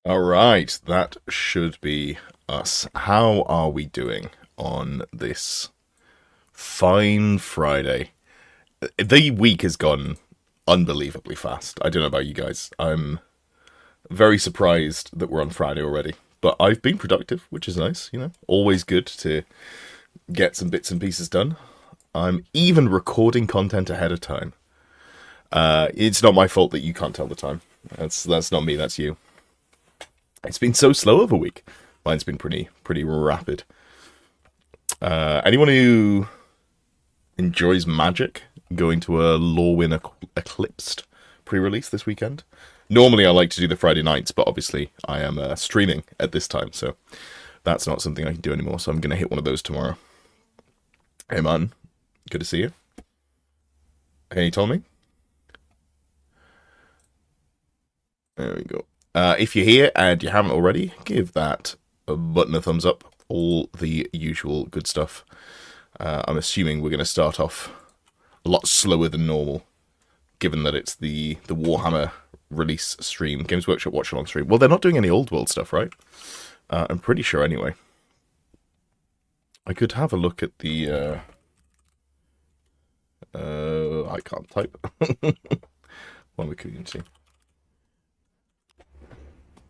All right, that should be us. How are we doing on this fine Friday? The week has gone unbelievably fast. I don't know about you guys. I'm very surprised that we're on Friday already. But I've been productive, which is nice, Always good to get some bits and pieces done. I'm even recording content ahead of time. It's not my fault that you can't tell the time. That's not me, that's you. It's been so slow of a week. Mine's been pretty rapid. Anyone who enjoys Magic going to a Lorwyn Eclipsed pre-release this weekend? Normally I like to do the Friday nights, but obviously I am streaming at this time, so that's not something I can do anymore, so I'm going to hit one of those tomorrow. Hey man, good to see you. Hey Tommy. There we go. If you're here and you haven't already, give that a button a thumbs up. All the usual good stuff. I'm assuming we're going to start off a lot slower than normal, given that it's the Warhammer release stream, Games Workshop watch along stream. Well, they're not doing any old world stuff, right? I'm pretty sure anyway. I could have a look at the... I can't type. One we couldn't see.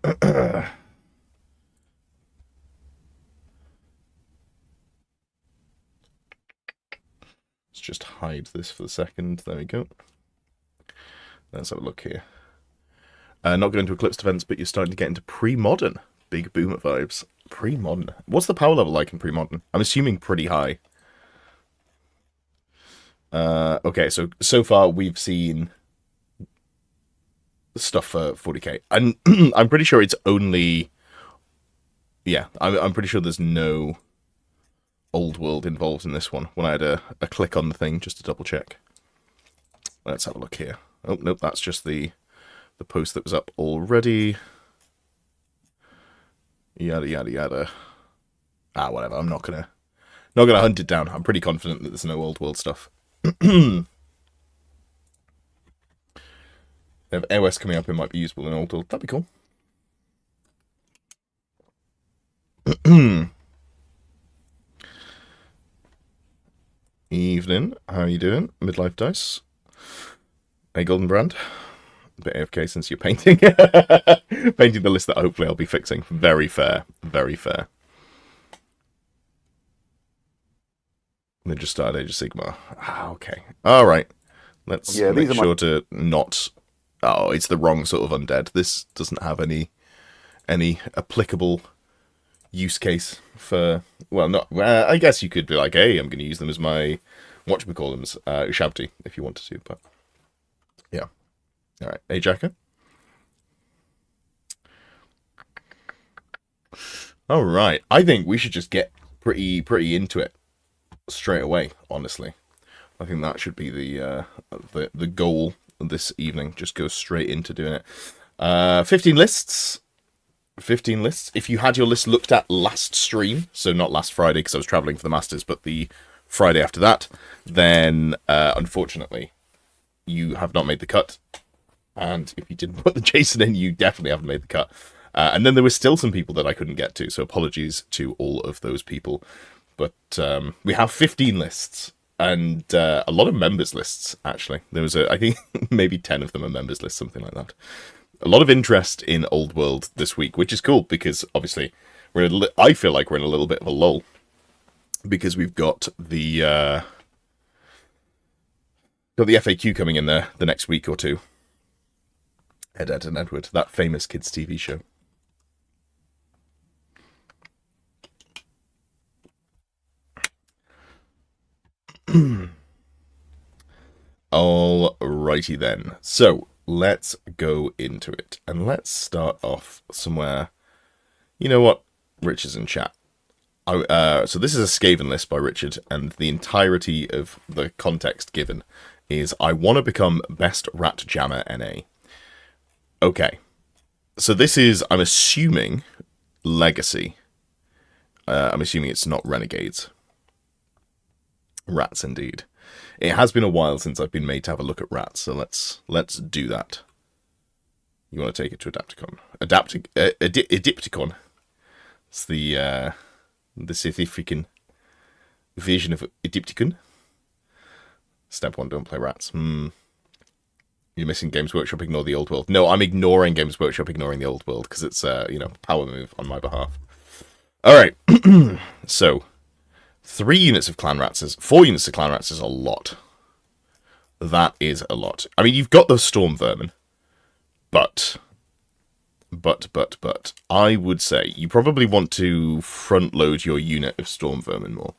Let's just hide this for a second. There we go. Let's have a look here. Not going to Eclipse events, but you're starting to get into pre-modern. Big boomer vibes. Pre-modern. What's the power level like in pre-modern? I'm assuming pretty high. Okay, so far we've seen stuff for 40k, and I'm pretty sure it's only, I'm pretty sure there's no old world involved in this one. When I had a click on the thing just to double check. Let's have a look here. Oh nope, that's just the post that was up already. Yada yada yada. Whatever. I'm not gonna hunt it down. I'm pretty confident that there's no old world stuff. If AOS coming up, it might be useful in old world. That'd be cool. Evening. How are you doing? Midlife Dice. Hey, Golden Brand. A bit AFK since you're painting. Painting the list that hopefully I'll be fixing. Very fair. Very fair. They just started Age of Sigmar. Okay. Alright. Let's make sure to not... Oh, it's the wrong sort of undead. This doesn't have any applicable use case for... Well, not... I guess you could be like, hey, I'm going to use them as my... Whatchamacallums, Shabti, if you wanted to, but... Yeah. Alright. Hey, Jacker. Alright. I think we should just get pretty into it straight away, honestly. I think that should be the goal this evening. Just go straight into doing it. 15 lists. 15 lists. If you had your list looked at last stream, so not last Friday because I was traveling for the Masters, but the Friday after that, then unfortunately you have not made the cut. And if you didn't put the Jason in, you definitely haven't made the cut. And then there were still some people that I couldn't get to, so apologies to all of those people. But we have 15 lists. And a lot of members lists, actually. There was, I think, maybe 10 of them are members lists, something like that. A lot of interest in Old World this week, which is cool, because obviously I feel like we're in a little bit of a lull. Because we've got the FAQ coming in there the next week or two. Ed and Edward, that famous kids' TV show. Alrighty then. So let's go into it, and let's start off somewhere. You know what, Richard's in chat. So this is a Skaven list by Richard, and the entirety of the context given is I want to become best rat jammer NA. Okay, so this is, I'm assuming, Legacy. I'm assuming it's not Renegades. Rats indeed. It has been a while since I've been made to have a look at rats, so let's do that. You want to take it to Adapticon. Adipticon. It's the South African version of Adipticon. Step 1, don't play rats. You're missing Games Workshop, ignore the old world. No, I'm ignoring Games Workshop, ignoring the old world, because it's, power move on my behalf. Alright, so, 3 units of Clan Rats 4 units of Clan Rats is a lot. That is a lot. I mean, you've got those Storm Vermin, but, I would say you probably want to front load your unit of Storm Vermin more.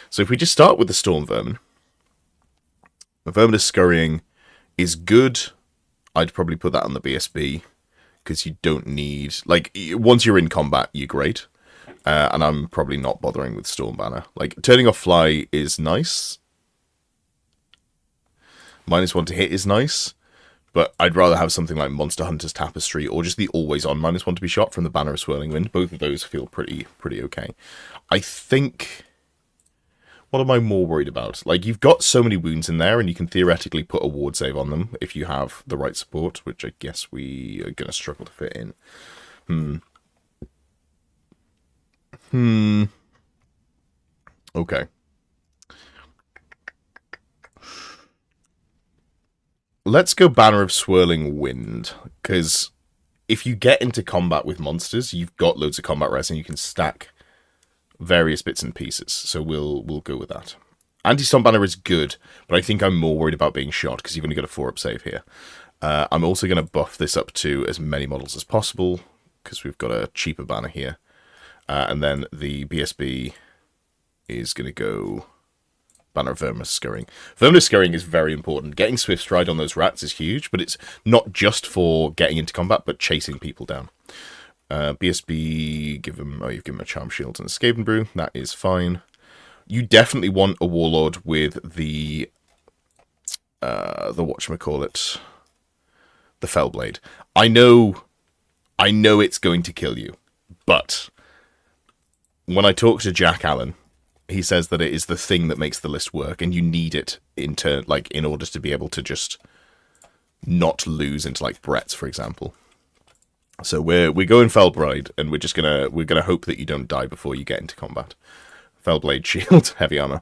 So if we just start with the Storm Vermin, the Verminous Scurrying is good. I'd probably put that on the BSB, because you don't need... Like, once you're in combat, you're great. And I'm probably not bothering with Storm Banner. Like, turning off Fly is nice. -1 to hit is nice. But I'd rather have something like Monster Hunter's Tapestry, or just the always-on -1 to be shot from the Banner of Swirling Wind. Both of those feel pretty okay. I think... What am I more worried about? Like, you've got so many wounds in there, and you can theoretically put a ward save on them if you have the right support, which I guess we are going to struggle to fit in. Okay. Let's go Banner of Swirling Wind, because if you get into combat with monsters, you've got loads of combat res, and you can stack various bits and pieces, so we'll go with that. Anti-Stomp Banner is good, but I think I'm more worried about being shot, because you've only got a 4-up save here. I'm also going to buff this up to as many models as possible, because we've got a cheaper banner here. And then the BSB is going to go Banner of Verminous Scurrying. Verminous Scurrying is very important. Getting Swift Stride on those rats is huge, but it's not just for getting into combat, but chasing people down. BSB, you've given him a Charm Shield and a Skaven Brew. That is fine. You definitely want a Warlord with the whatchamacallit, the Fellblade. I know it's going to kill you, but when I talk to Jack Allen, he says that it is the thing that makes the list work, and you need it in order to be able to just not lose into like Brett's, for example. So we're going Fellblade, and we're gonna hope that you don't die before you get into combat. Fellblade Shield, heavy armor.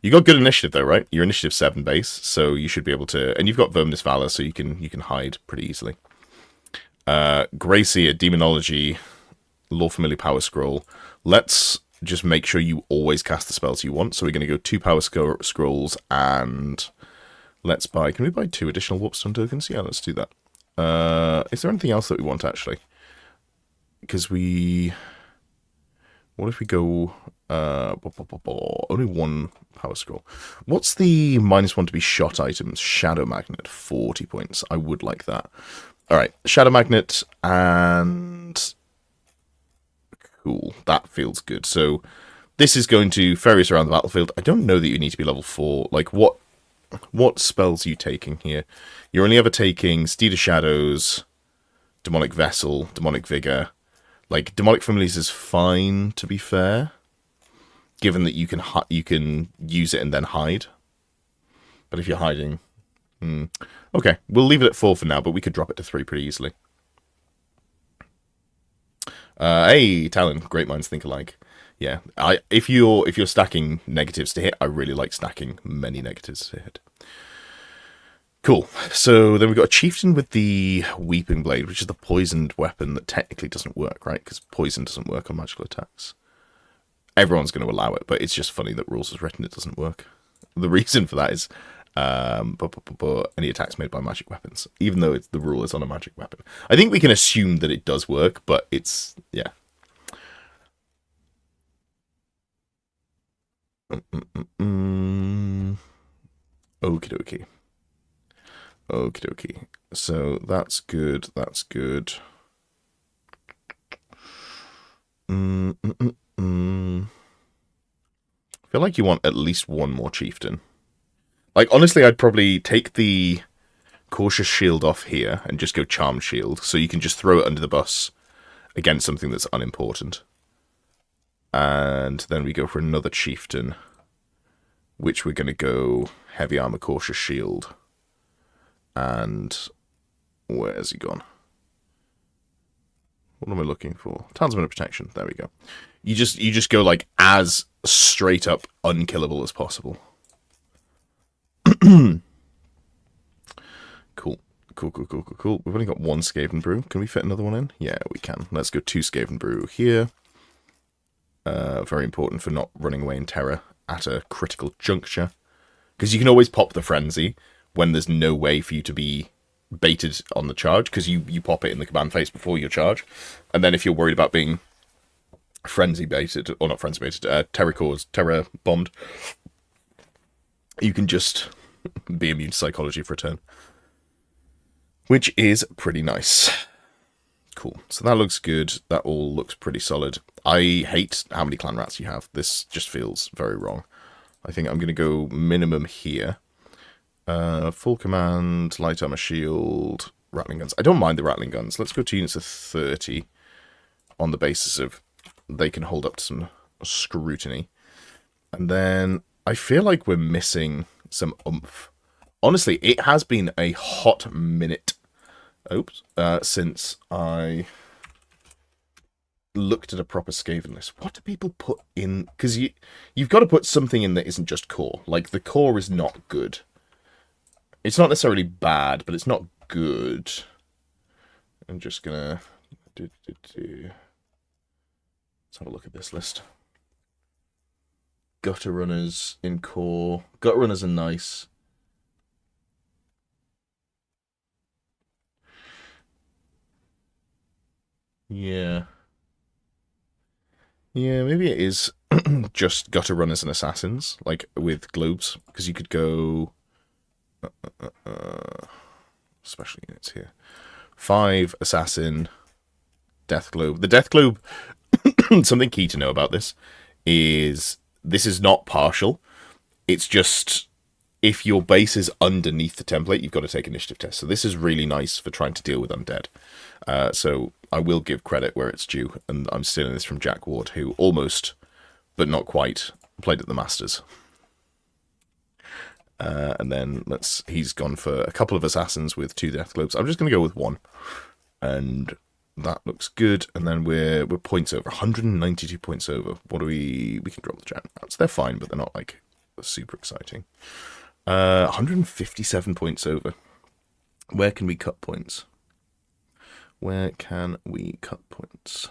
You got good initiative though, right? You're initiative 7 base, so you should be able to, and you've got Verminous Valor, so you can hide pretty easily. Greyseer, Demonology, Lore Familiar Power Scroll. Let's just make sure you always cast the spells you want. So we're going to go 2 Power Scrolls, and let's buy... Can we buy 2 additional Warpstone tokens? Yeah, let's do that. Is there anything else that we want, actually? Because we... What if we go... only 1 Power Scroll. What's the -1 to be shot items? Shadow Magnet, 40 points. I would like that. Alright, Shadow Magnet, and... Cool, that feels good. So this is going to ferry us around the battlefield. I don't know that you need to be level 4. Like, what spells are you taking here? You're only ever taking Steed of Shadows, Demonic Vessel, Demonic Vigor. Like, Demonic Familiars is fine, to be fair, given that you can use it and then hide. But if you're hiding... Okay, we'll leave it at 4 for now, but we could drop it to 3 pretty easily. Hey, Talon, great minds think alike. Yeah, if you're stacking negatives to hit, I really like stacking many negatives to hit. Cool. So then we've got a Chieftain with the Weeping Blade, which is the poisoned weapon that technically doesn't work, right? Because poison doesn't work on magical attacks. Everyone's going to allow it, but it's just funny that rules is written it doesn't work. The reason for that is any attacks made by magic weapons, even though the rule is on a magic weapon. I think we can assume that it does work, but it's, yeah. Okie dokie. Okie dokie. So that's good, that's good. I feel like you want at least 1 more Chieftain. Like, honestly, I'd probably take the Cautious Shield off here and just go Charmed Shield, so you can just throw it under the bus against something that's unimportant. And then we go for another Chieftain, which we're going to go Heavy Armor, Cautious Shield, and Where's he gone? What am I looking for? Talisman of Protection. There we go. You just go like as straight up unkillable as possible. Cool. Cool. We've only got one Skaven Brew. Can we fit another one in? Yeah, we can. Let's go 2 Skaven Brew here. Very important for not running away in terror at a critical juncture. Because you can always pop the Frenzy when there's no way for you to be baited on the charge, because you pop it in the command phase before your charge. And then if you're worried about being Frenzy baited, or not Frenzy baited, terror bombed, you can just be immune to psychology for a turn. Which is pretty nice. Cool. So that looks good. That all looks pretty solid. I hate how many clan rats you have. This just feels very wrong. I think I'm going to go minimum here. Full command, light armor shield, rattling guns. I don't mind the rattling guns. Let's go to units of 30 on the basis of they can hold up to some scrutiny. And then I feel like we're missing some oomph. Honestly, it has been a hot minute since I looked at a proper Skaven list. What do people put in? Because you've got to put something in that isn't just core. Like, the core is not good. It's not necessarily bad, but it's not good. I'm just gonna let's have a look at this list. Gutter runners in core. Gutter runners are nice. Yeah. Yeah, maybe it is just gutter runners and assassins, like with globes, because you could go special units here. 5 assassin, death globe. The death globe, something key to know about this is not partial. It's just if your base is underneath the template, you've got to take initiative tests. So this is really nice for trying to deal with undead. So I will give credit where it's due, and I'm stealing this from Jack Ward, who almost, but not quite, played at the Masters. And then he's gone for a couple of assassins with 2 death globes. I'm just going to go with 1, and that looks good. And then we're points over, 192 points over. What do we can drop the giant rats. They're fine, but they're not like super exciting. 157 points over. Where can we cut points? Where can we cut points?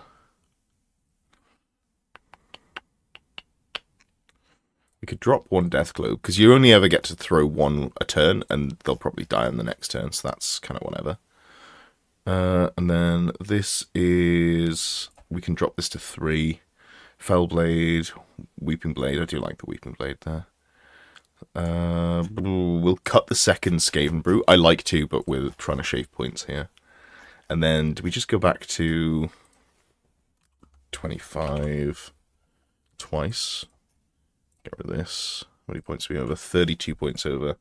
We could drop 1 death globe, because you only ever get to throw 1 a turn, and they'll probably die on the next turn, so that's kind of whatever. And then this is... we can drop this to 3. Fellblade, Weeping Blade. I do like the Weeping Blade there. We'll cut the second Skaven Brew. I like to, but we're trying to shave points here. And then do we just go back to 25 twice? Get rid of this. How many points are we over? 32 points over.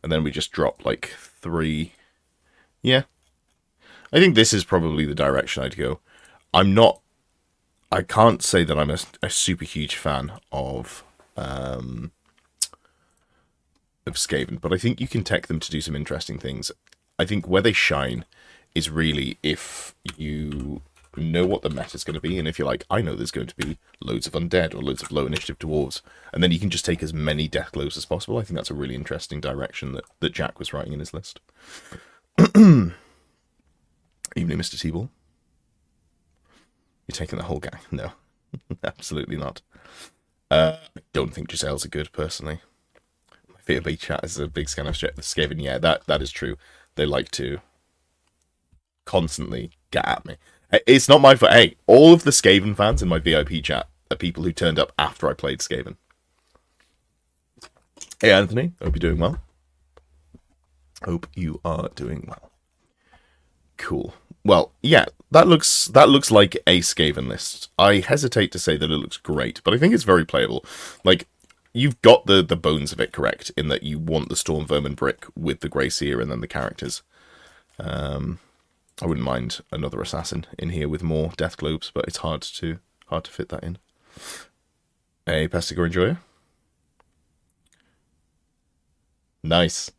And then we just drop like 3. Yeah. I think this is probably the direction I'd go. I can't say that I'm a super huge fan of Skaven, but I think you can tech them to do some interesting things. I think where they shine is really if you know what the meta is going to be, and if you're like, I know there's going to be loads of undead or loads of low initiative dwarves, and then you can just take as many death glows as possible. I think that's a really interesting direction that Jack was writing in his list. Evening, Mr. T-Ball. You're taking the whole gang? No, absolutely not. I don't think Giselles are good, personally. My VOB chat is a big scan of Skaven. Yeah, that is true. They like to constantly get at me. It's not my fault. Hey, all of the Skaven fans in my VIP chat are people who turned up after I played Skaven. Hey, Anthony. Hope you're doing well. Hope you are doing well. Cool. Well, yeah, that looks like a Skaven list. I hesitate to say that it looks great, but I think it's very playable. Like, you've got the bones of it correct in that you want the Storm Vermin brick with the Grey Seer and then the characters. I wouldn't mind another assassin in here with more death globes, but it's hard to fit that in. Hey, Pestigor Enjoyer. Nice.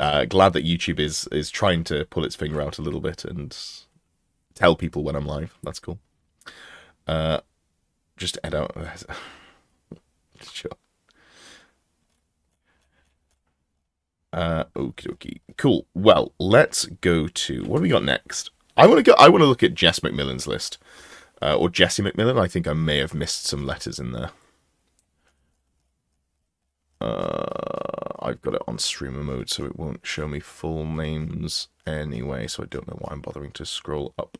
Glad that YouTube is trying to pull its finger out a little bit and tell people when I'm live. That's cool. Just head out. Sure. Okie dokie. Cool. Well, let's go to what do we got next? I want to look at Jess McMillan's list. Or Jessie McMillan. I think I may have missed some letters in there. I've got it on streamer mode, so it won't show me full names anyway, so I don't know why I'm bothering to scroll up.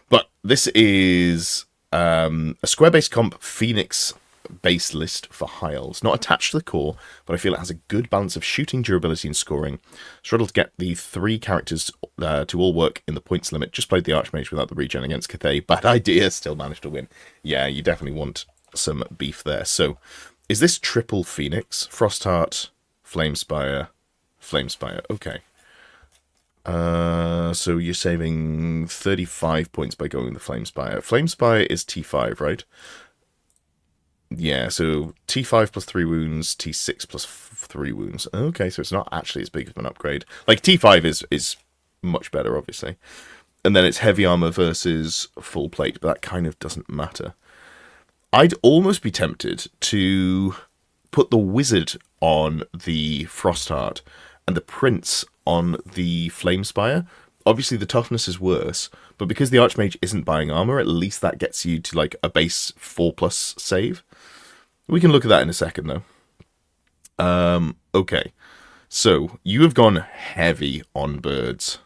But this is a Squarebase Comp Phoenix base list for high elves. Not attached to the core, but I feel it has a good balance of shooting, durability, and scoring. Struggled to get the 3 characters to all work in the points limit. Just played the Archmage without the regen against Cathay. Bad idea, still managed to win. Yeah, you definitely want some beef there. So, is this triple Phoenix? Frostheart, Flamespire, Flamespire. Okay. So you're saving 35 points by going with the Flamespire. Flamespire is T5, right? Yeah, so T5 plus 3 wounds, T6 plus 3 wounds. Okay, so it's not actually as big of an upgrade. Like, T5 is much better, obviously. And then it's heavy armor versus full plate, but that kind of doesn't matter. I'd almost be tempted to put the wizard on the Frostheart and the prince on the Flamespire. Obviously, the toughness is worse, but because the Archmage isn't buying armor, at least that gets you to, like, a base 4+ save. We can look at that in a second, though. Okay. So, you have gone heavy on birds.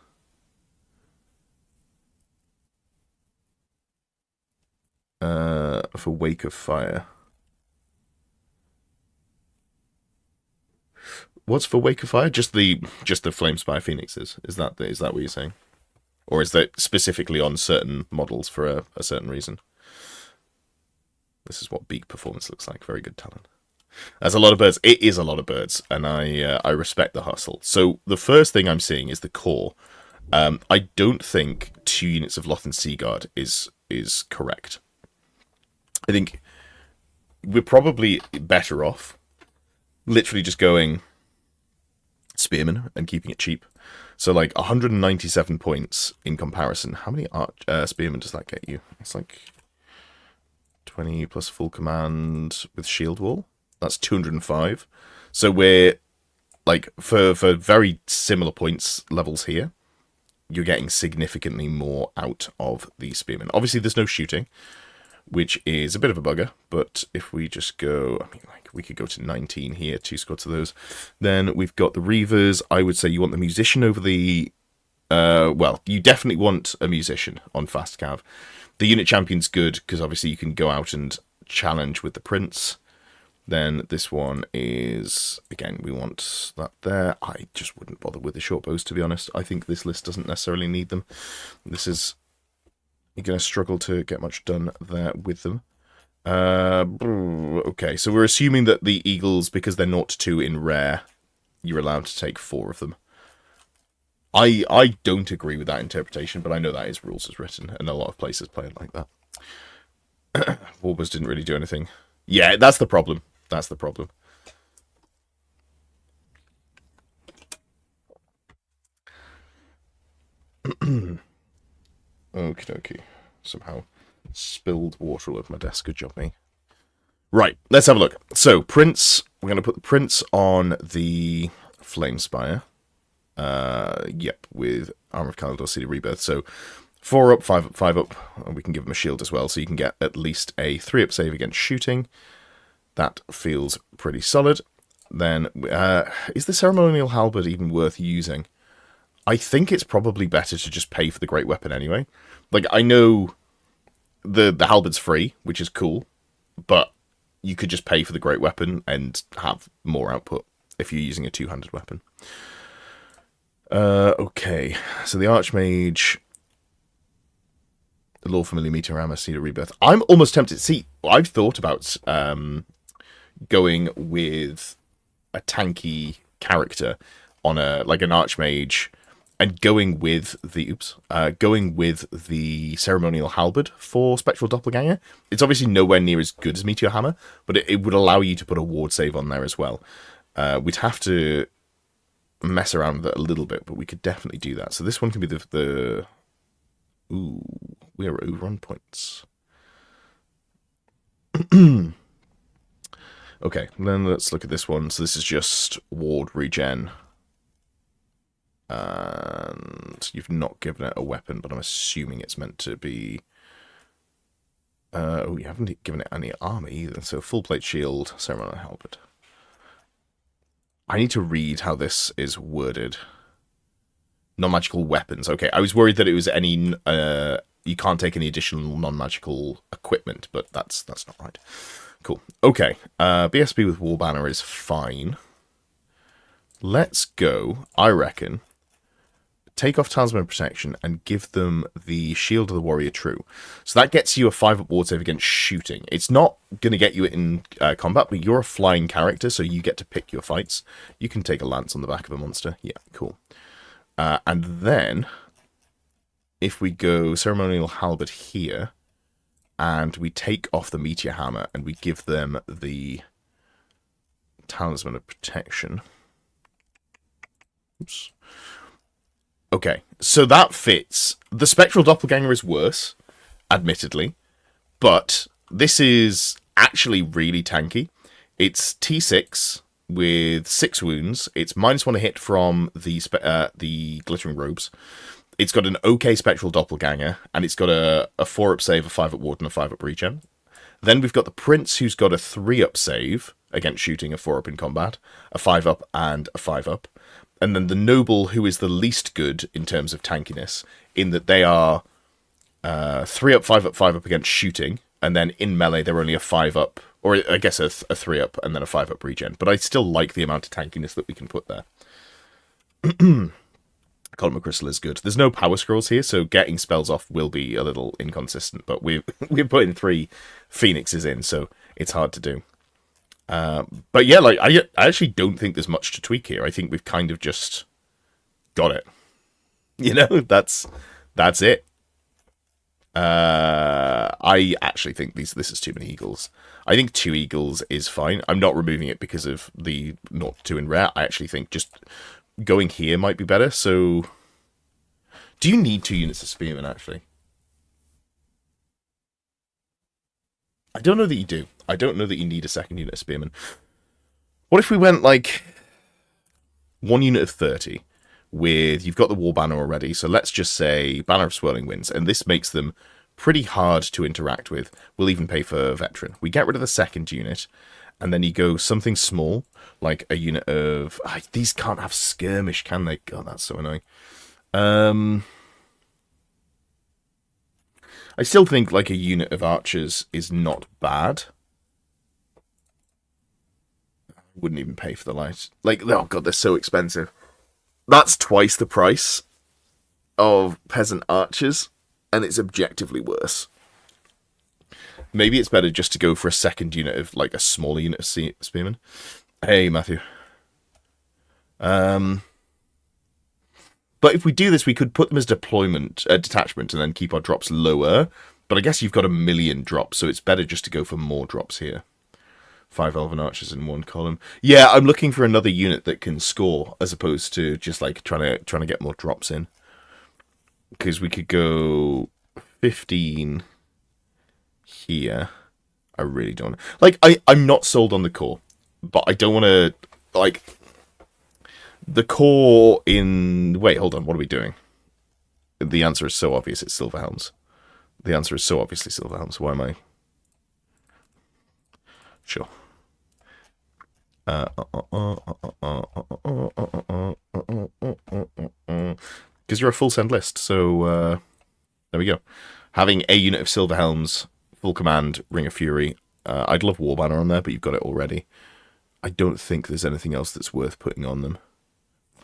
For Wake of Fire. What's for Wake of Fire? Just the Flamespire Phoenixes. Is that what you're saying? Or is that specifically on certain models for a certain reason? This is what Beak performance looks like. Very good talent. That's a lot of birds. It is a lot of birds, and I respect the hustle. So the first thing I'm seeing is the core. I don't think 2 units of Lothan Seaguard is correct. I think we're probably better off literally just going Spearman and keeping it cheap. So, like, 197 points in comparison. How many Spearmen does that get you? It's like 20 plus full command with shield wall. That's 205. So we're, like, for very similar points levels here, you're getting significantly more out of the Spearmen. Obviously, there's no shooting, which is a bit of a bugger, but if we just go, I mean, like, we could go to 19 here, 2 squads of those. Then we've got the Reavers. I would say you want the Musician over the, well, you definitely want a Musician on Fast Cav. The Unit Champion's good, because obviously you can go out and challenge with the Prince. Then this one is, again, we want that there. I just wouldn't bother with the short bows, to be honest. I think this list doesn't necessarily need them. This is, you're going to struggle to get much done there with them. Okay, so we're assuming that the Eagles, because they're 0-2 in rare, you're allowed to take 4 of them. I don't agree with that interpretation, but I know that is rules as written, and a lot of places play it like that. Warbers didn't really do anything. Yeah, that's the problem. That's the problem. Okie dokie. Somehow spilled water all over my desk. Good job, me. Right, let's have a look. So, Prince. We're going to put the Prince on the Flamespire. Yep, with Armor of Kalador, Seed of Rebirth. So, 4 up, 5 up, 5 up. And we can give him a shield as well, so you can get at least a 3 up save against shooting. That feels pretty solid. Then, is the Ceremonial Halberd even worth using? I think it's probably better to just pay for the Great Weapon anyway. Like, I know the Halberd's free, which is cool, but you could just pay for the Great Weapon and have more output if you're using a two-handed weapon. Okay, so the Archmage, the Lord Familiar Meteor Hammer, Seed of Rebirth. I'm almost tempted. See, I've thought about going with a tanky character on an Archmage and going with the Ceremonial Halberd for Spectral Doppelganger. It's obviously nowhere near as good as Meteor Hammer, but it would allow you to put a ward save on there as well. We'd have to mess around with it a little bit, but we could definitely do that. So this one can be the ooh, we are over on points. Okay, then let's look at this one. So this is just ward regen. And you've not given it a weapon, but I'm assuming it's meant to be... oh, you haven't given it any armor either. So full plate shield, ceremonial halberd. I need to read how this is worded. Non-magical weapons. Okay, I was worried that it was any... you can't take any additional non-magical equipment, but that's not right. Cool. Okay, BSB with War Banner is fine. Let's go, I reckon, take off Talisman of Protection and give them the Shield of the Warrior True. So that gets you a 5-up ward save against shooting. It's not going to get you in combat, but you're a flying character, so you get to pick your fights. You can take a lance on the back of a monster. Yeah, cool. And then, if we go Ceremonial Halberd here, and we take off the Meteor Hammer, and we give them the Talisman of Protection. Oops. Okay, so that fits. The Spectral Doppelganger is worse, admittedly, but this is actually really tanky. It's T6 with 6 wounds. It's -1 a hit from the Glittering Robes. It's got an okay Spectral Doppelganger, and it's got a 4-up save, a 5-up ward, and a 5-up regen. Then we've got the Prince, who's got a 3-up save against shooting, a 4-up in combat, a 5-up, and a 5-up. And then the Noble, who is the least good in terms of tankiness, in that they are 3-up, 5-up, 5-up against shooting, and then in melee they're only a 5-up, or I guess a 3-up, and then a 5-up regen. But I still like the amount of tankiness that we can put there. Column of Crystal is good. There's no power scrolls here, so getting spells off will be a little inconsistent, but we're putting 3 Phoenixes in, so it's hard to do. But yeah, like I actually don't think there's much to tweak here. I think we've kind of just got it. You know, that's it. I actually think this is too many eagles. I think 2 eagles is fine. I'm not removing it because of the 0-2 in rare. I actually think just going here might be better. So, do you need 2 units of spearmen, actually? I don't know that you do. I don't know that you need a second unit of spearmen. What if we went, like, 1 unit of 30 with... You've got the War Banner already, so let's just say Banner of Swirling Winds, and this makes them pretty hard to interact with. We'll even pay for Veteran. We get rid of the second unit, and then you go something small, like a unit of... these can't have Skirmish, can they? God, that's so annoying. I still think like a unit of archers is not bad. Wouldn't even pay for the light. Like, oh god, they're so expensive. That's twice the price of peasant archers, and it's objectively worse. Maybe it's better just to go for a second unit of, like, a smaller unit of spearmen. Hey, Matthew. But if we do this, we could put them as detachment, and then keep our drops lower. But I guess you've got 1 million drops, so it's better just to go for more drops here. 5 Elven Archers in 1 column. Yeah, I'm looking for another unit that can score, as opposed to just like trying to get more drops in. Because we could go 15 here. I really don't. Like, I'm not sold on the core, but I don't want to, like, the core in... Wait, hold on, what are we doing? The answer is so obvious, it's Silverhelms. The answer is so obviously Silverhelms. Why am I... Sure. Because you're a full send list, so there we go. Having a unit of Silverhelms, full command, Ring of Fury. I'd love War Banner on there, but you've got it already. I don't think there's anything else that's worth putting on them.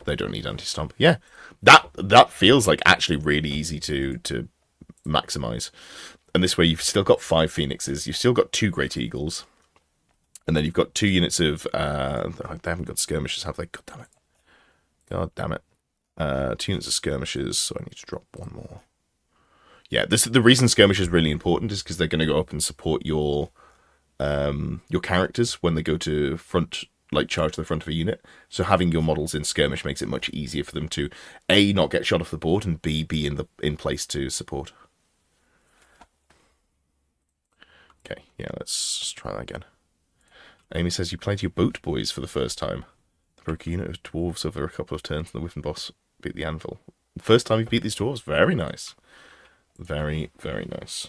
They don't need anti-stomp. Yeah, that feels like actually really easy to maximize. And this way you've still got 5 Phoenixes, you've still got 2 Great Eagles, and then you've got 2 units of... they haven't got skirmishers, have they? God damn it. God damn it. 2 units of skirmishers, so I need to drop 1 more. Yeah, the reason skirmish is really important is because they're going to go up and support your characters when they go to front like charge to the front of a unit. So having your models in skirmish makes it much easier for them to A, not get shot off the board, and B, be in place to support. Okay, yeah, let's try that again. Amy says you played your boat boys for the first time. The broke a unit of dwarves over a couple of turns, and the Whiffen boss beat the anvil. First time you beat these dwarves, very nice. Very, very nice.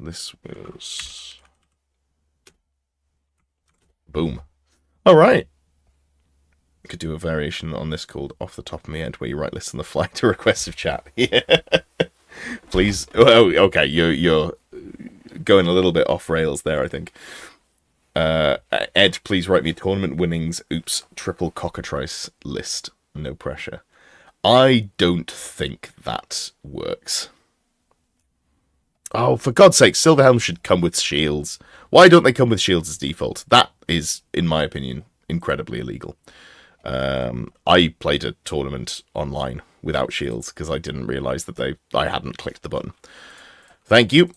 This was... Boom. Alright. You could do a variation on this called Off the Top of My Head, where you write lists on the fly to request of chat. Yeah. Please. Oh, okay, you're going a little bit off rails there, I think. Ed, please write me a tournament winnings, oops, triple cockatrice list. No pressure. I don't think that works. Oh, for God's sake, Silverhelm should come with shields. Why don't they come with shields as default? That is, in my opinion, incredibly illegal. I played a tournament online without shields because I didn't realise that I hadn't clicked the button. Thank you.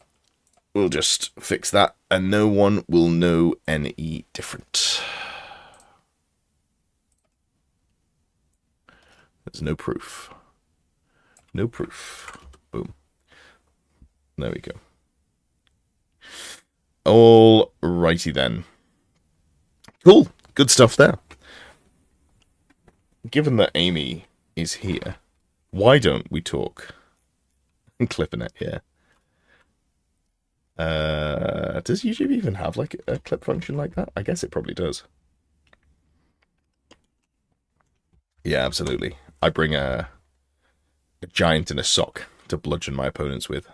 We'll just fix that, and no one will know any different. There's no proof. No proof. Boom. There we go. Alrighty then. Cool. Good stuff there. Given that Amy is here, why don't we talk? Clipping it, yeah. Does YouTube even have like a clip function like that? I guess it probably does. Yeah, absolutely. I bring a giant in a sock to bludgeon my opponents with.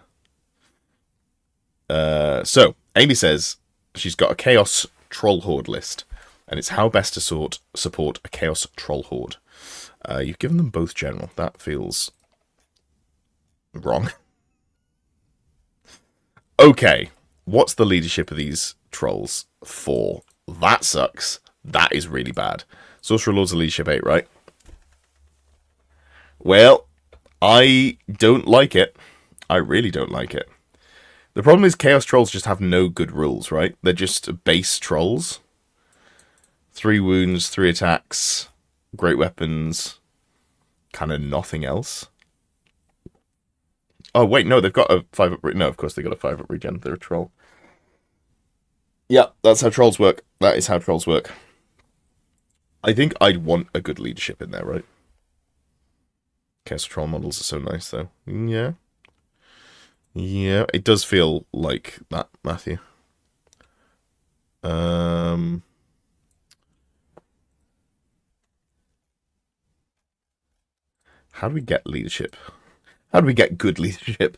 So, Amy says she's got a Chaos Troll Horde list, and it's how best to support a Chaos Troll Horde. You've given them both general. That feels wrong. Okay, what's the leadership of these trolls? 4. That sucks. That is really bad. Sorcerer Lord's a leadership 8, right? Well, I don't like it. I really don't like it. The problem is Chaos Trolls just have no good rules, right? They're just base trolls. 3 wounds, 3 attacks, great weapons, kind of nothing else. Oh, wait, no, they've got a 5-up... No, of course they got a 5-up regen. They're a troll. Yeah, that's how trolls work. That is how trolls work. I think I'd want a good leadership in there, right? Chaos Troll models are so nice, though. Yeah. Yeah, it does feel like that, Matthew. How do we get leadership? How do we get good leadership?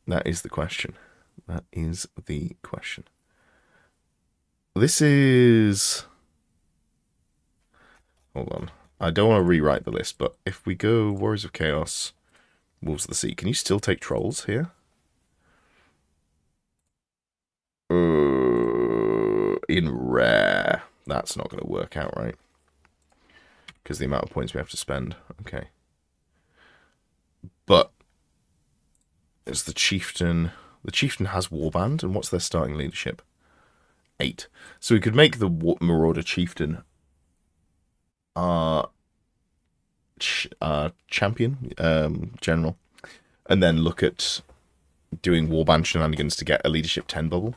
That is the question. That is the question. This is... Hold on. I don't want to rewrite the list, but if we go Warriors of Chaos, Wolves of the Sea, can you still take trolls here? In rare. That's not going to work out, right? Because the amount of points we have to spend. Okay. But it's the Chieftain. The Chieftain has Warband, and what's their starting leadership? 8. So we could make the Marauder Chieftain champion, general, and then look at doing Warband shenanigans to get a leadership 10 bubble.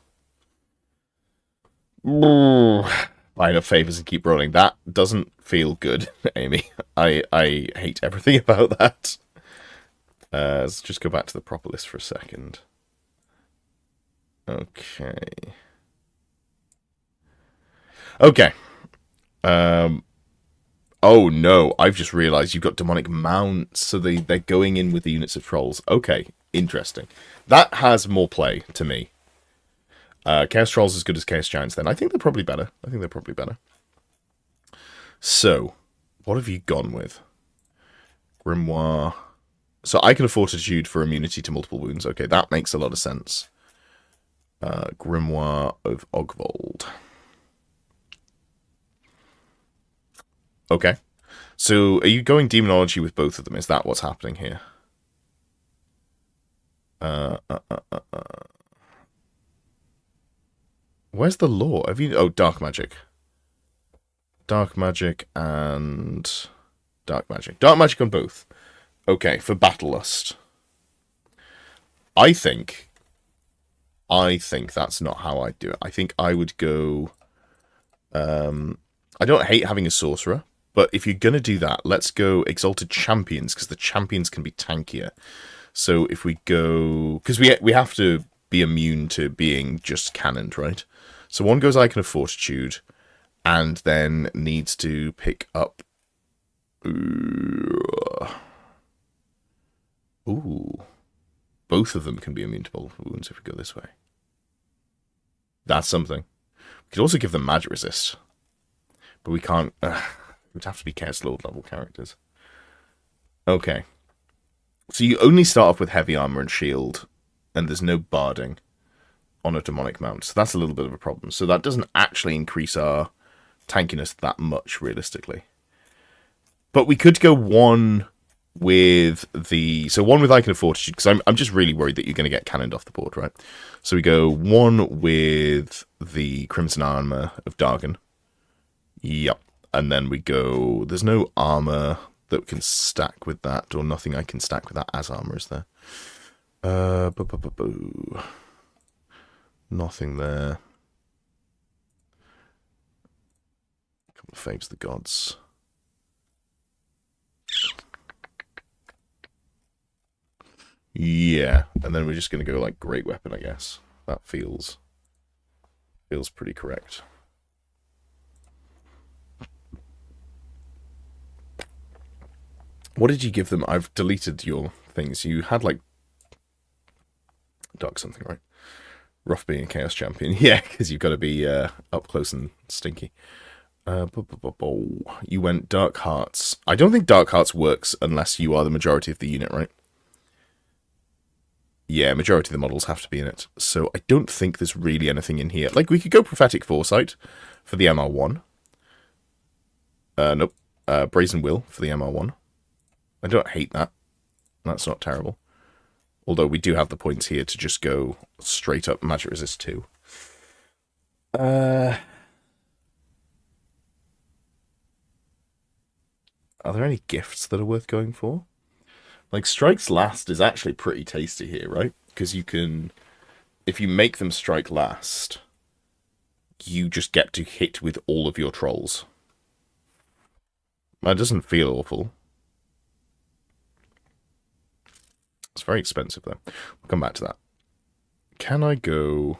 Buy enough favors and keep rolling. That doesn't feel good, Amy. I hate everything about that. Let's just go back to the proper list for a second. Okay. Okay. Oh no, I've just realised you've got demonic mounts, so they're going in with the units of trolls. Okay, interesting. That has more play to me. Chaos Trolls as good as Chaos Giants then. I think they're probably better. So, what have you gone with? Grimoire. So I can afford Fortitude for immunity to multiple wounds. Okay, that makes a lot of sense. Grimoire of Ogvold. Okay. So, are you going Demonology with both of them? Is that what's happening here? Where's the law? Have you... Oh, dark magic. Dark magic and... Dark magic. Dark magic on both. Okay, for Battle Lust. I think that's not how I'd do it. I think I would go... I don't hate having a sorcerer, but if you're going to do that, let's go Exalted Champions, because the champions can be tankier. So if we go... Because we have to be immune to being just cannoned, right? So one goes Icon of Fortitude, and then needs to pick up... Ooh. Both of them can be immune to multiple wounds if we go this way. That's something. We could also give them magic resist. But we can't... we'd have to be Chaos Lord level characters. Okay. So you only start off with heavy armor and shield, and there's no barding on a demonic mount. So that's a little bit of a problem. So that doesn't actually increase our tankiness that much, realistically. But we could go one with the... So one with Icon of Fortitude, because I'm just really worried that you're going to get cannoned off the board, right? So we go one with the Crimson Armor of Dargon. Yep. And then we go... There's no armor that can stack with that, or nothing I can stack with that as armor, is there? Nothing there. A couple of Faves of the Gods. Yeah, and then we're just going to go like Great Weapon, I guess. That feels pretty correct. What did you give them? I've deleted your things. You had like Dark something, right? Rough being a Chaos Champion. Yeah, because you've got to be up close and stinky. You went Dark Hearts. I don't think Dark Hearts works unless you are the majority of the unit, right? Yeah, majority of the models have to be in it. So I don't think there's really anything in here. Like, we could go Prophetic Foresight for the MR1. Nope. Brazen Will for the MR1. I don't hate that. That's not terrible. Although we do have the points here to just go straight up Magic Resist 2. Are there any gifts that are worth going for? Like, Strikes Last is actually pretty tasty here, right? Because you can... If you make them strike last, you just get to hit with all of your trolls. That doesn't feel awful. It's very expensive, though. We'll come back to that. Can I go...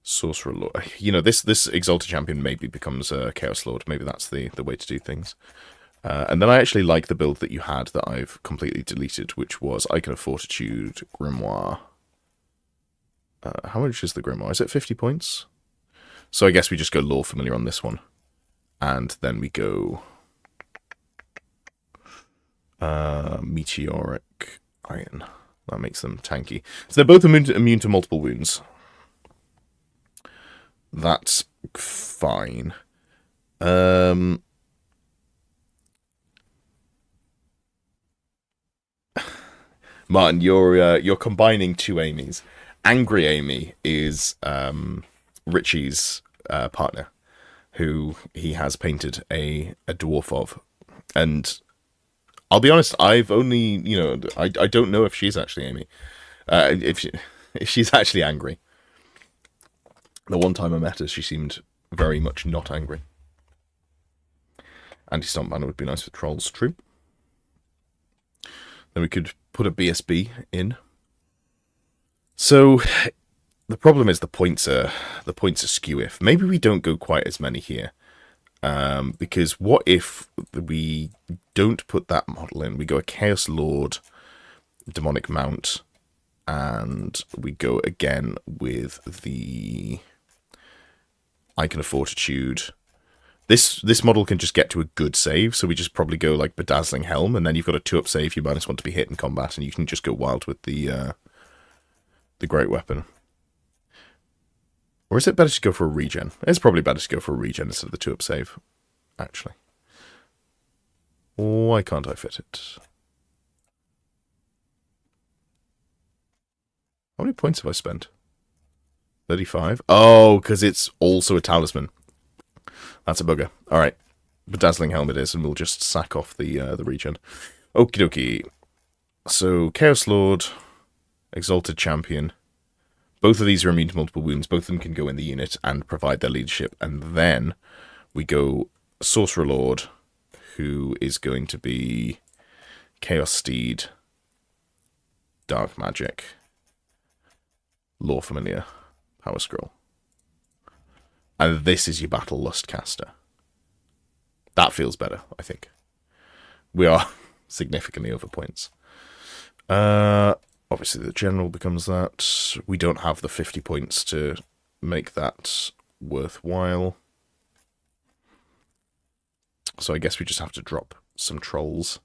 Sorcerer Lord? You know, this Exalted Champion maybe becomes a Chaos Lord. Maybe that's the way to do things. And then I actually like the build that you had that I've completely deleted, which was Icon of Fortitude, Grimoire. How much is the Grimoire? Is it 50 points? So I guess we just go Lore Familiar on this one. And then we go... Meteoric Iron. That makes them tanky. So they're both immune to multiple wounds. That's fine. Martin, you're combining two Amy's. Angry Amy is Richie's partner, who he has painted a dwarf of. And I'll be honest, I've only, you know, I don't know if she's actually Amy. If she's actually angry. The one time I met her, she seemed very much not angry. Anti-Stomp Banner would be nice for trolls, true. Then we could put a BSB in. So the problem is the points are skew if. Maybe we don't go quite as many here. Because what if we don't put that model in? We go a Chaos Lord, Demonic Mount, and we go again with the Icon of Fortitude. This model can just get to a good save, so we just probably go like Bedazzling Helm, and then you've got a 2-up save, you -1 to be hit in combat, and you can just go wild with the Great Weapon. Or is it better to go for a regen? It's probably better to go for a regen instead of the 2-up save, actually. Why can't I fit it? How many points have I spent? 35. Oh, because it's also a talisman. That's a bugger. All right. Bedazzling Helmet is, and we'll just sack off the regen. Okie dokie. So, Chaos Lord, Exalted Champion. Both of these are immune to multiple wounds. Both of them can go in the unit and provide their leadership. And then we go Sorcerer Lord, who is going to be Chaos Steed, Dark Magic, Lore Familiar, Power Scroll. And this is your Battle Lust caster. That feels better, I think. We are significantly over points. Obviously, the general becomes that. We don't have the 50 points to make that worthwhile. So I guess we just have to drop some trolls.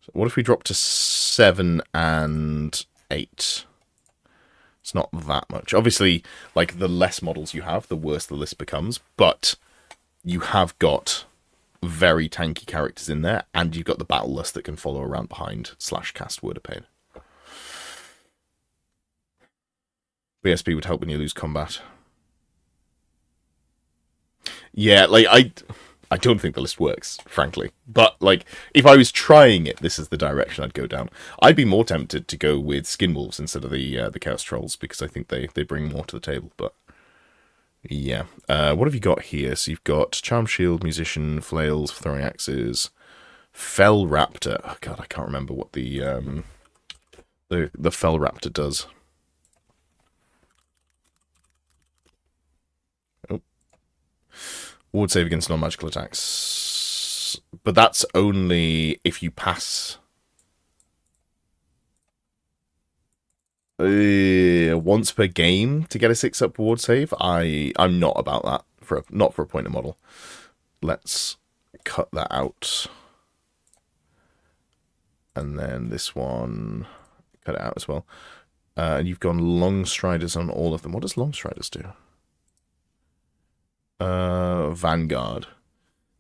So what if we drop to 7 and 8? It's not that much. Obviously, like, the less models you have, the worse the list becomes. But you have got very tanky characters in there, and you've got the Battle Lust that can follow around behind / cast Word of Pain. BSP would help when you lose combat. Yeah, like, I don't think the list works, frankly. But, like, if I was trying it, this is the direction I'd go down. I'd be more tempted to go with Skinwolves instead of the Chaos Trolls, because I think they bring more to the table, but yeah. What have you got here? So you've got Charm Shield, Musician, Flails, Throwing Axes, Fell Raptor. Oh god, I can't remember what the Fell Raptor does. Oh. Ward save against non-magical attacks. But that's only if you pass once per game to get a 6-up ward save. I'm not about that, not for a pointer model. Let's cut that out. And then this one, cut it out as well. And you've gone Long Striders on all of them. What does Long Striders do? Vanguard.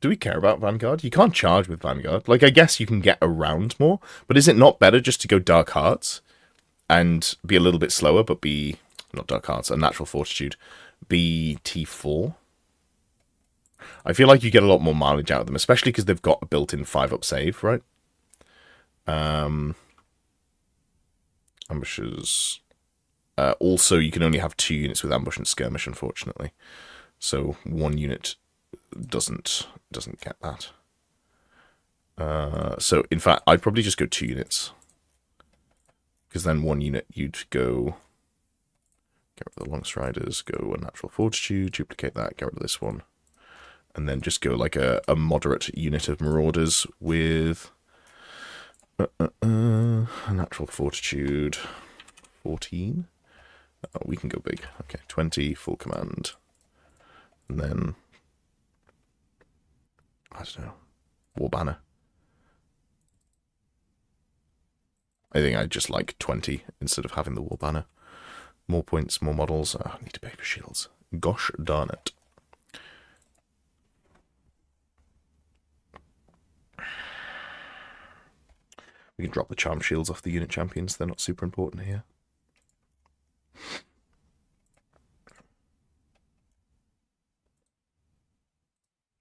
Do we care about Vanguard? You can't charge with Vanguard. Like, I guess you can get around more, but is it not better just to go Dark Hearts and be a little bit slower, but be, not Dark Hearts, a Natural Fortitude, be T4? I feel like you get a lot more mileage out of them, especially because they've got a built-in 5-up save, right? Ambushes. Also, you can only have 2 units with Ambush and Skirmish, unfortunately. So 1 unit doesn't get that. So, in fact, I'd probably just go 2 units. Because then 1 unit, you'd go... Get rid of the Long Striders, go a Natural Fortitude, duplicate that, get rid of this one. And then just go like a moderate unit of Marauders with... Natural Fortitude 14. We can go big. Okay, 20, full command. And then... I don't know. War Banner. I think I'd just like 20 instead of having the War Banner. More points, more models. I need to pay for shields. Gosh darn it. We can drop the Charm Shields off the unit champions. They're not super important here.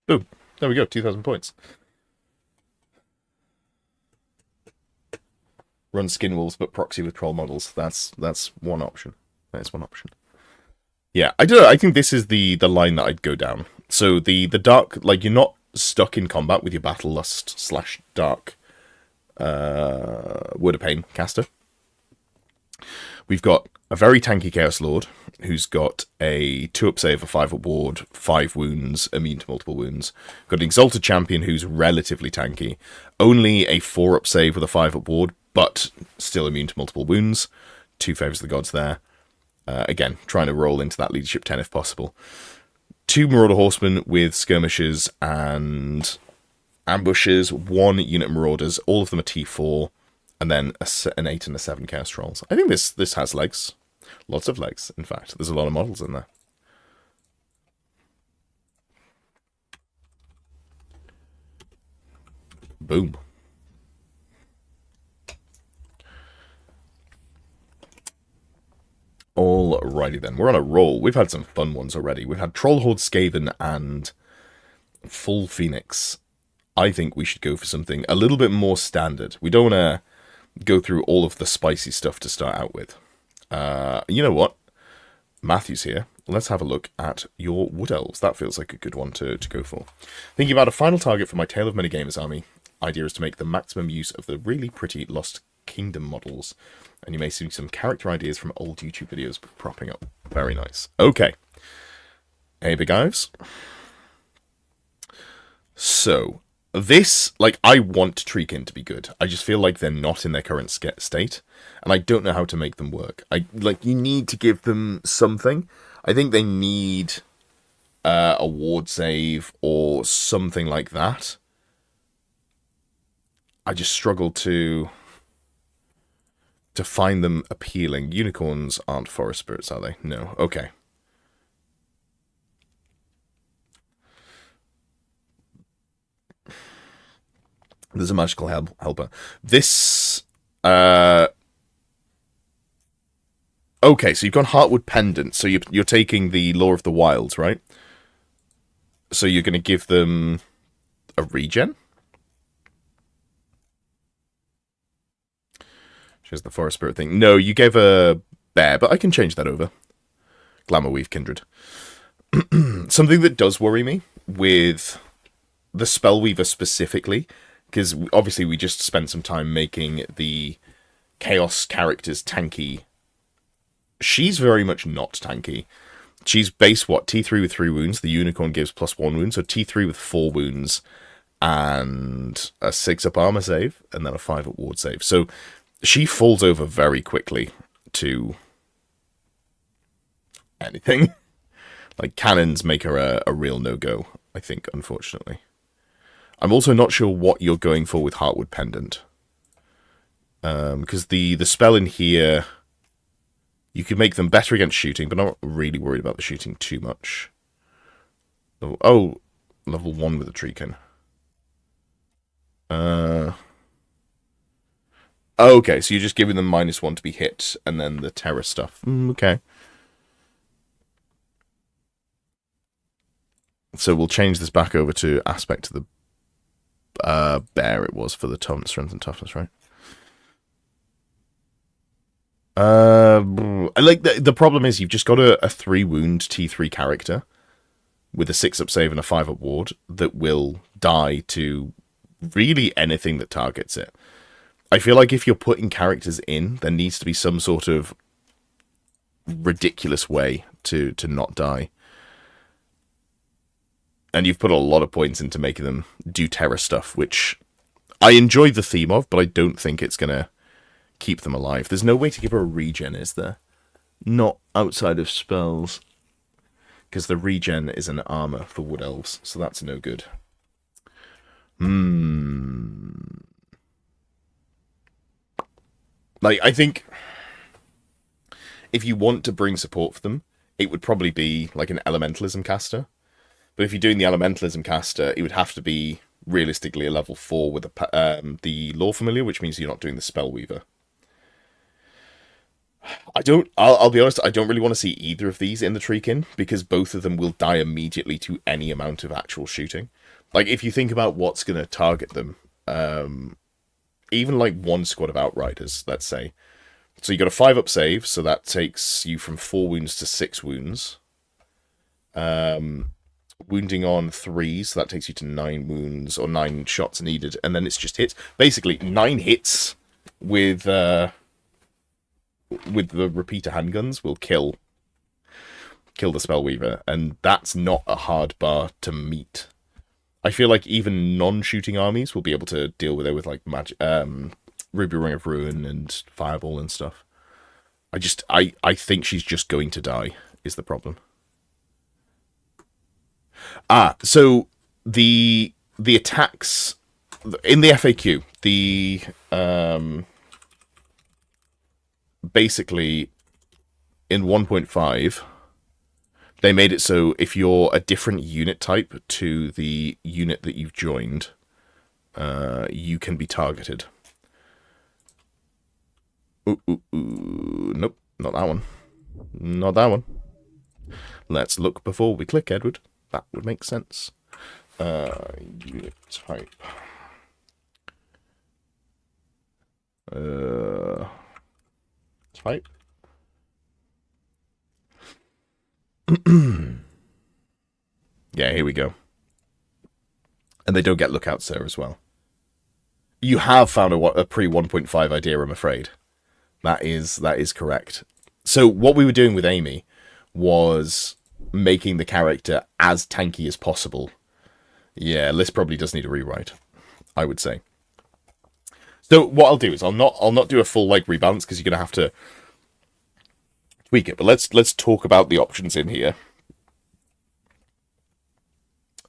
Boom. There we go. 2,000 points. Run Skinwolves, but proxy with troll models. That's one option. That's one option. Yeah, I don't know. I think this is the line that I'd go down. So the dark, like, you're not stuck in combat with your Battle Lust / dark Word of Pain caster. We've got a very tanky Chaos Lord who's got a 2-up save, a 5-up ward, 5 wounds, immune to multiple wounds. Got an Exalted Champion who's relatively tanky, only a 4-up save with a 5-up ward, but still immune to multiple wounds. 2 Favors of the Gods there. Again, trying to roll into that leadership 10 if possible. 2 Marauder Horsemen with skirmishes and ambushes. 1 unit Marauders. All of them are T4. And then an 8 and a 7 Chaos Trolls. I think this has legs. Lots of legs, in fact. There's a lot of models in there. Boom. All Alrighty then, we're on a roll. We've had some fun ones already. We've had Trollhorde, Skaven, and Full Phoenix. I think we should go for something a little bit more standard. We don't want to go through all of the spicy stuff to start out with. You know what? Matthew's here. Let's have a look at your Wood Elves. That feels like a good one to go for. Thinking about a final target for my Tale of Many Gamers army. Idea is to make the maximum use of the really pretty Lost Kingdom models. And you may see some character ideas from old YouTube videos propping up. Very nice. Okay. Hey, Big Ives. So, this, like, I want Treekin to be good. I just feel like they're not in their current state. And I don't know how to make them work. You need to give them something. I think they need a ward save or something like that. I just struggle to find them appealing. Unicorns aren't forest spirits, are they? No. Okay. There's a magical helper. This... Okay, so you've gone Heartwood Pendant, so you're taking the Law of the Wilds, right? So you're going to give them a regen? She's the forest spirit thing. No, you gave a bear, but I can change that over. Glamourweave Kindred. Something that does worry me with the Spellweaver specifically, because obviously we just spent some time making the Chaos characters tanky. She's very much not tanky. She's base, what, T3 with 3 wounds. The Unicorn gives +1 wound, so T3 with 4 wounds and a 6-up armor save, and then a 5-up ward save. So she falls over very quickly to anything. Like, cannons make her a real no-go, I think, unfortunately. I'm also not sure what you're going for with Heartwood Pendant. Because the spell in here, you could make them better against shooting, but I'm not really worried about the shooting too much. Oh, level 1 with the Treekin. Okay, so you're just giving them -1 to be hit, and then the terror stuff. Okay. So we'll change this back over to aspect to the bear it was for the strength and toughness, right? Like the problem is you've just got a 3-wound T3 character with a 6-up save and a 5-up ward that will die to really anything that targets it. I feel like if you're putting characters in, there needs to be some sort of ridiculous way to not die. And you've put a lot of points into making them do terror stuff, which I enjoy the theme of, but I don't think it's going to keep them alive. There's no way to give her a regen, is there? Not outside of spells. Because the regen is an armor for Wood Elves, so that's no good. Like, I think if you want to bring support for them, it would probably be like an Elementalism caster. But if you're doing the Elementalism caster, it would have to be realistically a level 4 with the Lore Familiar, which means you're not doing the Spellweaver. I'll be honest, I don't really want to see either of these in the Treekin, because both of them will die immediately to any amount of actual shooting. Like, if you think about what's going to target them, even like one squad of Outriders, let's say. So you got a 5-up save, so that takes you from 4 wounds to 6 wounds. Wounding on 3, so that takes you to 9 wounds, or 9 shots needed, and then it's just hits. Basically, 9 hits with the repeater handguns will kill the Spellweaver, and that's not a hard bar to meet. I feel like even non-shooting armies will be able to deal with it with like Ruby Ring of Ruin and Fireball and stuff. I think she's just going to die is the problem. So the attacks in the FAQ, basically in 1.5 they made it so if you're a different unit type to the unit that you've joined, you can be targeted. Nope, not that one. Not that one. Let's look before we click, Edward. That would make sense. Unit type. Type. Yeah, here we go. And they don't get Lookout Sir as well. You have found a pre 1.5 idea, I'm afraid. That is correct. So what we were doing with Amy was making the character as tanky as possible. Yeah, Liz probably does need a rewrite, I would say. So what I'll do is I'll not do a full like rebalance because you're gonna have to tweak it. But let's talk about the options in here.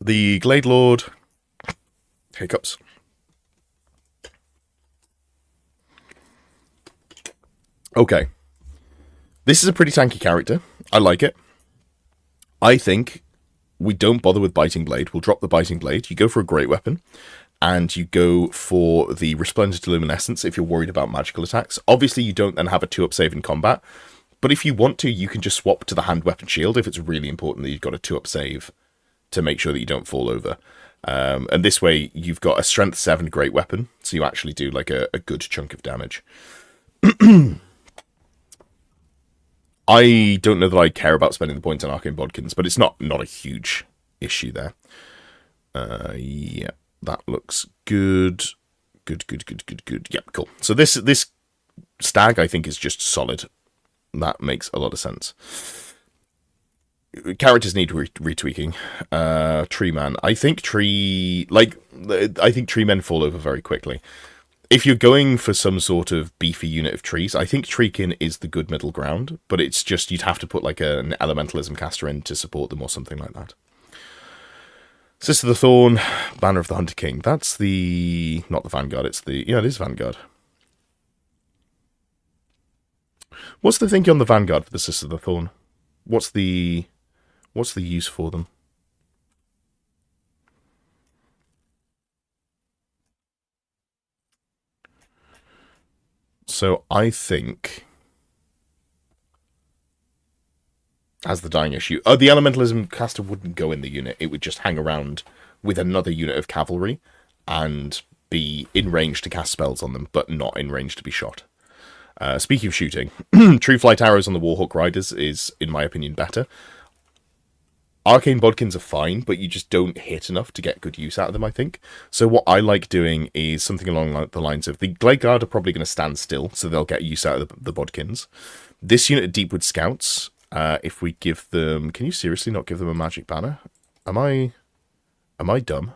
The Glade Lord. Hiccups. Okay. This is a pretty tanky character. I like it. I think we don't bother with Biting Blade. We'll drop the Biting Blade. You go for a Great Weapon. And you go for the Resplendent Luminescence if you're worried about magical attacks. Obviously, you don't then have a 2-up save in combat. But if you want to, you can just swap to the Hand Weapon Shield if it's really important that you've got a 2-up save to make sure that you don't fall over. And this way, you've got a Strength 7 Great Weapon, so you actually do like a good chunk of damage. I don't know that I care about spending the points on Arcane Bodkins, but it's not a huge issue there. Yeah, that looks good. Good. Yep, cool. So this stag, I think, is just solid. That makes a lot of sense. Characters need retweaking. Tree Man. I think Tree Men fall over very quickly. If you're going for some sort of beefy unit of trees, I think Treekin is the good middle ground, but it's just you'd have to put like an Elementalism caster in to support them or something like that. Sister of the Thorn, Banner of the Hunter King. That's the... not the Vanguard, it's the... yeah, it is Vanguard. What's the thinking on the Vanguard for the Sister of the Thorn? What's the use for them? So I think... as the dying issue. The Elementalism caster wouldn't go in the unit. It would just hang around with another unit of cavalry and be in range to cast spells on them, but not in range to be shot. Speaking of shooting, True Flight Arrows on the Warhawk Riders is, in my opinion, better. Arcane Bodkins are fine, but you just don't hit enough to get good use out of them, I think. So what I like doing is something along the lines of... the Glade Guard are probably going to stand still, so they'll get use out of the Bodkins. This unit of Deepwood Scouts... if we give them... can you seriously not give them a magic banner? Am I dumb?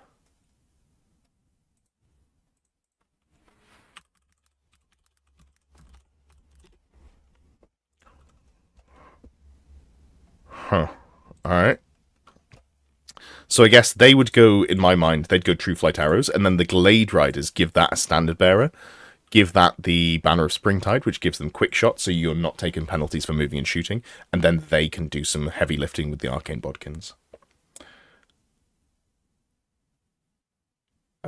Huh. Alright. So I guess they would go, in my mind, they'd go True Flight Arrows, and then the Glade Riders give that a Standard Bearer. Give that the Banner of Springtide, which gives them quick shot, so you're not taking penalties for moving and shooting, and then they can do some heavy lifting with the Arcane Bodkins.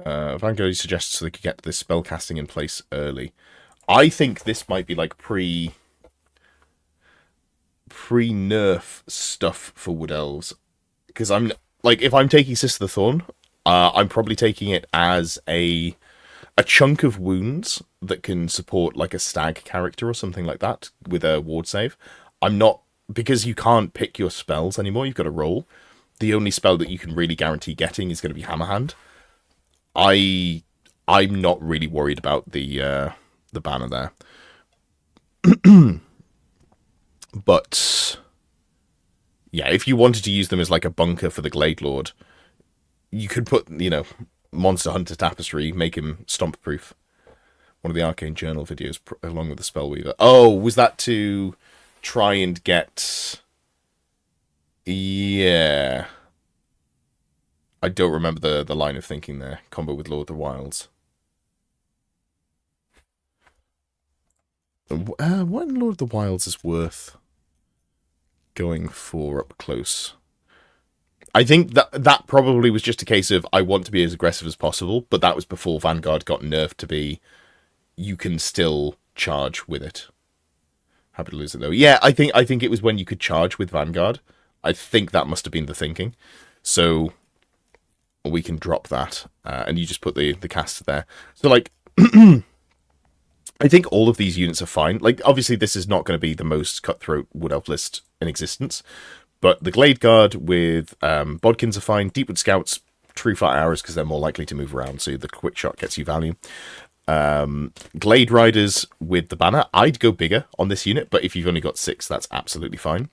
Vanguard suggests so they could get this spell casting in place early. I think this might be like pre-nerf stuff for Wood Elves, because I'm like, if I'm taking Sister of the Thorn, I'm probably taking it as a chunk of wounds that can support like a stag character or something like that with a ward save. I'm not, because you can't pick your spells anymore, you've got to roll. The only spell that you can really guarantee getting is going to be Hammerhand. I'm not really worried about the banner there. But yeah, if you wanted to use them as like a bunker for the Glade Lord, you could put, Monster Hunter Tapestry, make him stomp proof. One of the Arcane Journal videos along with the Spellweaver. Oh, was that to try and get... yeah. I don't remember the line of thinking there. Combo with Lord of the Wilds. What in Lord of the Wilds is worth going for up close? I think that probably was just a case of I want to be as aggressive as possible, but that was before Vanguard got nerfed to be you can still charge with it. Happy to lose it though. Yeah, I think it was when you could charge with Vanguard. I think that must have been the thinking. So we can drop that, and you just put the caster there. So like, I think all of these units are fine. Like, obviously this is not going to be the most cutthroat Wood Elf list in existence, but the Glade Guard with Bodkins are fine. Deepwood Scouts, True Fire Arrows because they're more likely to move around, so the quick shot gets you value. Glade Riders with the banner. I'd go bigger on this unit, but if you've only got 6, that's absolutely fine.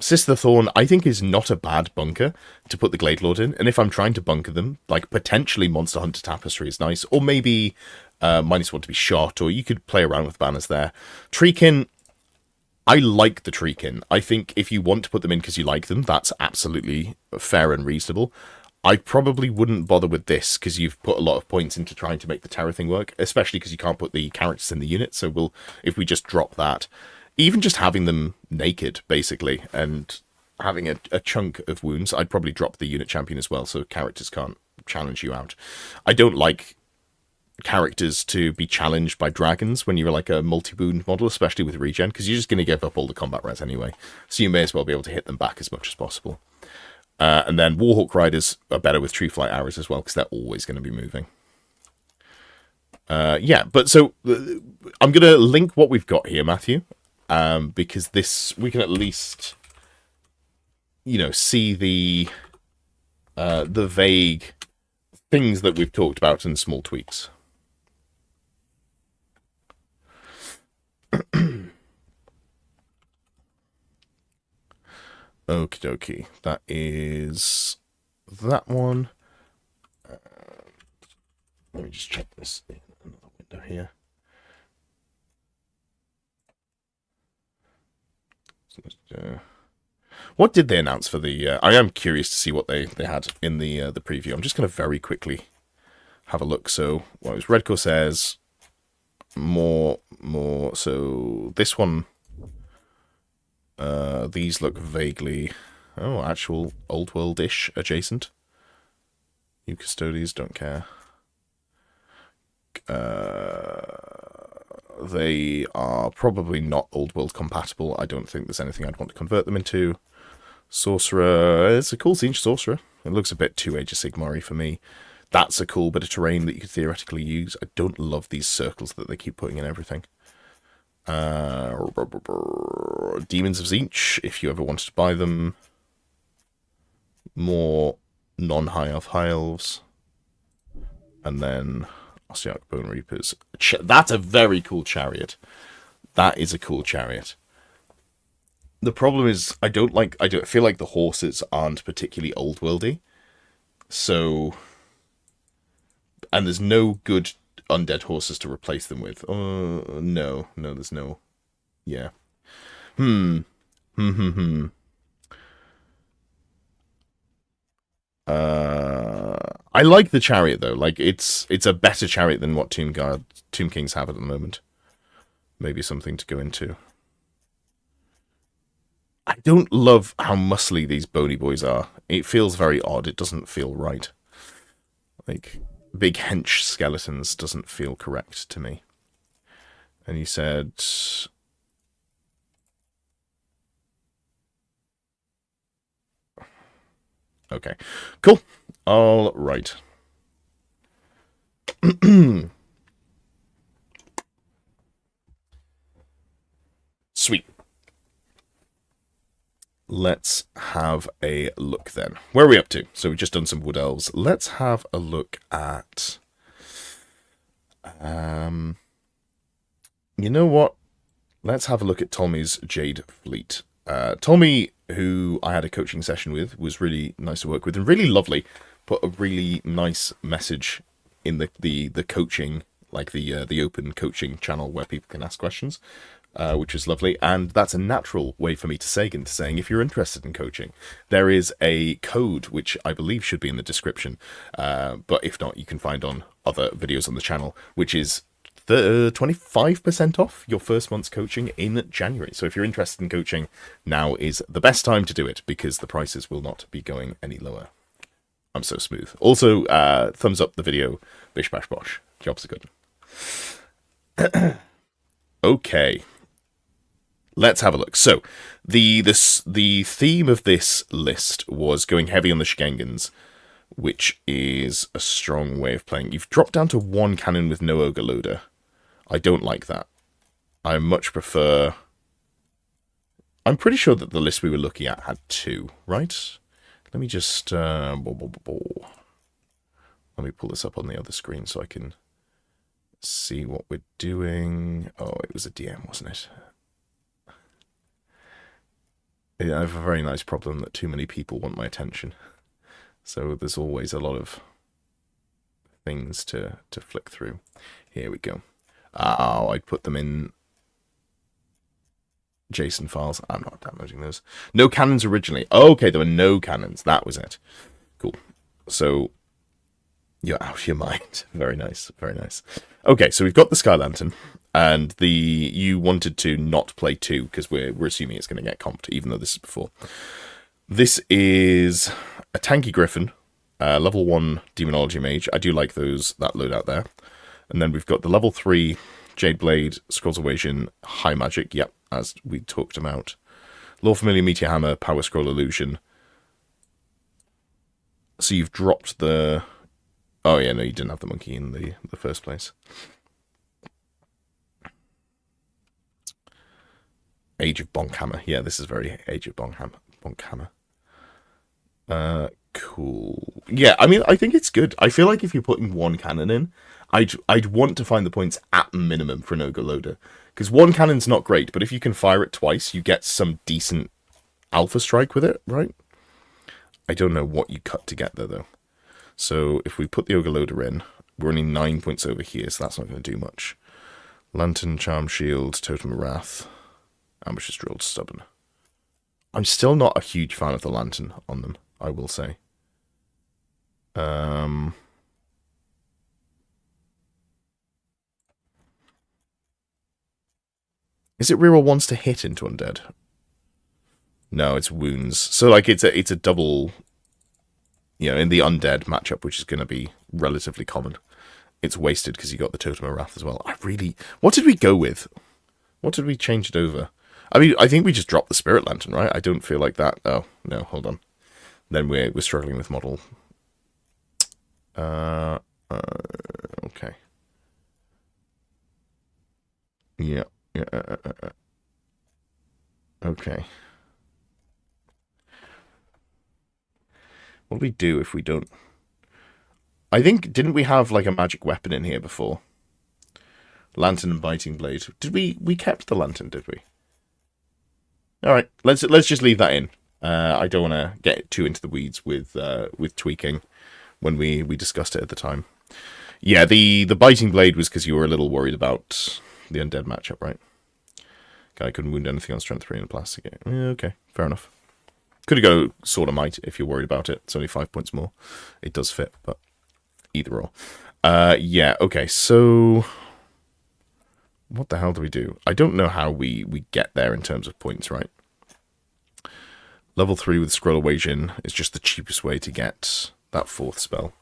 Sister Thorn, I think, is not a bad bunker to put the Glade Lord in. And if I'm trying to bunker them, like potentially Monster Hunter Tapestry is nice, or maybe -1 to be shot, or you could play around with banners there. Treekin, I like the Treekin. I think if you want to put them in because you like them, that's absolutely fair and reasonable. I probably wouldn't bother with this because you've put a lot of points into trying to make the Terror thing work, especially because you can't put the characters in the unit. So if we just drop that, even just having them naked, basically, and having a chunk of wounds, I'd probably drop the unit champion as well, so characters can't challenge you out. I don't like characters to be challenged by dragons when you're like a multi-wound model, especially with regen, because you're just going to give up all the combat res anyway. So you may as well be able to hit them back as much as possible. And then Warhawk Riders are better with True Flight Arrows as well, because they're always going to be moving. Yeah, but so I'm going to link what we've got here, Matthew, because this, we can at least, you know, see the vague things that we've talked about and small tweaks. Okie dokie. That is that one. Let me just check this in another window here. What did they announce for the... I am curious to see what they had in the preview. I'm just going to very quickly have a look. So, what was Redcore says... More... So, this one... these look vaguely... Oh, actual old world-ish adjacent. You custodians don't care. They are probably not old world compatible. I don't think there's anything I'd want to convert them into. Sorcerer, it's a cool Siege Sorcerer. It looks a bit too Age of Sigmar-y for me. That's a cool bit of terrain that you could theoretically use. I don't love these circles that they keep putting in everything. Demons of Tzeentch, if you ever wanted to buy them. More non-high elf high elves. And then Ossiarch Bone Reapers. That's a very cool chariot. That is a cool chariot. The problem is, I don't feel like the horses aren't particularly old worldy. So, and there's no good undead horses to replace them with. No, there's no. Yeah. I like the chariot though. Like it's a better chariot than what Tomb Kings have at the moment. Maybe something to go into. I don't love how muscly these bony boys are. It feels very odd. It doesn't feel right. Like, big hench skeletons doesn't feel correct to me. And you said... Okay. Cool. All right. Sweet. Let's have a look then. Where are we up to? So we've just done some Wood Elves. Let's have a look at... you know what? Let's have a look at Tommy's Jade Fleet. Tommy, who I had a coaching session with, was really nice to work with and really lovely. Put a really nice message in the coaching, like the open coaching channel where people can ask questions. Which is lovely, and that's a natural way for me to segue into saying if you're interested in coaching, there is a code which I believe should be in the description, but if not, you can find on other videos on the channel, which is 25% off your first month's coaching in January. So if you're interested in coaching, now is the best time to do it, because the prices will not be going any lower. I'm so smooth. Also, thumbs up the video, bish bash bosh. Jobs are good. Okay. let's have a look. So, the theme of this list was going heavy on the Shigengans, which is a strong way of playing. You've dropped down to one cannon with no Ogre Loader. I don't like that. I much prefer... I'm pretty sure that the list we were looking at had two, right? Let me just... Let me pull this up on the other screen so I can see what we're doing. Oh, it was a DM, wasn't it? Yeah, I have a very nice problem that too many people want my attention. So there's always a lot of things to flick through. Here we go. Oh, I put them in JSON files. I'm not downloading those. No cannons originally. Oh, okay, there were no cannons. That was it. Cool. So you're out of your mind. Very nice. Very nice. Okay, so we've got the Sky Lantern, and you wanted to not play 2 because we're assuming it's going to get comped, even though this is before. This is a tanky Griffin, level 1 Demonology Mage. I do like that loadout there. And then we've got the level 3 Jade Blade, Scrolls of Evasion, High Magic, yep, as we talked about. Lore Familiar, Meteor Hammer, Power Scroll Illusion. So you've dropped the... Oh yeah, no, you didn't have the monkey in the first place. Age of Bonkhammer. Yeah, this is very Age of Bonkhammer. Cool. Yeah, I mean, I think it's good. I feel like if you're putting one cannon in, I'd want to find the points at minimum for an Ogre Loader. Because one cannon's not great, but if you can fire it twice, you get some decent alpha strike with it, right? I don't know what you cut to get there, though. So if we put the Ogre Loader in, we're only 9 points over here, so that's not going to do much. Lantern, Charm Shield, Totem of Wrath, Ambushes Drilled, Stubborn. I'm still not a huge fan of the Lantern on them, I will say. Is it reroll once to hit into Undead? No, it's wounds. So like it's a double, in the Undead matchup, which is going to be relatively common. It's wasted because you got the Totem of Wrath as well. What did we go with? What did we change it over? I mean, I think we just dropped the Spirit Lantern, right? I don't feel like that. Oh, no, hold on. Then we're struggling with model. Okay. Yeah. Okay. What do we do if we don't... I think, didn't we have like a magic weapon in here before? Lantern and Biting Blade. Did we kept the Lantern, did we? Alright, let's just leave that in. I don't want to get too into the weeds with tweaking when we discussed it at the time. Yeah, the Biting Blade was because you were a little worried about the Undead matchup, right? Guy couldn't wound anything on Strength 3 in a plastic. Yeah, okay, fair enough. Could have go Sword of Might if you're worried about it. It's only 5 points more. It does fit, but either or. Yeah, okay, so... What the hell do we do? I don't know how we get there in terms of points, right? Level 3 with Scroll of Evasion is just the cheapest way to get that 4th spell.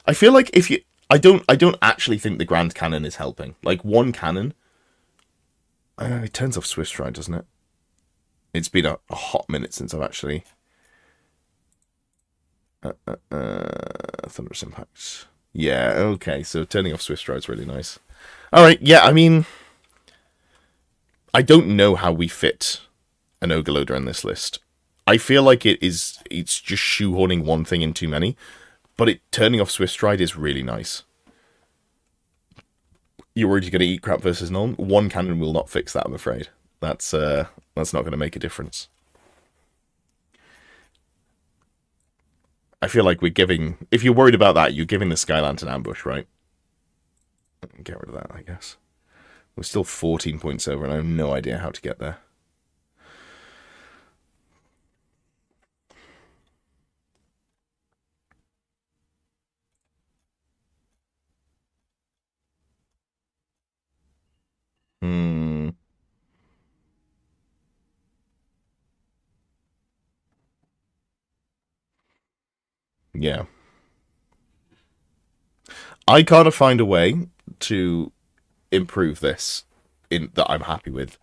I feel like if you... I don't actually think the Grand Cannon is helping. Like, one cannon... it turns off Swift Stride, doesn't it? It's been a hot minute since I've actually... Thunderous Impact. Yeah, okay, so turning off Swift Stride is really nice. Alright, yeah, I mean... I don't know how we fit an Ogre Loader in this list. I feel like it's just shoehorning one thing in too many, but turning off Swift Stride is really nice. You're worried you're going to eat crap versus none? One cannon will not fix that, I'm afraid. That's not going to make a difference. I feel like we're giving... If you're worried about that, you're giving the Sky Lantern ambush, right? Get rid of that, I guess. We're still 14 points over, and I have no idea how to get there. Yeah. I gotta find a way to improve this that I'm happy with.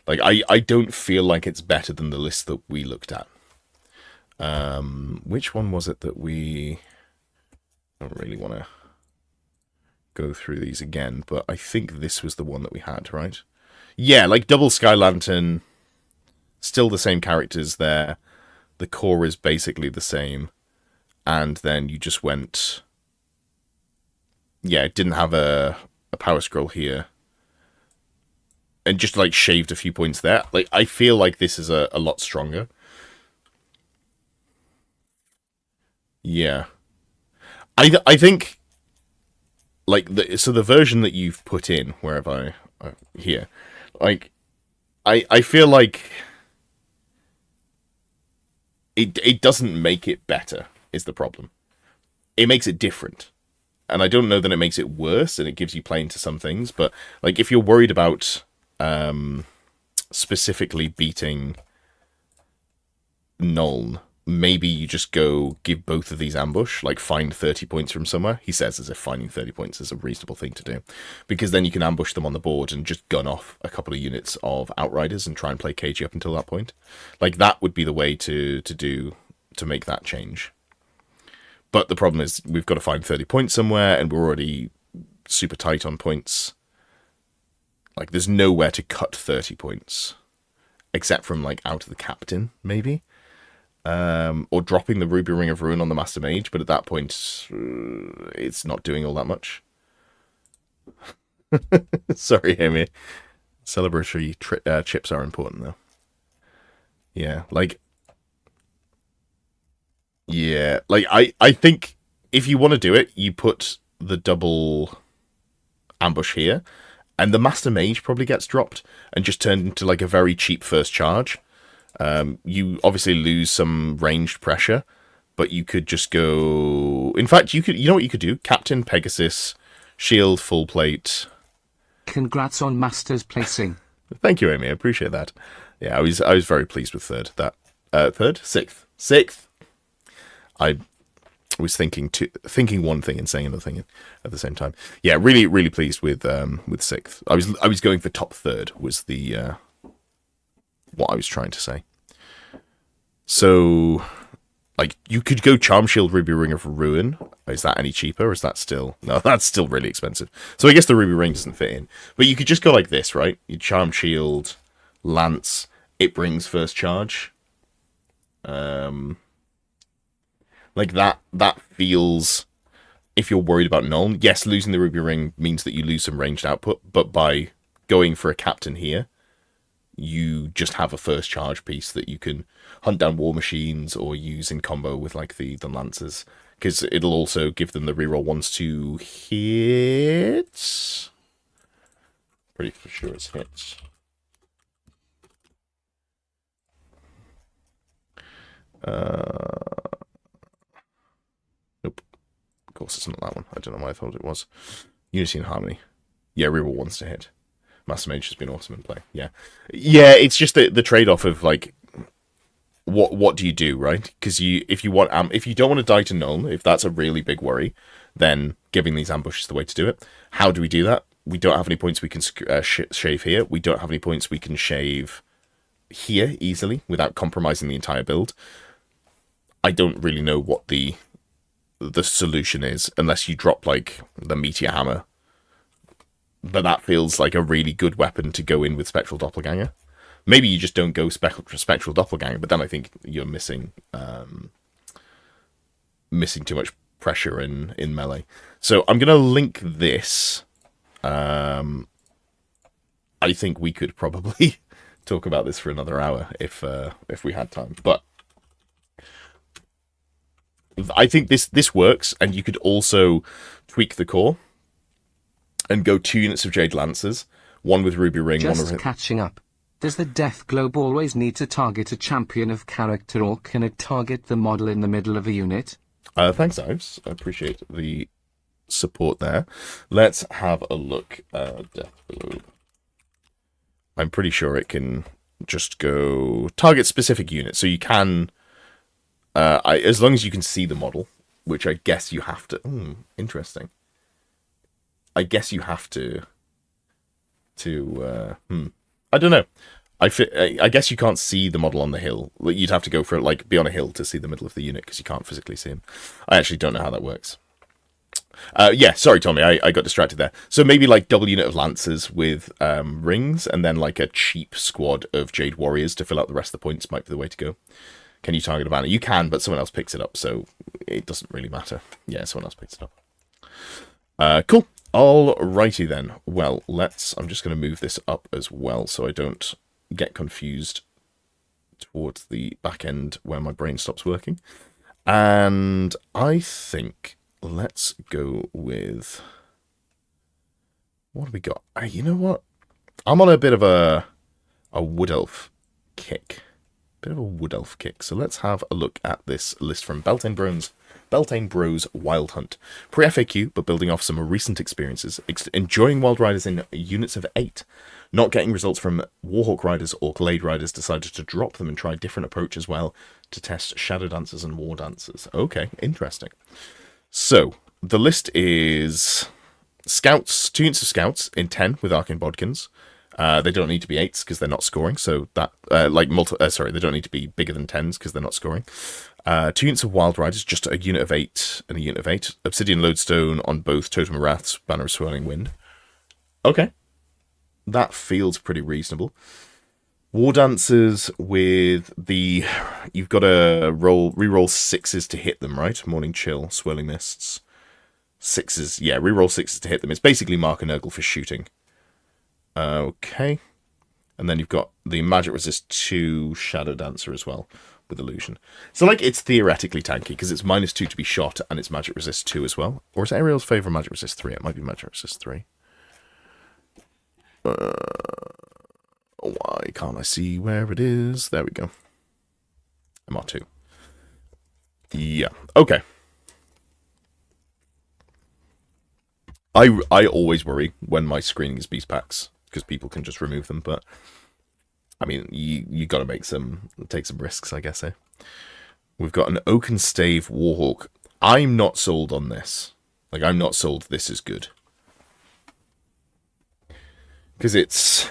Like, I don't feel like it's better than the list that we looked at. Which one was it that we... I don't really want to go through these again, but I think this was the one that we had, right? Yeah, like double Sky Lantern, still the same characters there. The core is basically the same. And then you just went... Yeah, it didn't have a power scroll here. And just, like, shaved a few points there. Like, I feel like this is a lot stronger. Yeah. I think... Like, so the version that you've put in, wherever here, like, I feel like... It doesn't make it better, is the problem. It makes it different. And I don't know that it makes it worse, and it gives you play into some things, but, like, if you're worried about specifically beating Nuln, maybe you just go give both of these ambush, like, find 30 points from somewhere. He says as if finding 30 points is a reasonable thing to do, because then you can ambush them on the board and just gun off a couple of units of Outriders and try and play KG up until that point. Like, that would be the way to make that change. But the problem is we've got to find 30 points somewhere, and we're already super tight on points. Like, there's nowhere to cut 30 points. Except from, like, out of the captain, maybe. Or dropping the Ruby Ring of Ruin on the Master Mage, but at that point, it's not doing all that much. Sorry, Amy. Celebratory chips are important, though. Yeah, like... Yeah, like, I think if you want to do it, you put the double ambush here, and the Master Mage probably gets dropped and just turned into, like, a very cheap first charge. You obviously lose some ranged pressure, but you could just go... In fact, you know what you could do? Captain, Pegasus, Shield, Full Plate. Congrats on Masters placing. Thank you, Amy. I appreciate that. Yeah, I was very pleased with third. Third? Sixth. I was thinking one thing and saying another thing at the same time. Yeah, really, really pleased with sixth. I was going for top third was the what I was trying to say. So, like, you could go Charm Shield, Ruby Ring of Ruin. Is that any cheaper? Or is that still... No, that's still really expensive. So I guess the Ruby Ring doesn't fit in. But you could just go like this, right? You Charm Shield, Lance, it brings first charge. Like, that feels... If you're worried about Nuln, yes, losing the Ruby Ring means that you lose some ranged output, but by going for a captain here, you just have a first charge piece that you can hunt down war machines or use in combo with, like, the lancers, because it'll also give them the reroll ones to hit. Pretty sure it's hits. Nope. Of course it's not that one. I don't know why I thought it was. Unity and Harmony. Yeah, reroll ones to hit. Master Mage has been awesome in play. Yeah, it's just the trade-off of, like, what do you do, right? Because if you don't want to die to Nuln, if that's a really big worry, then giving these ambushes is the way to do it. How do we do that? We don't have any points we can shave here. We don't have any points we can shave here easily without compromising the entire build. I don't really know what the solution is unless you drop, like, the Meteor Hammer. But that feels like a really good weapon to go in with Spectral Doppelganger. Maybe you just don't go Spectral Doppelganger, but then I think you're missing too much pressure in melee. So I'm going to link this. I think we could probably talk about this for another hour if we had time. But I think this works, and you could also tweak the core and go 2 units of Jade Lancers, one with Ruby Ring, Just one with... catching up. Does the Death Globe always need to target a champion of character, or can it target the model in the middle of a unit? Thanks, Ives. I appreciate the support there. Let's have a look at Death Globe. I'm pretty sure it can just go target specific units. So you can, as long as you can see the model, which I guess you have to... interesting. I guess you have to I don't know. I guess you can't see the model on the hill. You'd have to go for it, like, be on a hill to see the middle of the unit, because you can't physically see him. I actually don't know how that works. Yeah, sorry, Tommy, I got distracted there. So maybe, like, double unit of Lancers with rings, and then, like, a cheap squad of Jade Warriors to fill out the rest of the points might be the way to go. Can you target a banner? You can, but someone else picks it up, so it doesn't really matter. Yeah, someone else picks it up. Cool. Alrighty then. Well, I'm just going to move this up as well, so I don't get confused towards the back end where my brain stops working. And I think let's go with, what have we got? You know what? I'm on a bit of a wood elf kick. So let's have a look at this list from Beltane Bros Wild Hunt. Pre-FAQ, but building off some recent experiences. Enjoying Wild Riders in units of 8. Not getting results from Warhawk Riders or Glade Riders, decided to drop them and try a different approach as well to test Shadow Dancers and War Dancers. Okay, interesting. So, the list is Scouts, 2 units of Scouts in 10 with Arcane Bodkins. They don't need to be 8s because they're not scoring, so that, they don't need to be bigger than 10s because they're not scoring. 2 units of Wild Riders, just a unit of 8 and a unit of 8. Obsidian Lodestone on both Totem of Wraths, Banner of Swirling Wind. Okay. That feels pretty reasonable. War Dancers with the... You've got to re-roll 6s to hit them, right? Morning Chill, Swirling Mists. 6s, yeah, re-roll 6s to hit them. It's basically Mark and Nurgle for shooting. Okay. And then you've got the Magic Resist 2 Shadow Dancer as well, with Illusion. So, like, it's theoretically tanky, because it's -2 to be shot, and it's Magic Resist 2 as well. Or is Ariel's favourite Magic Resist 3? It might be Magic Resist 3. Why can't I see where it is? There we go. MR2. Yeah. Okay. I always worry when my screening is beast packs, because people can just remove them, but I mean, you got to take some risks, I guess. We've got an Oakenstave Warhawk. I'm not sold on this. Like, I'm not sold this is good. Because it's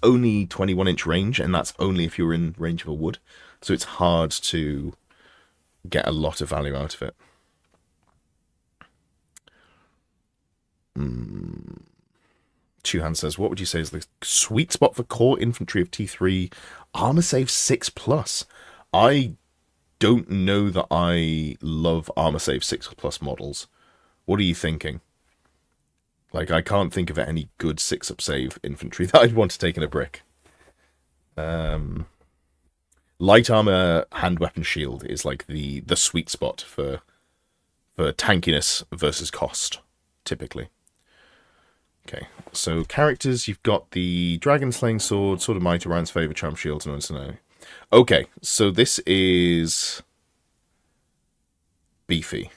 only 21-inch range, and that's only if you're in range of a wood. So it's hard to get a lot of value out of it. Chuhan says, what would you say is the sweet spot for core infantry of T3? Armor save 6+. I don't know that I love armor save 6+ models. What are you thinking? Like, I can't think of any good 6-up save infantry that I'd want to take in a brick. Light armor, hand weapon, shield is like the sweet spot for tankiness versus cost, typically. Okay, so characters, you've got the Dragon Slaying Sword, Sword of Might, Orion's Favor, Charm Shield, and Unsano. Okay, so this is beefy.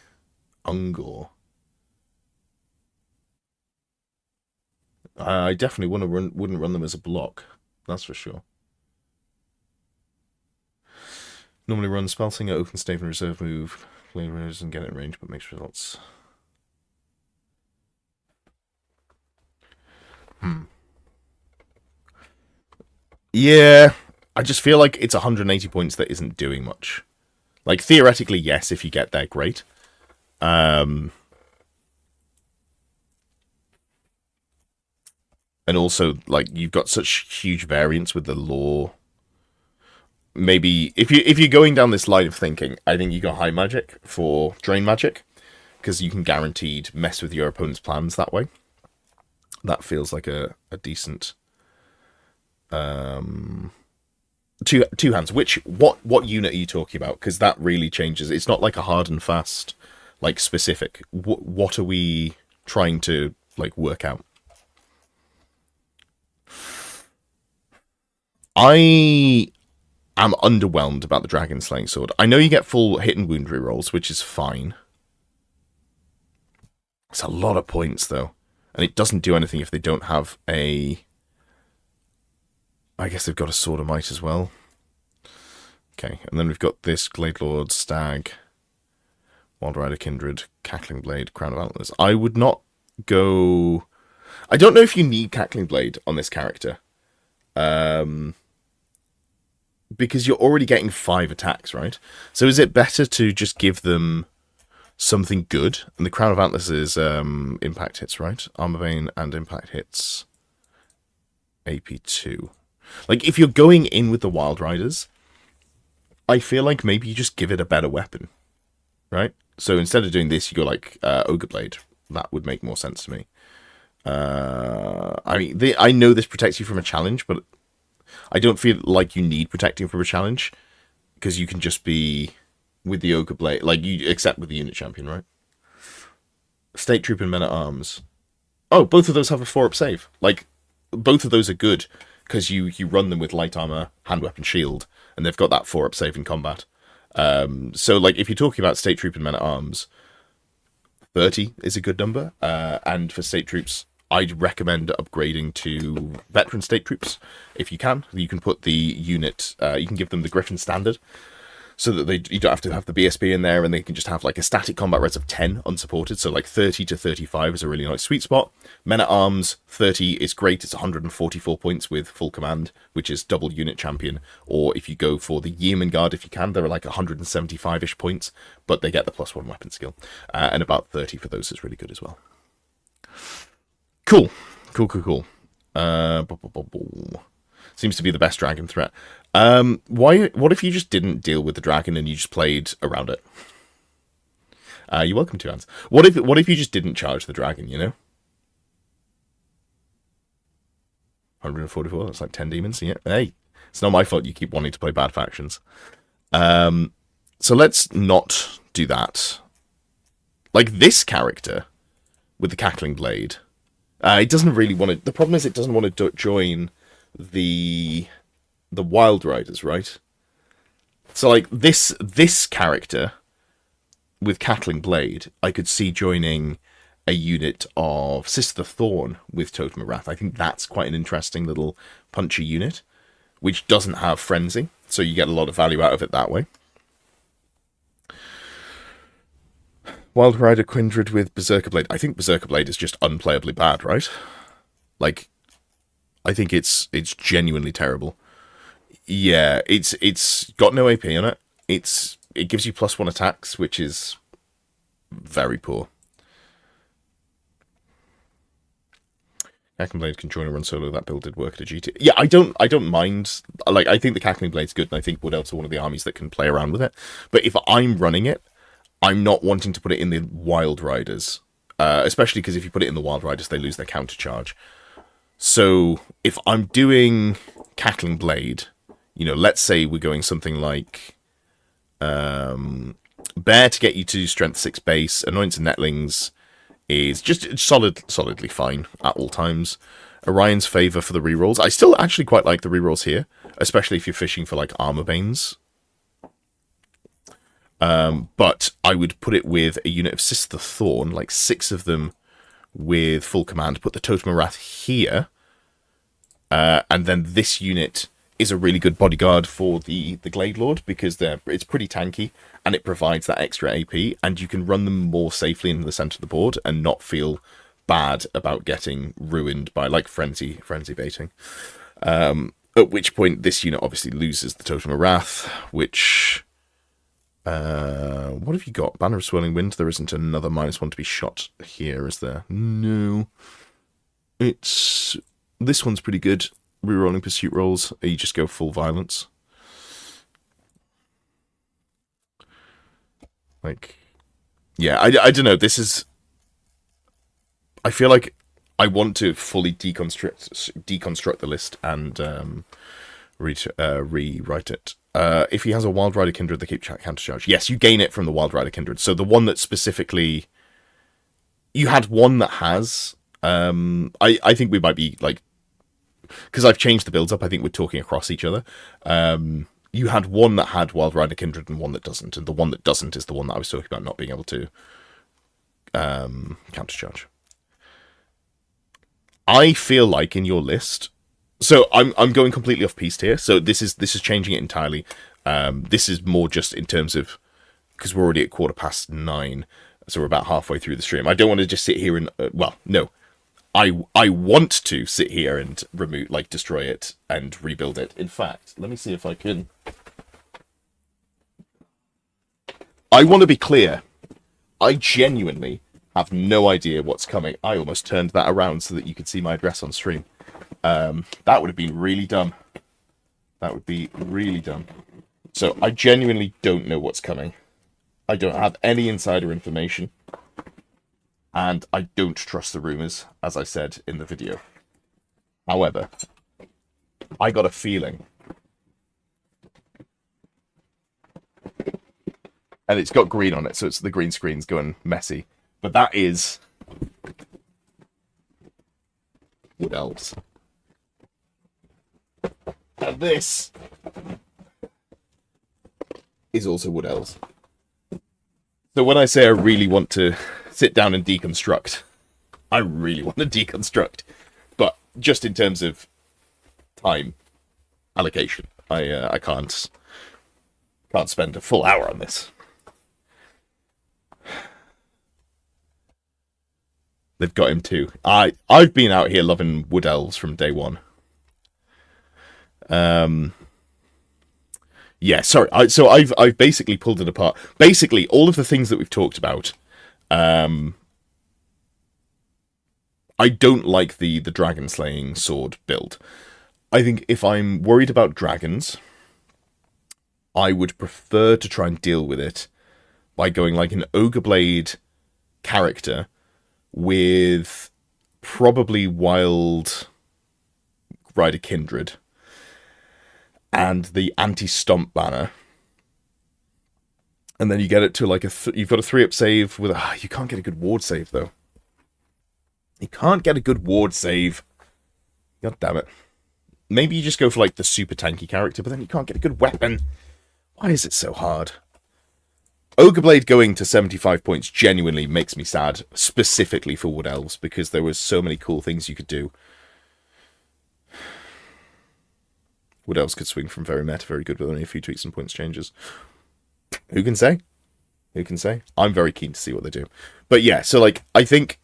Ungor. I definitely wouldn't run them as a block. That's for sure. Normally run Spellsinger, Oakenstave, and Reserve move, Flavors, and get it in range, but makes results. Yeah, I just feel like it's 180 points that isn't doing much. Like, theoretically, yes, if you get there, great. And also, like, you've got such huge variance with the lore. Maybe if you're going down this line of thinking, I think you got High Magic for Drain Magic, because you can guaranteed mess with your opponent's plans that way. That feels like a decent two hands. What unit are you talking about? Because that really changes. It's not like a hard and fast, like, specific. What are we trying to, like, work out? I am underwhelmed about the Dragon Slaying Sword. I know you get full hit and wound rerolls, which is fine. It's a lot of points, though. And it doesn't do anything if they don't have a... I guess they've got a Sword of Might as well. Okay, and then we've got this Glade Lord, Stag, Wild Rider, Kindred, Cackling Blade, Crown of Antlers. I would not go... I don't know if you need Cackling Blade on this character. Because you're already getting 5 attacks, right? So is it better to just give them something good? And the Crown of Atlas is impact hits, right? Armor Vein and impact hits AP2. Like, if you're going in with the Wild Riders, I feel like maybe you just give it a better weapon, right? So instead of doing this, you go like Ogre Blade. That would make more sense to me. I mean, I know this protects you from a challenge, but I don't feel like you need protecting from a challenge, because you can just be with the Ogre Blade, like, you except with the unit champion, right? State Troop and Men at Arms. Oh, both of those have a 4-up save. Like, both of those are good, because you run them with light armor, hand weapon, shield, and they've got that 4-up save in combat. So, like, if you're talking about State Troop and Men at Arms, 30 is a good number. And for State Troops, I'd recommend upgrading to Veteran State Troops. If you can put the unit, you can give them the Griffin Standard, so that you don't have to have the BSB in there, and they can just have like a static combat res of 10 unsupported. So like 30 to 35 is a really nice sweet spot. Men at Arms, 30 is great. It's 144 points with full command, which is double unit champion. Or if you go for the Yeoman Guard, if you can, they're like 175-ish points, but they get the +1 weapon skill. And about 30 for those is really good as well. Cool. Seems to be the best dragon threat. What if you just didn't deal with the dragon and you just played around it? You're welcome to, Hans. What if you just didn't charge the dragon, you know? 144, that's like 10 demons. Yeah, hey, it's not my fault you keep wanting to play bad factions. So let's not do that. Like this character with the Cackling Blade, it doesn't really want to... The problem is it doesn't want to join the Wild Riders, right? So like this character with Cackling Blade, I could see joining a unit of Sister Thorn with Totem of Wrath. I think that's quite an interesting little punchy unit, which doesn't have Frenzy, so you get a lot of value out of it that way. Wild Rider Quindred with Berserker Blade. I think Berserker Blade is just unplayably bad, right? Like, I think it's genuinely terrible. Yeah, it's got no AP on it. It gives you +1 attacks, which is very poor. Cackling Blade can join and run solo. That build did work at a GT. Yeah, I don't mind. Like, I think the Cackling Blade's good, and I think Wood Elves are one of the armies that can play around with it. But if I'm running it, I'm not wanting to put it in the Wild Riders, especially because if you put it in the Wild Riders, they lose their counter charge. So if I'm doing Cackling Blade, you know, let's say we're going something like Bear to get you to Strength 6 base, Annoyance and Netlings is just solidly fine at all times. Orion's Favor for the rerolls. I still actually quite like the rerolls here, especially if you're fishing for like Armor Banes. But I would put it with a unit of Sister Thorn, like 6 of them with full command. Put the Totem of Wrath here, and then this unit is a really good bodyguard for the Glade Lord, because it's pretty tanky and it provides that extra AP, and you can run them more safely into the center of the board and not feel bad about getting ruined by like frenzy baiting. At which point this unit obviously loses the Totem of Wrath, which what have you got? Banner of Swirling Wind. There isn't another -1 to be shot here, is there? No. This one's pretty good. Rerolling pursuit rolls. You just go full violence. Like, yeah, I don't know. This is... I feel like I want to fully deconstruct the list and rewrite it. If he has a Wild Rider Kindred, they keep counter charge. Yes, you gain it from the Wild Rider Kindred. So the one that specifically... You had one that has... I think we might be, like... Because I've changed the builds up, I think we're talking across each other. You had one that had Wild Rider Kindred and one that doesn't. And the one that doesn't is the one that I was talking about not being able to counter charge. I feel like in your list... So I'm going completely off piste here. So this is changing it entirely. This is more just in terms of, because we're already at 9:15, so we're about halfway through the stream. I don't want to just sit here and well, no, I want to sit here and destroy it and rebuild it. In fact, let me see if I can. I want to be clear. I genuinely have no idea what's coming. I almost turned that around so that you could see my address on stream. That would have been really dumb. That would be really dumb. So I genuinely don't know what's coming. I don't have any insider information. And I don't trust the rumors, as I said in the video. However, I got a feeling. And it's got green on it, so it's the green screen's going messy. But that is Wood Elves. And this is also Wood Elves. So when I say I really want to sit down and deconstruct, I really want to deconstruct. But just in terms of time allocation, I can't spend a full hour on this. They've got him too. I've been out here loving Wood Elves from day one. Yeah, sorry. I've basically pulled it apart. Basically, all of the things that we've talked about. I don't like the dragon slaying sword build. I think if I'm worried about dragons, I would prefer to try and deal with it by going like an Ogre Blade character with probably Wild Rider Kindred and the anti-stomp banner, and then you get it to like you've got a 3-up save with you can't get a good ward save though. You can't get a good ward save. God damn it. Maybe you just go for like the super tanky character, but then you can't get a good weapon. Why is it so hard? Ogre Blade going to 75 points genuinely makes me sad, specifically for Wood Elves, because there was so many cool things you could do. Wood Elves could swing from very meta, very good with only a few tweaks and points changes. Who can say? Who can say? I'm very keen to see what they do. But yeah, so like I think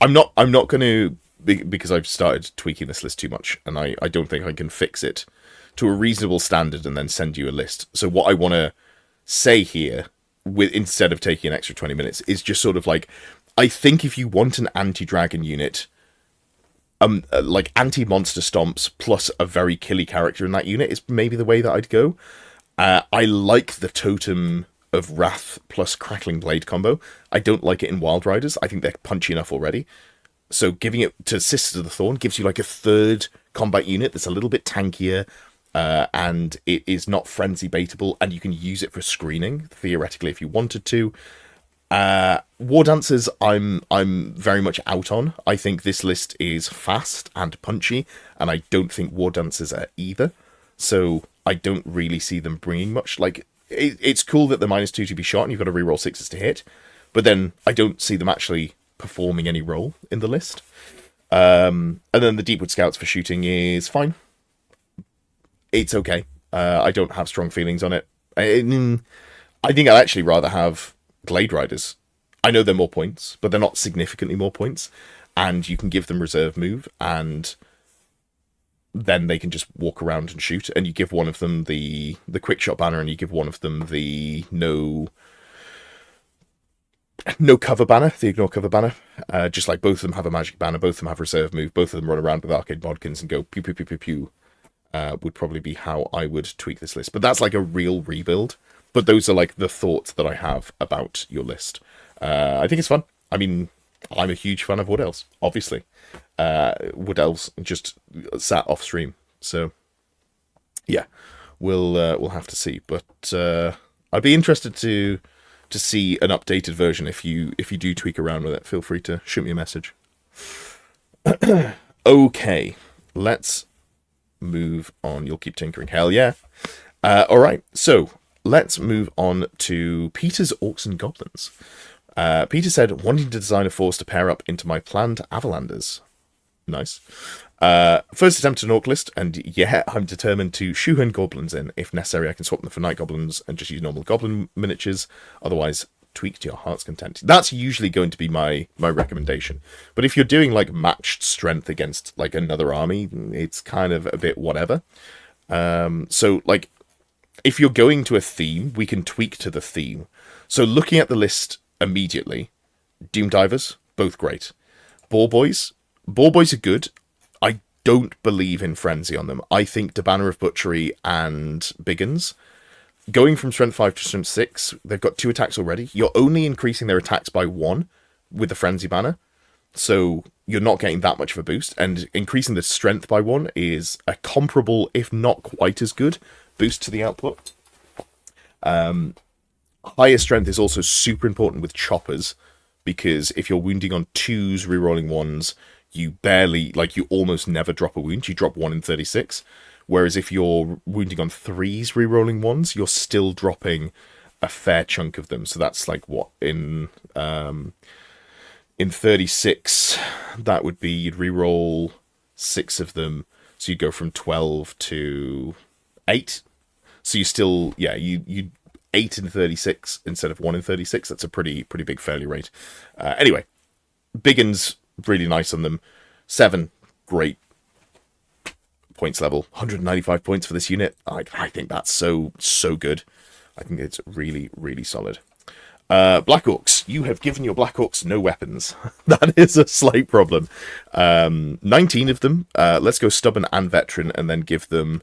I'm not going to, because I've started tweaking this list too much, and I don't think I can fix it to a reasonable standard and then send you a list. So what I want to say here, instead of taking an extra 20 minutes, is just sort of like, I think if you want an anti-dragon unit, like anti-monster stomps plus a very killy character in that unit is maybe the way that I'd go. I like the Totem of Wrath plus Crackling Blade combo. I don't like it in Wild Riders. I think they're punchy enough already. So giving it to Sisters of the Thorn gives you like a third combat unit that's a little bit tankier, and it is not frenzy baitable, and you can use it for screening, theoretically, if you wanted to. War Dancers, I'm very much out on. I think this list is fast and punchy, and I don't think War Dancers are either. So I don't really see them bringing much. Like, it's cool that they're -2 to be shot, and you've got to reroll 6s to hit, but then I don't see them actually performing any role in the list. And then the Deepwood Scouts for shooting is fine. It's okay. I don't have strong feelings on it. I think I'd actually rather have Glade Riders. I know they're more points, but they're not significantly more points, and you can give them reserve move, and then they can just walk around and shoot, and you give one of them the quick shot banner, and you give one of them the no cover banner, the ignore cover banner. Just like both of them have a magic banner, both of them have reserve move, both of them run around with arcade bodkins and go pew pew pew pew pew. Would probably be how I would tweak this list. But that's like a real rebuild. But those are like the thoughts that I have about your list. I think it's fun. I mean, I'm a huge fan of Wood Elves, obviously. Wood Elves just sat off stream. So, yeah, we'll have to see. But I'd be interested to see an updated version. If you do tweak around with it, feel free to shoot me a message. Okay, let's move on. You'll keep tinkering. Hell yeah. All right, so let's move on to Peter's Orcs and Goblins. Peter said, wanting to design a force to pair up into my planned Avalanders. Nice. First attempt at an Orc list, and yeah, I'm determined to shoehorn Goblins in. If necessary, I can swap them for Night Goblins and just use normal Goblin miniatures. Otherwise, tweak to your heart's content. That's usually going to be my recommendation. But if you're doing like matched strength against like another army, it's kind of a bit whatever. So like if you're going to a theme, we can tweak to the theme. So looking at the list immediately, Doom Divers, both great. Boar Boys are good. I don't believe in Frenzy on them. I think the Banner of Butchery and Biggins, going from strength 5 to strength 6, they've got 2 attacks already. You're only increasing their attacks by 1 with the Frenzy Banner. So you're not getting that much of a boost. And increasing the strength by 1 is a comparable, if not quite as good, boost to the output. Higher strength is also super important with choppers, because if you're wounding on 2s, rerolling 1s, you almost never drop a wound. You drop 1 in 36. Whereas if you're wounding on 3s, rerolling 1s, you're still dropping a fair chunk of them. So that's like what in 36, that would be you'd reroll 6 of them, so you go from 12 to 8. So you still, you 8 in 36 instead of 1 in 36. That's a pretty big failure rate. Anyway, Biggins, really nice on them. 7, great points level. 195 points for this unit. I think that's so good. I think it's really, really solid. Black Orcs. You have given your Black Orcs no weapons. That is a slight problem. 19 of them. Let's go Stubborn and Veteran, and then give them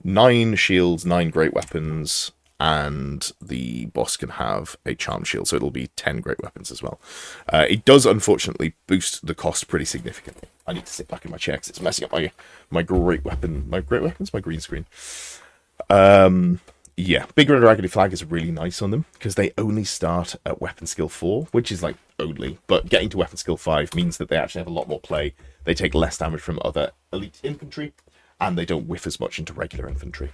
9 shields, 9 great weapons, and the boss can have a charm shield, so it'll be 10 great weapons as well. It does unfortunately boost the cost pretty significantly. I need to sit back in my chair because it's messing up my great weapons, my green screen. Yeah, Bigger and Raggedy Flag is really nice on them because they only start at weapon skill 4, which is like only, but getting to weapon skill 5 means that they actually have a lot more play. They take less damage from other elite infantry, and they don't whiff as much into regular infantry.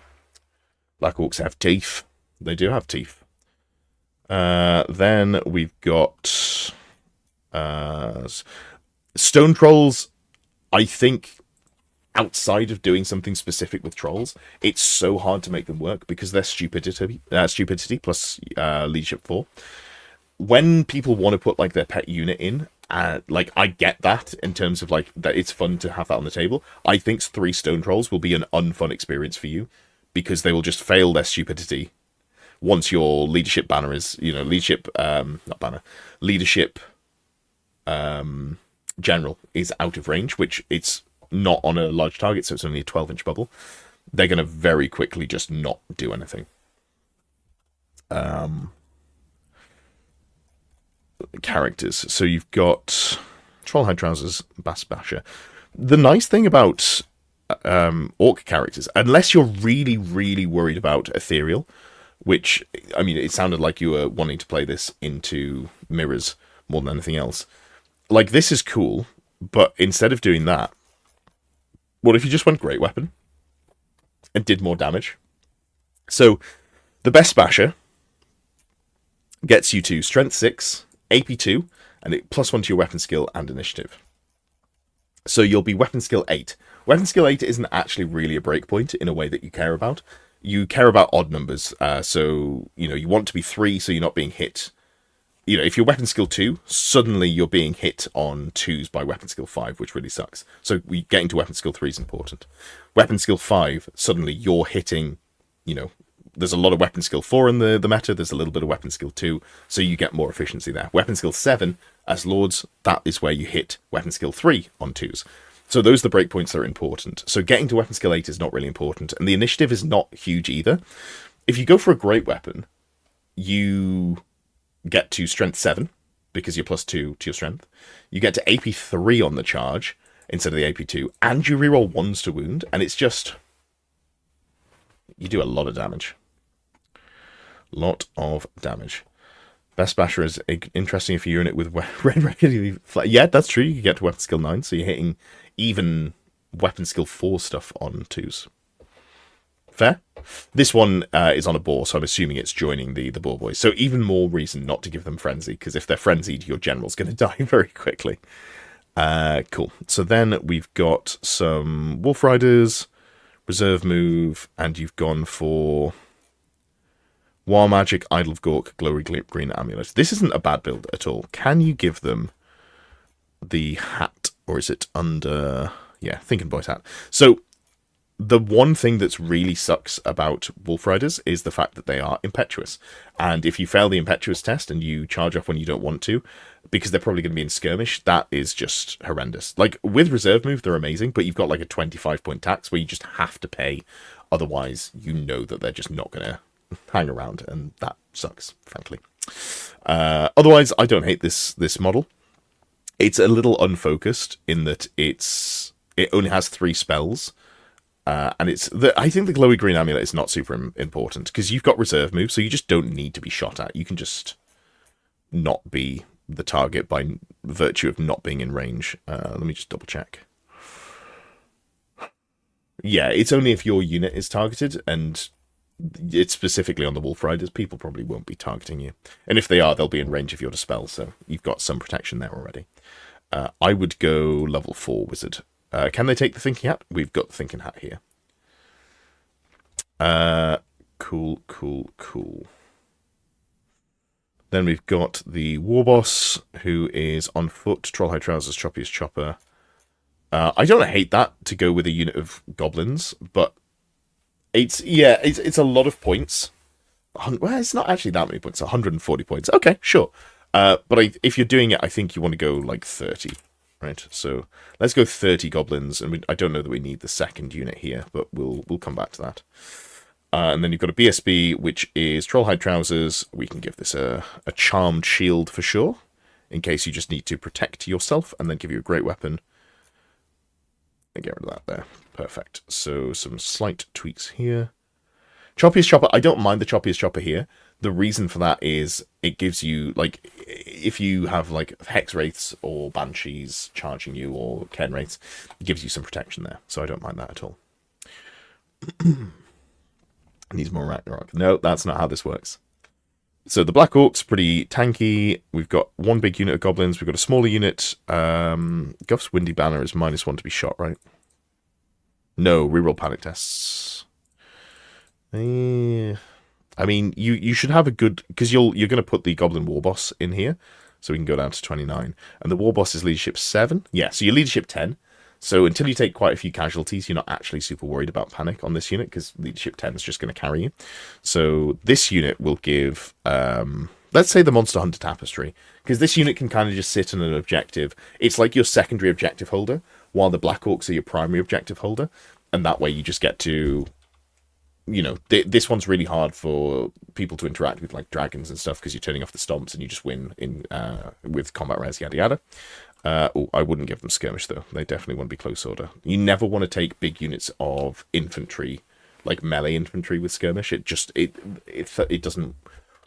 Black Orcs have teeth. They do have teeth. Then we've got Stone Trolls. I think outside of doing something specific with trolls, it's so hard to make them work because they're stupidity plus leadership 4. When people want to put like their pet unit in, like I get that in terms of like that it's fun to have that on the table. I think 3 Stone Trolls will be an unfun experience for you because they will just fail their stupidity once your leadership banner is, leadership general is out of range, which it's not on a large target, so it's only a 12-inch bubble. They're going to very quickly just not do anything. Characters. So you've got Trollhide Trousers, Bass Basher. The nice thing about orc characters, unless you're really, really worried about Ethereal, which, I mean, it sounded like you were wanting to play this into mirrors more than anything else. Like, this is cool, but instead of doing that, what if you just went Great Weapon and did more damage? So, the Best Basher gets you to Strength 6, AP 2, and it +1 to your weapon skill and initiative. So you'll be weapon skill 8. Weapon skill 8 isn't actually really a breakpoint in a way that you care about. You care about odd numbers, so, you want to be 3 so you're not being hit. If you're weapon skill 2, suddenly you're being hit on 2s by weapon skill 5, which really sucks. So getting to weapon skill 3 is important. Weapon skill 5, suddenly you're hitting, there's a lot of weapon skill 4 in the meta, there's a little bit of weapon skill 2, so you get more efficiency there. Weapon skill 7, as Lords, that is where you hit weapon skill 3 on 2s. So those are the breakpoints that are important. So getting to weapon skill 8 is not really important, and the initiative is not huge either. If you go for a great weapon, you get to strength 7, because you're +2 to your strength. You get to AP 3 on the charge, instead of the AP 2, and you reroll 1s to wound, and it's just... you do a lot of damage. Lot of damage. Best Basher is interesting if you're in it with Red Raggedy Flag. Yeah, that's true. You can get to weapon skill 9, so you're hitting even weapon skill 4 stuff on 2s. Fair? This one is on a boar, so I'm assuming it's joining the boar boys. So even more reason not to give them frenzy, because if they're frenzied, your general's going to die very quickly. Cool. So then we've got some Wolf Riders, reserve move, and you've gone for War Magic, Idol of Gork, Glory Green Amulet. This isn't a bad build at all. Can you give them the hat, or is it under... Yeah, Thinking Boys hat. So, the one thing that's really sucks about Wolf Riders is the fact that they are impetuous. And if you fail the impetuous test and you charge off when you don't want to, because they're probably going to be in skirmish, that is just horrendous. Like, with reserve move, they're amazing, but you've got like a 25-point tax where you just have to pay. Otherwise, you know that they're just not going to hang around, and that sucks, frankly. Otherwise, I don't hate this model. It's a little unfocused in that it only has 3 spells. And I think the Glowy Green Amulet is not super important, because you've got reserve moves, so you just don't need to be shot at. You can just not be the target by virtue of not being in range. Let me just double check. Yeah, it's only if your unit is targeted, and it's specifically on the Wolf Riders. People probably won't be targeting you. And if they are, they'll be in range of your dispel, so you've got some protection there already. I would go level 4 Wizard. Can they take the Thinking Hat? We've got the Thinking Hat here. Cool. Then we've got the War Boss, who is on foot. Troll High Trousers, Choppiest Chopper. I don't hate that to go with a unit of goblins, but it's a lot of points. Well, it's not actually that many points. 140 points. Okay, sure. But if you're doing it, I think you want to go like 30. Right, so let's go 30 goblins, and I don't know that we need the second unit here, but we'll come back to that. And then you've got a BSB, which is Trollhide Trousers. We can give this a charmed shield for sure, in case you just need to protect yourself, and then give you a great weapon. And get rid of that there. Perfect. So some slight tweaks here. Choppiest Chopper, I don't mind the Choppiest Chopper here. The reason for that is it gives you, like, if you have, like, Hex Wraiths or Banshees charging you, or Ken Wraiths, it gives you some protection there. So I don't mind that at all. Needs more Ragnarok. No, that's not how this works. So the Black Orc's pretty tanky. We've got one big unit of goblins. We've got a smaller unit. Guff's Windy Banner is -1 to be shot, right? No, reroll panic tests. I mean, you should have a good... Because you're going to put the Goblin War Boss in here, so we can go down to 29. And the War Boss is Leadership 7. Yeah, so your Leadership 10. So until you take quite a few casualties, you're not actually super worried about panic on this unit, because Leadership 10 is just going to carry you. So this unit will give... let's say the Monster Hunter Tapestry, because this unit can kind of just sit in an objective. It's like your secondary objective holder, while the Black Orcs are your primary objective holder. And that way you just get to... You know, this one's really hard for people to interact with, like dragons and stuff, because you're turning off the stomps and you just win in with combat res, yada yada. I wouldn't give them skirmish though. They definitely want to be close order. You never want to take big units of infantry, like melee infantry, with skirmish. It just it doesn't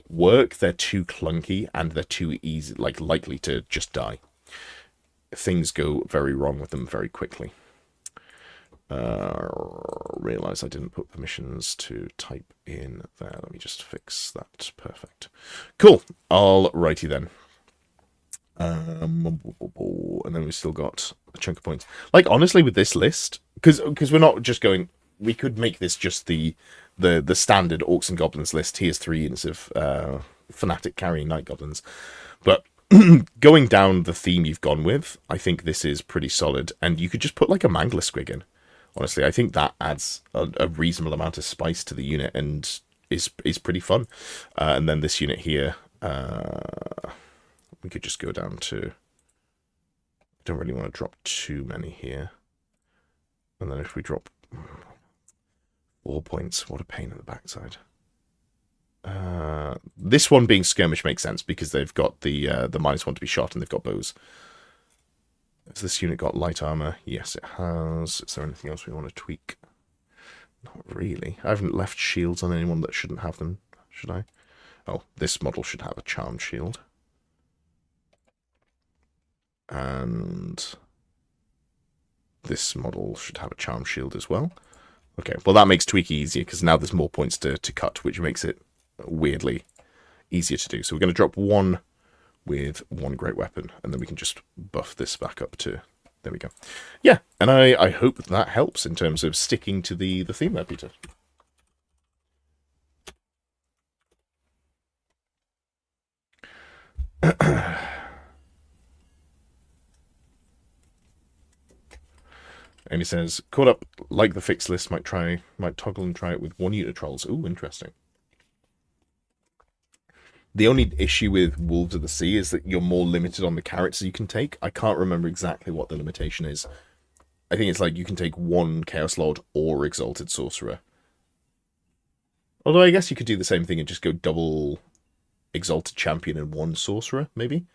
work. They're too clunky and they're too easy, like likely to just die. Things go very wrong with them very quickly. Realize I didn't put permissions to type in there. Let me just fix that. Perfect. Cool. Alrighty then. And then we've still got a chunk of points. Like, honestly, with this list, because we're not just going... We could make this just the standard Orcs and Goblins list. Here's 3 units of Fanatic carrying Night Goblins. But going down the theme you've gone with, I think this is pretty solid. And you could just put like a Mangler Squig in. Honestly, I think that adds a reasonable amount of spice to the unit and is pretty fun. And then this unit here, we could just go down to... I don't really want to drop too many here. And then if we drop 4 points, what a pain in the backside. This one being skirmish makes sense because they've got the -1 to be shot and they've got bows. Has this unit got light armor? Yes, it has. Is there anything else we want to tweak? Not really. I haven't left shields on anyone that shouldn't have them, should I? Oh, this model should have a charmed shield. And this model should have a charmed shield as well. Okay, well that makes tweaking easier because now there's more points to cut, which makes it weirdly easier to do. So we're going to drop 1 with 1 great weapon, and then we can just buff this back up to... There we go. Yeah, and I hope that helps in terms of sticking to the theme there, Peter. And he says, caught up like the fixed list, might toggle and try it with 1 unit trolls. Ooh, interesting. The only issue with Wolves of the Sea is that you're more limited on the characters you can take. I can't remember exactly what the limitation is. I think it's like you can take 1 Chaos Lord or Exalted Sorcerer. Although I guess you could do the same thing and just go double Exalted Champion and 1 Sorcerer, maybe?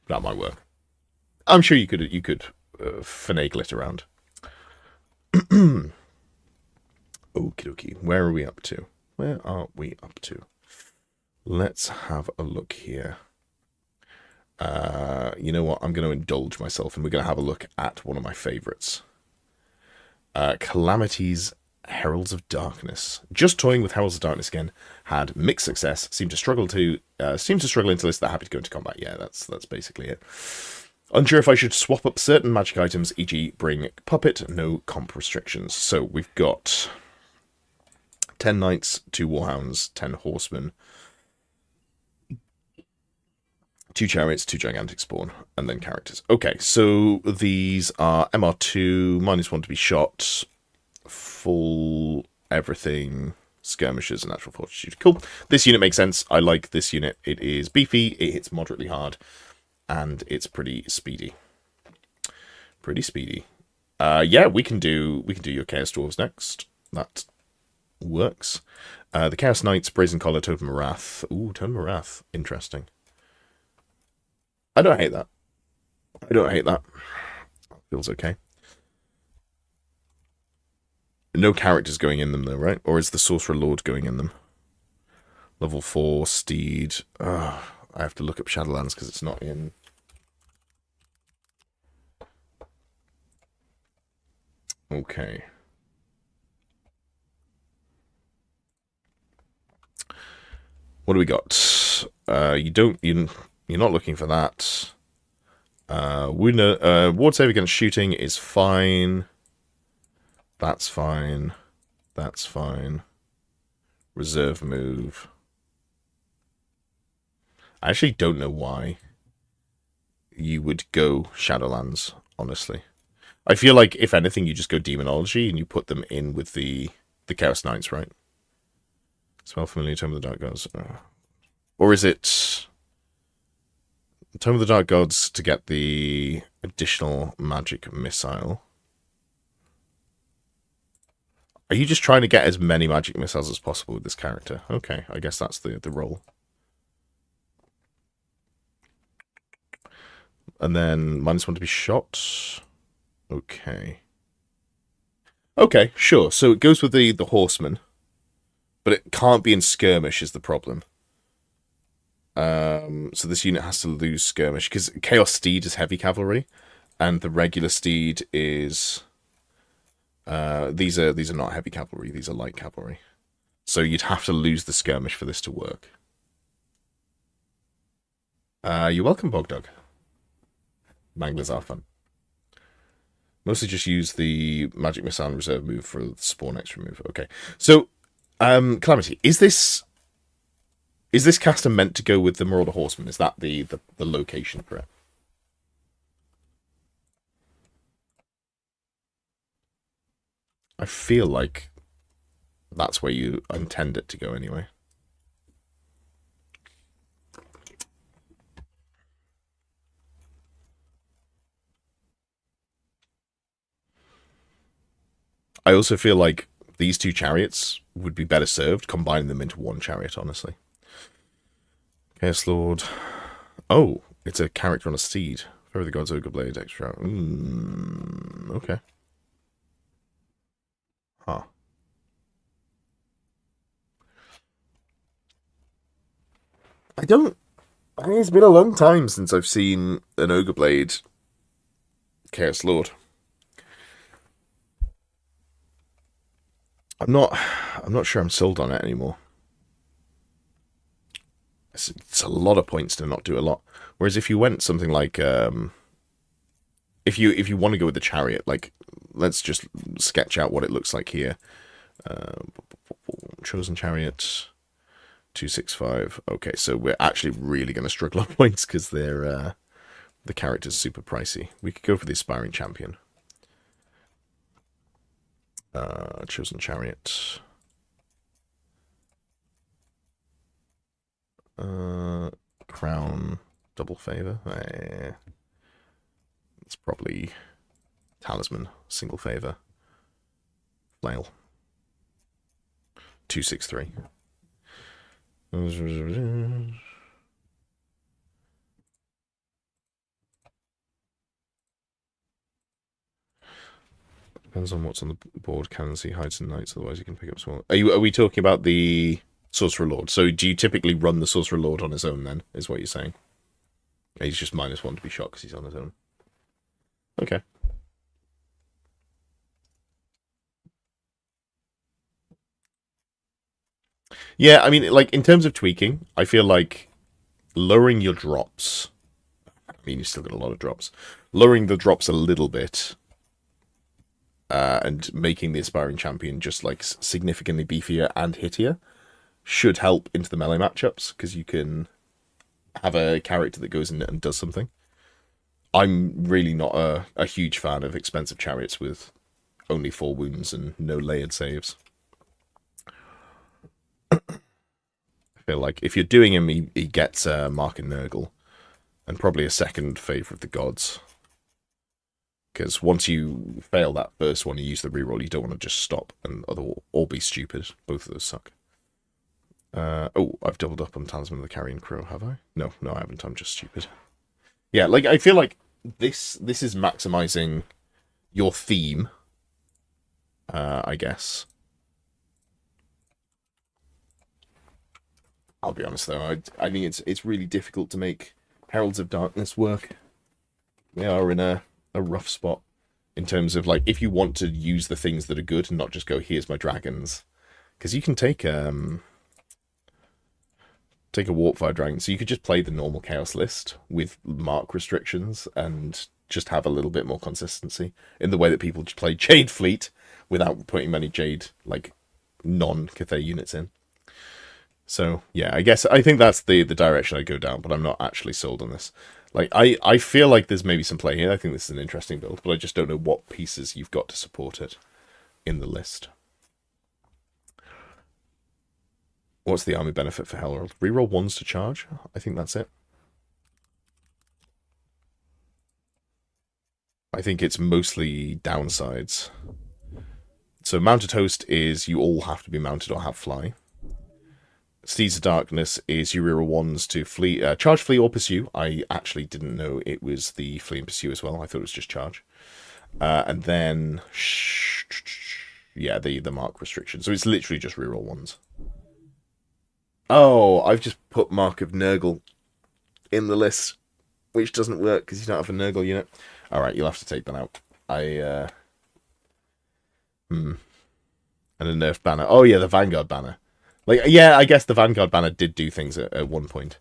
That might work. I'm sure you could finagle it around. Okie dokie. Where are we up to? Where are we up to? Let's have a look here. You know what? I'm going to indulge myself and we're going to have a look at one of my favorites. Calamity's Heralds of Darkness. Just toying with Heralds of Darkness again. Had mixed success. Seemed to struggle into lists that are happy to go into combat. Yeah, that's basically it. Unsure if I should swap up certain magic items, e.g. bring Puppet, no comp restrictions. So we've got 10 Knights, 2 Warhounds, 10 Horsemen, 2 Chariots, 2 Gigantic Spawn, and then characters. Okay, so these are MR2, -1 to be shot, full everything, skirmishes, and natural fortitude. Cool. This unit makes sense. I like this unit. It is beefy, it hits moderately hard, and it's pretty speedy. Pretty speedy. Yeah, we can do your Chaos Dwarves next. That works. The Chaos Knights, Brazen Collar, Totem of Wrath. Ooh, Totem of Wrath. Interesting. I don't hate that. I don't hate that. Feels okay. No characters going in them, though, right? Or is the Sorcerer Lord going in them? Level 4, Steed. I have to look up Shadowlands because it's not in. Okay. What do we got? You're not looking for that. Ward save against shooting is fine. That's fine. That's fine. Reserve move. I actually don't know why you would go Shadowlands, honestly. I feel like, if anything, you just go Demonology and you put them in with the Chaos Knights, right? Smell familiar, Tome of the Dark Gods. Or is it Tome of the Dark Gods to get the additional magic missile? Are you just trying to get as many magic missiles as possible with this character? Okay, I guess that's the role. And then -1 to be shot. Okay. Okay, sure. So it goes with the Horseman. But it can't be in skirmish is the problem. So this unit has to lose skirmish because Chaos Steed is heavy cavalry, and the regular steed is. These are not heavy cavalry; these are light cavalry. So you'd have to lose the skirmish for this to work. You're welcome, Bogdog. Manglers are fun. Mostly just use the magic missile and reserve move for the spawn extra move. Okay, so Calamity, is this caster meant to go with the Marauder Horseman? Is that the location for it? I feel like that's where you intend it to go anyway. I also feel like these 2 chariots would be better served combining them into 1 chariot, honestly. Chaos Lord. Oh, it's a character on a steed. Favor the Gods, Ogre Blade, extra. Okay. Huh. I mean, it's been a long time since I've seen an Ogre Blade Chaos Lord. I'm not sure I'm sold on it anymore. It's a lot of points to not do a lot. Whereas if you went something like if you want to go with the chariot, like let's just sketch out what it looks like here. Chosen Chariot, 265. Okay, so we're actually really going to struggle on points because they're the character's super pricey. We could go for the Aspiring Champion. Chosen Chariot. Crown, double favor. It's probably Talisman, single favor. Flail. 263. Depends on what's on the board. Can see hides and knights, otherwise you can pick up small. Are we talking about the Sorcerer Lord? So do you typically run the Sorcerer Lord on his own then, is what you're saying? He's just -1 to be shot because he's on his own. Okay. Yeah, I mean, like, in terms of tweaking, I feel like lowering your drops... I mean, you've still got a lot of drops. Lowering the drops a little bit... and making the Aspiring Champion just, like, significantly beefier and hittier should help into the melee matchups, because you can have a character that goes in and does something. I'm really not a huge fan of expensive chariots with only 4 wounds and no layered saves. I feel like if you're doing him, he gets Mark and Nurgle, and probably a second Favor of the Gods. Because once you fail that first one, you use the reroll, you don't want to just stop and or be stupid. Both of those suck. Oh, I've doubled up on Talisman of the Carrion Crow, have I? No, I haven't. I'm just stupid. Yeah, like, I feel like this is maximizing your theme, I guess. I'll be honest, though. I think it's really difficult to make Heralds of Darkness work. We are in a rough spot in terms of, like, if you want to use the things that are good and not just go, here's my dragons. Because you can take a Warpfire Dragon, so you could just play the normal Chaos list with mark restrictions and just have a little bit more consistency in the way that people just play Jade Fleet without putting many Jade, like, non-Cathay units in. So, yeah, I think that's the direction I'd go down, but I'm not actually sold on this. Like, I feel like there's maybe some play here. I think this is an interesting build, but I just don't know what pieces you've got to support it in the list. What's the army benefit for Herald? Reroll 1s to charge? I think that's it. I think it's mostly downsides. So Mounted Host is you all have to be mounted or have fly. Steeds of Darkness is you reroll 1s to flee, charge, flee, or pursue. I actually didn't know it was the flee and pursue as well. I thought it was just charge. And then, yeah, the mark restriction. So it's literally just reroll 1s. Oh, I've just put Mark of Nurgle in the list, which doesn't work because you don't have a Nurgle unit. All right, you'll have to take that out. And a nerf banner. Oh yeah, the Vanguard banner. Like, yeah, I guess the Vanguard banner did do things at one point.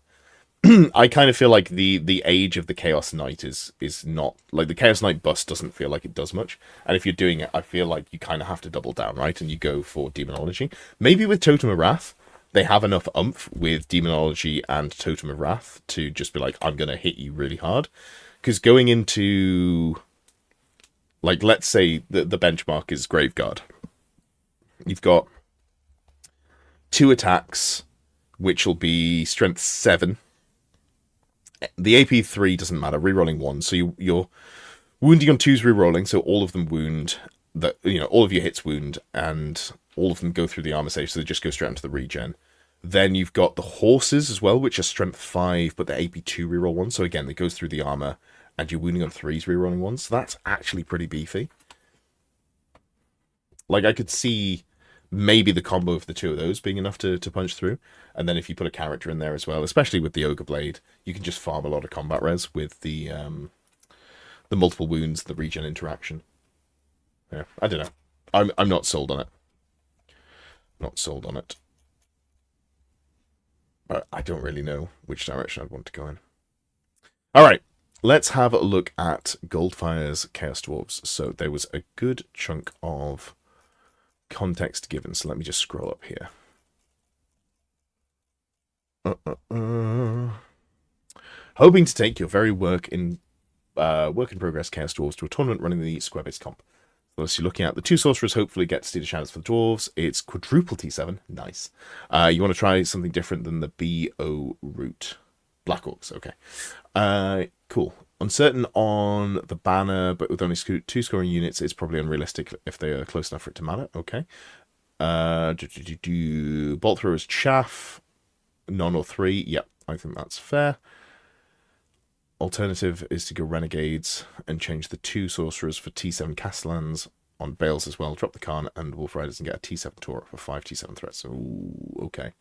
I kind of feel like the age of the Chaos Knight is not... Like, the Chaos Knight bust doesn't feel like it does much. And if you're doing it, I feel like you kind of have to double down, right? And you go for Demonology. Maybe with Totem of Wrath, they have enough oomph with Demonology and Totem of Wrath to just be like, I'm going to hit you really hard. Because going into... Like, let's say the benchmark is Graveguard. You've got 2 attacks, which will be strength 7. The AP 3 doesn't matter, rerolling 1. So you're wounding on 2s rerolling, so all of them wound. That, you know, all of your hits wound, and all of them go through the armor save, so they just go straight into the regen. Then you've got the horses as well, which are strength 5, but the AP 2 reroll 1. So again, it goes through the armor, and you're wounding on 3s rerolling 1. So that's actually pretty beefy. Like, I could see maybe the combo of the 2 of those being enough to punch through. And then if you put a character in there as well, especially with the Ogre Blade, you can just farm a lot of combat res with the multiple wounds, the regen interaction. Yeah, I don't know. I'm not sold on it. Not sold on it. But I don't really know which direction I'd want to go in. Alright, let's have a look at Goldfire's Chaos Dwarves. So there was a good chunk of context given, so let me just scroll up here. Hoping to take your very work in progress Chaos Dwarves to a tournament running the square base comp. So you're looking at the 2 sorcerers, hopefully get to see the shadows for the dwarves. It's quadruple T7, nice. You want to try something different than the BO route. Black Orcs, okay. Cool. Uncertain on the banner, but with only 2 scoring units, it's probably unrealistic if they are close enough for it to matter. Okay. Bolt Thrower's Chaff, none or 3. Yep, I think that's fair. Alternative is to go Renegades and change the 2 sorcerers for T7 Castellans on Bales as well. Drop the Khan and Wolf Riders and get a T7 Tor for 5 T7 threats. Ooh, okay.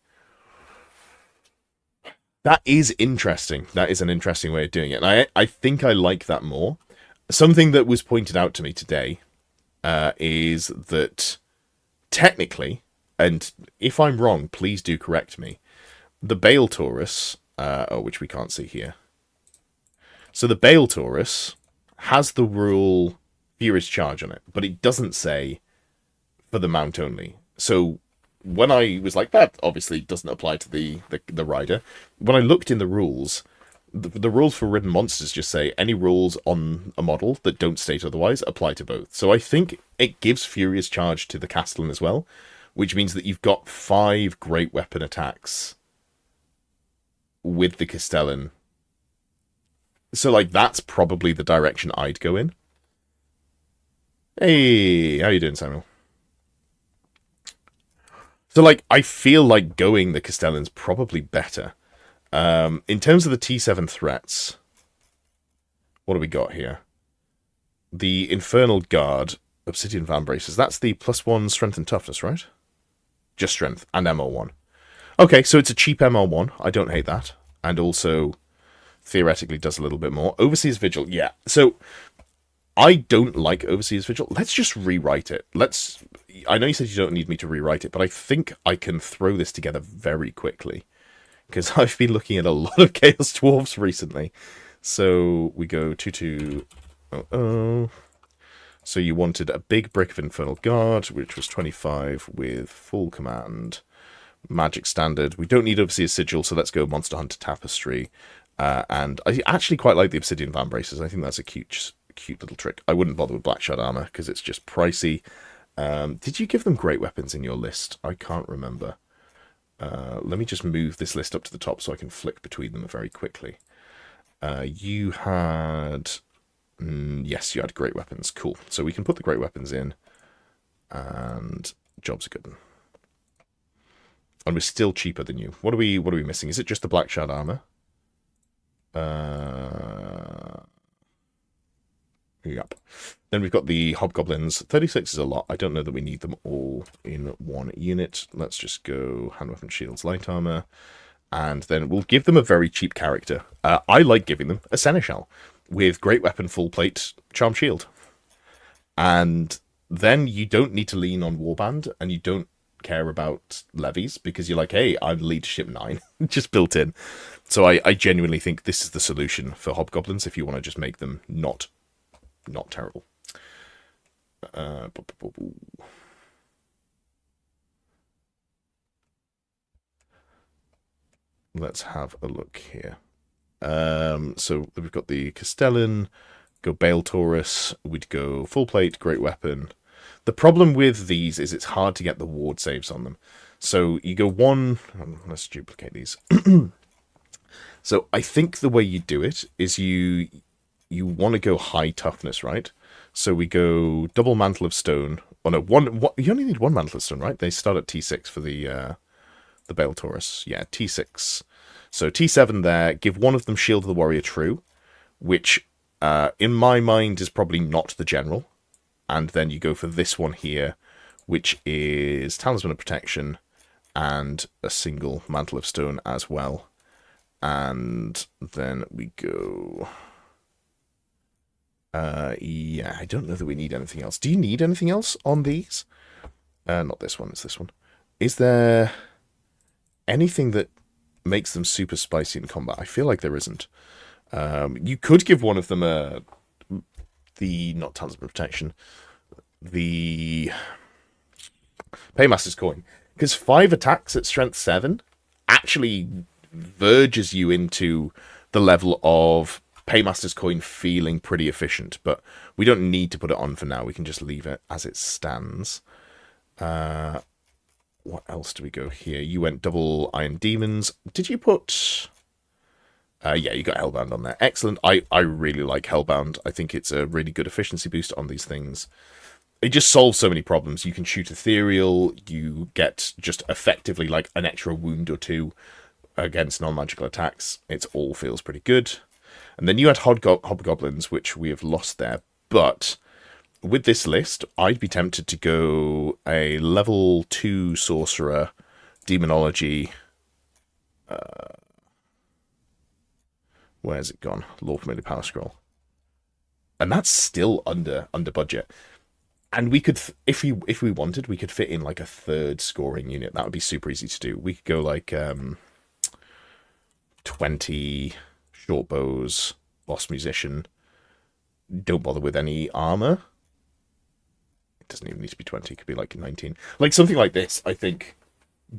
That is interesting. That is an interesting way of doing it. And I think I like that more. Something that was pointed out to me today is that technically, and if I'm wrong, please do correct me, the Bale Taurus, which we can't see here. So the Bale Taurus has the rule Furious Charge on it, but it doesn't say for the mount only. So when I was like, that obviously doesn't apply to the rider, when I looked in the rules, the rules for ridden monsters just say any rules on a model that don't state otherwise apply to both. So I think it gives Furious Charge to the Castellan as well, which means that you've got 5 great weapon attacks with the Castellan. So, like, that's probably the direction I'd go in. Hey, how you doing, Samuel? So, like, I feel like going the Castellan's probably better. In terms of the T7 threats, what do we got here? The Infernal Guard, Obsidian Vambraces. That's the +1 strength and toughness, right? Just strength and ML1. Okay, so it's a cheap ML1. I don't hate that. And also theoretically does a little bit more. Overseer's Vigil, yeah. So I don't like Overseer's Vigil. Let's just rewrite it. I know you said you don't need me to rewrite it, but I think I can throw this together very quickly because I've been looking at a lot of Chaos Dwarves recently. So we go 2-2. So you wanted a big brick of Infernal Guard, which was 25 with full command. Magic Standard. We don't need Overseer's Sigil, so let's go Monster Hunter Tapestry. And I actually quite like the Obsidian Vambraces. I think that's a cute little trick. I wouldn't bother with Blackshot Armor because it's just pricey. Did you give them great weapons in your list? I can't remember. Let me just move this list up to the top so I can flick between them very quickly. You had... yes, you had great weapons. Cool. So we can put the great weapons in. And job's a good one. And we're still cheaper than you. What are we missing? Is it just the Blackshot Armor? Yep. Then we've got the Hobgoblins. 36 is a lot. I don't know that we need them all in one unit. Let's just go Hand Weapon Shields, Light Armor. And then we'll give them a very cheap character. I like giving them a Seneschal with Great Weapon, Full Plate, Charm Shield. And then you don't need to lean on Warband, and you don't care about levies because you're like, hey, I'm leadership 9 just built in. So I genuinely think this is the solution for Hobgoblins if you want to just make them not terrible. Let's have a look here. So we've got the Castellan, go Bale Taurus, we'd go Full Plate, Great Weapon. The problem with these is it's hard to get the ward saves on them. So you go one... let's duplicate these. So I think the way you do it is you want to go high toughness, right? So we go double Mantle of Stone. Oh no, you only need 1 Mantle of Stone, right? They start at T6 for the Bale Taurus. Yeah, T6. So T7 there. Give one of them Shield of the Warrior True, which in my mind is probably not the general. And then you go for this one here, which is Talisman of Protection and a single Mantle of Stone as well. And then we go... yeah, I don't know that we need anything else. Do you need anything else on these? Not this one, it's this one. Is there anything that makes them super spicy in combat? I feel like there isn't. You could give one of them not Talisman of Protection, the Paymaster's Coin. Because 5 attacks at strength 7 actually verges you into the level of Paymaster's Coin feeling pretty efficient, but we don't need to put it on for now. We can just leave it as it stands. What else do we go here? You went double Iron Demons. Did you put... yeah, you got Hellbound on there. Excellent. I really like Hellbound. I think it's a really good efficiency boost on these things. It just solves so many problems. You can shoot Ethereal. You get just effectively like an extra wound or two against non-magical attacks. It all feels pretty good. And then you had Hobgoblins, which we have lost there. But with this list, I'd be tempted to go a level 2 Sorcerer, Demonology... where's it gone? Lore Familiar Power Scroll. And that's still under budget. And we could, if we wanted, we could fit in like a third scoring unit. That would be super easy to do. We could go like 20 short bows, boss musician. Don't bother with any armor. It doesn't even need to be 20. It could be like 19. Like something like this, I think,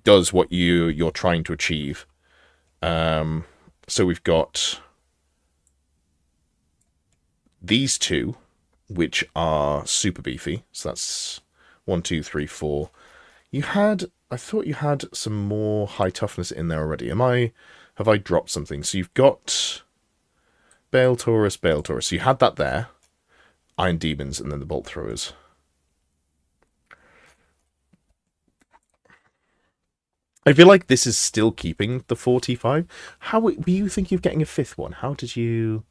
does what you're trying to achieve. So we've got these two, which are super beefy. So that's 1, 2, 3, 4. I thought you had some more high toughness in there already. Have I dropped something? So you've got Bale Taurus. So you had that there. Iron Demons and then the Bolt Throwers. I feel like this is still keeping the 45. How were you thinking of getting a fifth one? How did you...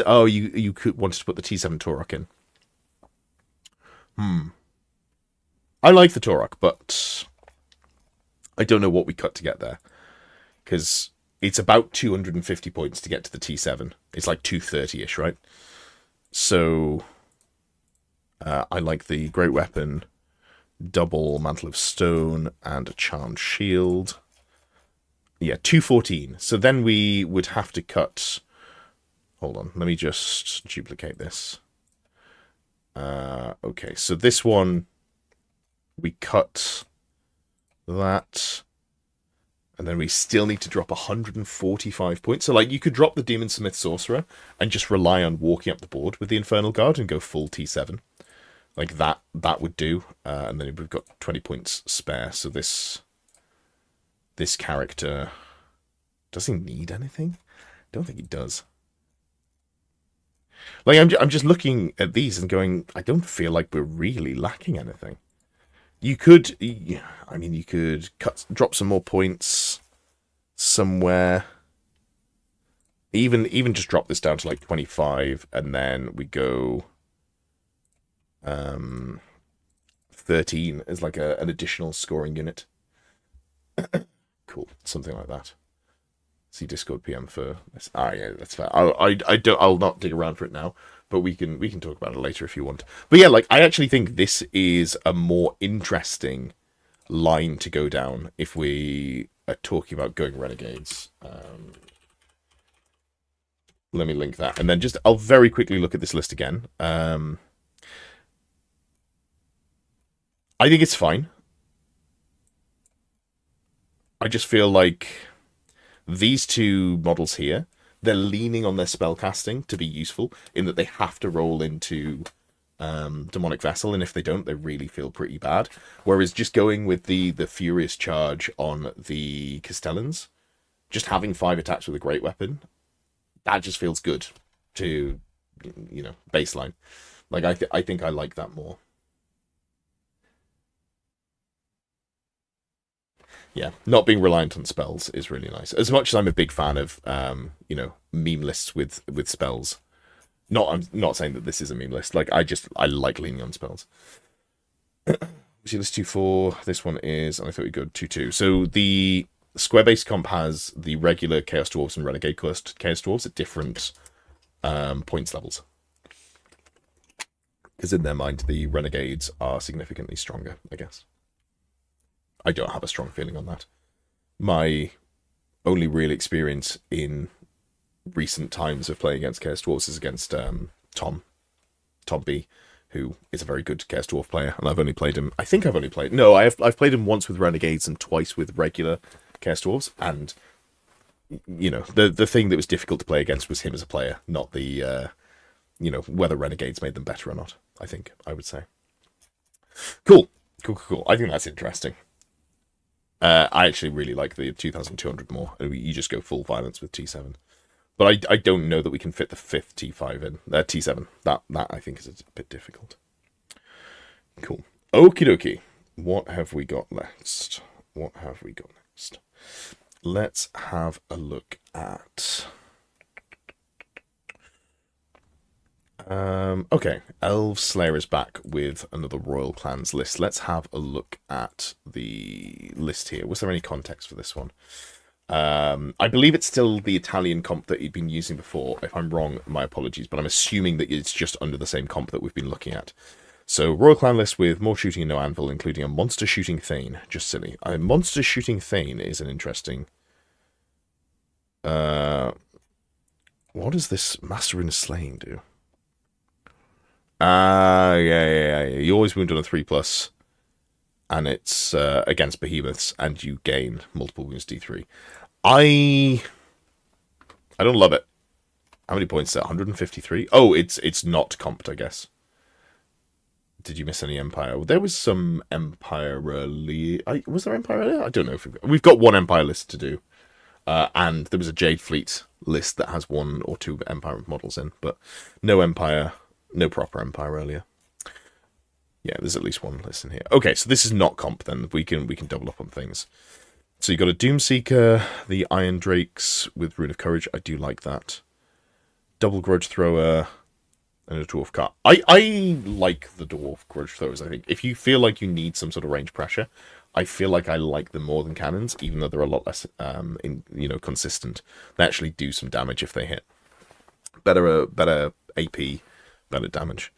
Oh, you wanted to put the T7 Torok in. I like the Torok, but I don't know what we cut to get there. Because it's about 250 points to get to the T7. It's like 230-ish, right? So I like the Great Weapon, double Mantle of Stone, and a Charmed Shield. Yeah, 214. So then we would have to cut... Hold on, let me just duplicate this. Okay, so this one, we cut that, and then we still need to drop 145 points. So, like, you could drop the Demon Smith Sorcerer and just rely on walking up the board with the Infernal Guard and go full T7. Like, that would do. And then we've got 20 points spare. So this character, does he need anything? I don't think he does. Like, I'm just looking at these and going, I don't feel like we're really lacking anything. You could, I mean, you could drop some more points somewhere. Even just drop this down to like 25, and then we go 13 as like an additional scoring unit. Cool, something like that. See Discord PM for this. Yeah, that's fair. I'll not dig around for it now, but we can talk about it later if you want. But yeah, like I actually think this is a more interesting line to go down if we are talking about going Renegades. Let me link that, and then I'll very quickly look at this list again. I think it's fine. I just feel like these two models here, they're leaning on their spellcasting to be useful in that they have to roll into Demonic Vessel, and if they don't, they really feel pretty bad. Whereas just going with the Furious Charge on the Castellans, just having 5 attacks with a Great Weapon, that just feels good to, baseline. Like, I think I like that more. Yeah, not being reliant on spells is really nice. As much as I'm a big fan of, meme lists with spells. I'm not saying that this is a meme list. Like, I like leaning on spells. See, this 2-4. This one is, and I thought we'd go 2-2. So the square base comp has the regular Chaos Dwarves and Renegade Chaos Dwarves at different points levels. Because in their mind, the Renegades are significantly stronger, I guess. I don't have a strong feeling on that. My only real experience in recent times of playing against Chaos Dwarves is against Tom B, who is a very good Chaos Dwarf player, and I've only played him. I've played him once with Renegades and twice with regular Chaos Dwarves, and you know, the thing that was difficult to play against was him as a player, not the you know, whether Renegades made them better or not. I would say. Cool. I think that's interesting. I actually really like the 2200 more. You just go full violence with T7. But I don't know that we can fit the fifth T5 in. T7. That I think is a bit difficult. Cool. Okie dokie. What have we got next? Let's have a look at... okay, Elves Slayer is back with another Royal Clans list. Let's have a look at the list here. Was there any context for this one? I believe it's still the Italian comp that he'd been using before. If I'm wrong, my apologies, but I'm assuming that it's just under the same comp that we've been looking at. So, Royal Clan list with more shooting and no anvil, including a monster shooting Thane. Just silly. A monster shooting Thane is an interesting... what does this Master in Slaying do? Yeah. You always wound on a 3+, and it's against behemoths, and you gain multiple wounds D3. I don't love it. How many points is that? 153? Oh, it's not comped, I guess. Did you miss any Empire? Well, there was some Empire early. Was there Empire earlier? I don't know if we've got one Empire list to do. And there was a Jade Fleet list that has 1 or 2 Empire models in, but no Empire, no proper Empire earlier. Yeah, there's at least one list in here. Okay, so this is not comp then. We can double up on things. So you got a Doomseeker, the Iron Drakes with Rune of Courage. I do like that. Double Grudge Thrower and a Dwarf Cart. I like the Dwarf Grudge Throwers, I think. If you feel like you need some sort of range pressure, I feel like I like them more than cannons, even though they're a lot less consistent. They actually do some damage if they hit. Better AP, better damage.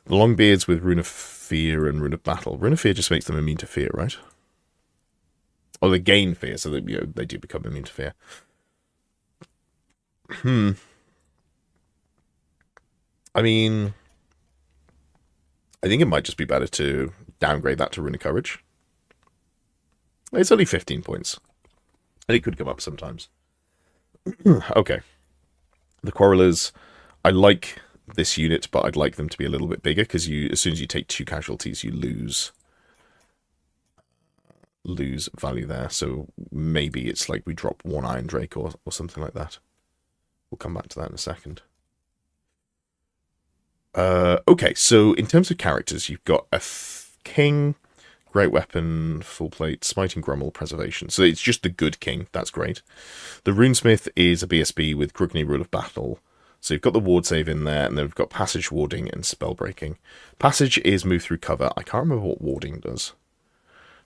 The Longbeards with Rune of Fear and Rune of Battle. Rune of Fear just makes them immune to fear, right? Or they gain fear, so that they do become immune to fear. I mean, I think it might just be better to downgrade that to Rune of Courage. It's only 15 points. And it could come up sometimes. Okay. The Quarrelers, I like this unit, but I'd like them to be a little bit bigger, because as soon as you take 2 casualties, you lose value there. So maybe it's like we drop 1 Iron Drake or something like that. We'll come back to that in a second. Okay, so in terms of characters, you've got a King, Great Weapon, Full Plate, Smiting Grummel, Preservation. So it's just the good King. That's great. The Runesmith is a BSB with Grugni, Rule of Battle. So you've got the ward save in there, and then we've got Passage, Warding, and Spell Breaking. Passage is move through cover. I can't remember what Warding does.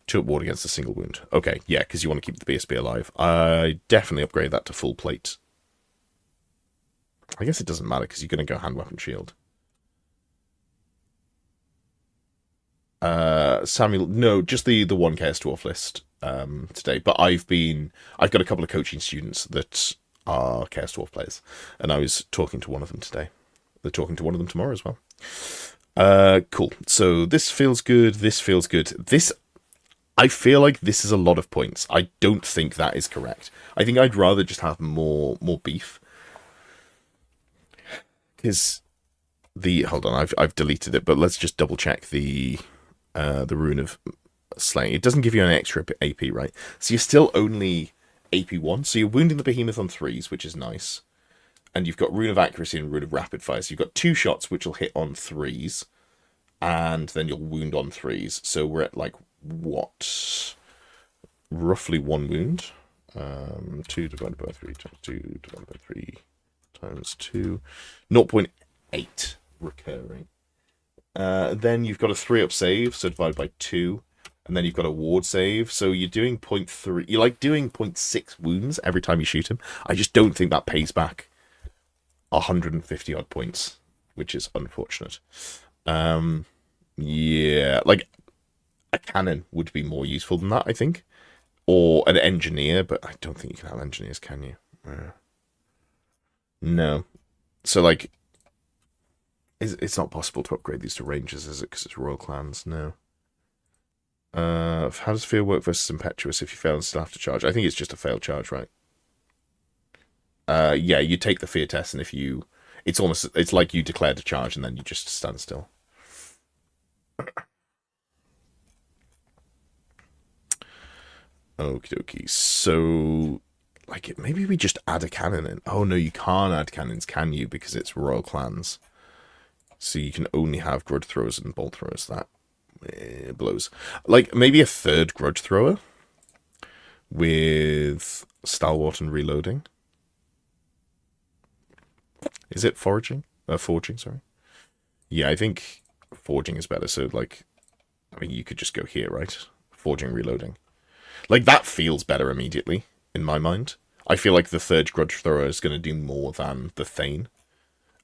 2 up ward against a single wound. Okay, yeah, because you want to keep the BSB alive. I definitely upgrade that to Full Plate. I guess it doesn't matter, because you're going to go Hand Weapon Shield. Samuel, no, just the 1 Chaos Dwarf list today. But I've got a couple of coaching students that are Chaos Dwarf players, and I was talking to one of them today. They're talking to one of them tomorrow as well. Cool. So this feels good. This feels good. I feel like this is a lot of points. I don't think that is correct. I think I'd rather just have more beef. Because hold on, I've deleted it, but let's just double check the Rune of Slaying. It doesn't give you an extra AP, right? So you're still only AP1. So you're wounding the behemoth on 3s, which is nice. And you've got Rune of Accuracy and Rune of Rapid Fire. So you've got 2 shots which will hit on 3s, and then you'll wound on 3s. So we're at like what? Roughly 1 wound. 2 divided by 3 times 2 divided by 3 times 2. 0.8 recurring. Then you've got a 3-up save, so divided by 2. And then you've got a ward save, so you're doing 0.3. You're like doing 0.6 wounds every time you shoot him. I just don't think that pays back 150 odd points, which is unfortunate. Yeah, like a cannon would be more useful than that, I think, or an engineer. But I don't think you can have engineers, can you? No. So like, it's not possible to upgrade these to rangers, is it? Because it's Royal Clans. No. How does Fear work versus Impetuous if you fail and still have to charge? I think it's just a failed charge, right? yeah, you take the fear test, and if you, it's like you declared a charge, and then you just stand still. Okie dokie. So, like, maybe we just add a cannon in. Oh no, you can't add cannons, can you? Because it's royal clans. So you can only have grudge throwers and bolt throwers. That blows. Like, maybe a third grudge thrower with stalwart and reloading. Is it foraging? Forging, sorry. Yeah, I think forging is better. So, like, I mean, you could just go here, right? Forging, reloading. Like, that feels better immediately, in my mind. I feel like the third grudge thrower is going to do more than the Thane.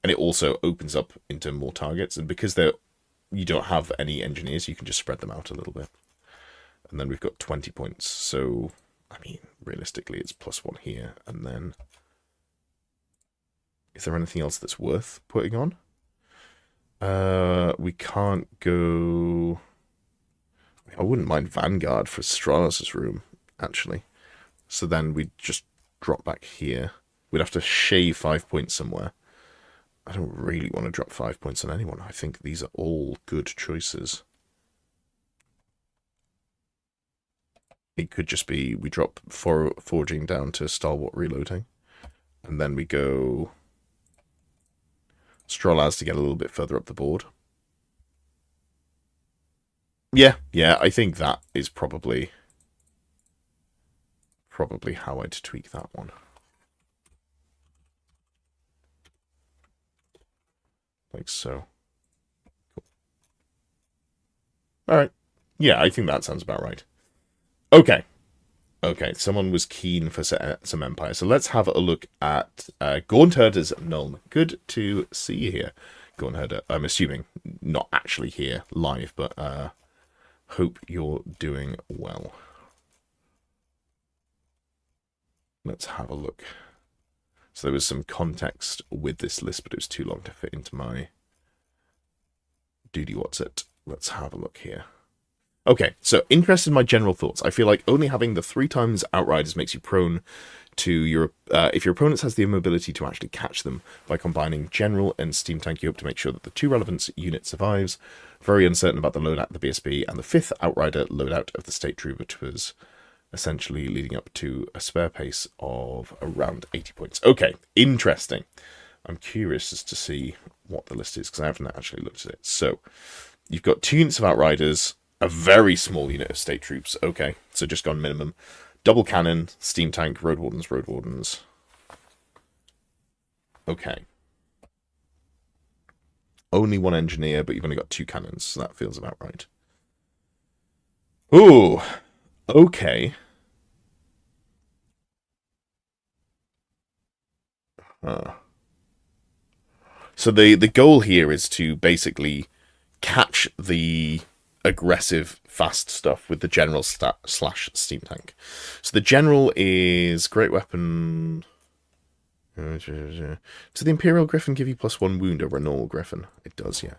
And it also opens up into more targets. And because you don't have any engineers, you can just spread them out a little bit. And then we've got 20 points. So, I mean, realistically, it's +1 here. And then, is there anything else that's worth putting on? We can't go... I wouldn't mind Vanguard for Stralos' room, actually. So then we'd just drop back here. We'd have to shave 5 points somewhere. I don't really want to drop 5 points on anyone. I think these are all good choices. It could just be we drop forging down to stalwart reloading. And then we go Strolaz to get a little bit further up the board. Yeah, I think that is probably how I'd tweak that one. Like so. Cool. Alright. Yeah, I think that sounds about right. Okay, someone was keen for some Empire. So let's have a look at Gornherder's Nuln. Good to see you here, Gornherder. I'm assuming not actually here live, but hope you're doing well. Let's have a look. So there was some context with this list, but it was too long to fit into my doody what's it. Let's have a look here. Okay, so interested in my general thoughts. I feel like only having the 3 times Outriders makes you prone to your... if your opponent has the ability to actually catch them by combining General and Steam Tank, you hope to make sure that the 2 relevance unit survives. Very uncertain about the loadout of the BSB and the 5th Outrider loadout of the State Trooper, which was essentially leading up to a spare pace of around 80 points. Okay, interesting. I'm curious as to see what the list is, because I haven't actually looked at it. So, you've got 2 units of Outriders, a very small unit of State Troops. Okay, so just gone minimum. Double cannon, Steam Tank, Road Wardens. Okay. Only 1 engineer, but you've only got 2 cannons, so that feels about right. Ooh, okay. So the goal here is to basically catch the aggressive, fast stuff with the General / Steam Tank. So the General is great weapon. Does the Imperial Griffin give you +1 wound over a normal Griffin? It does, yeah.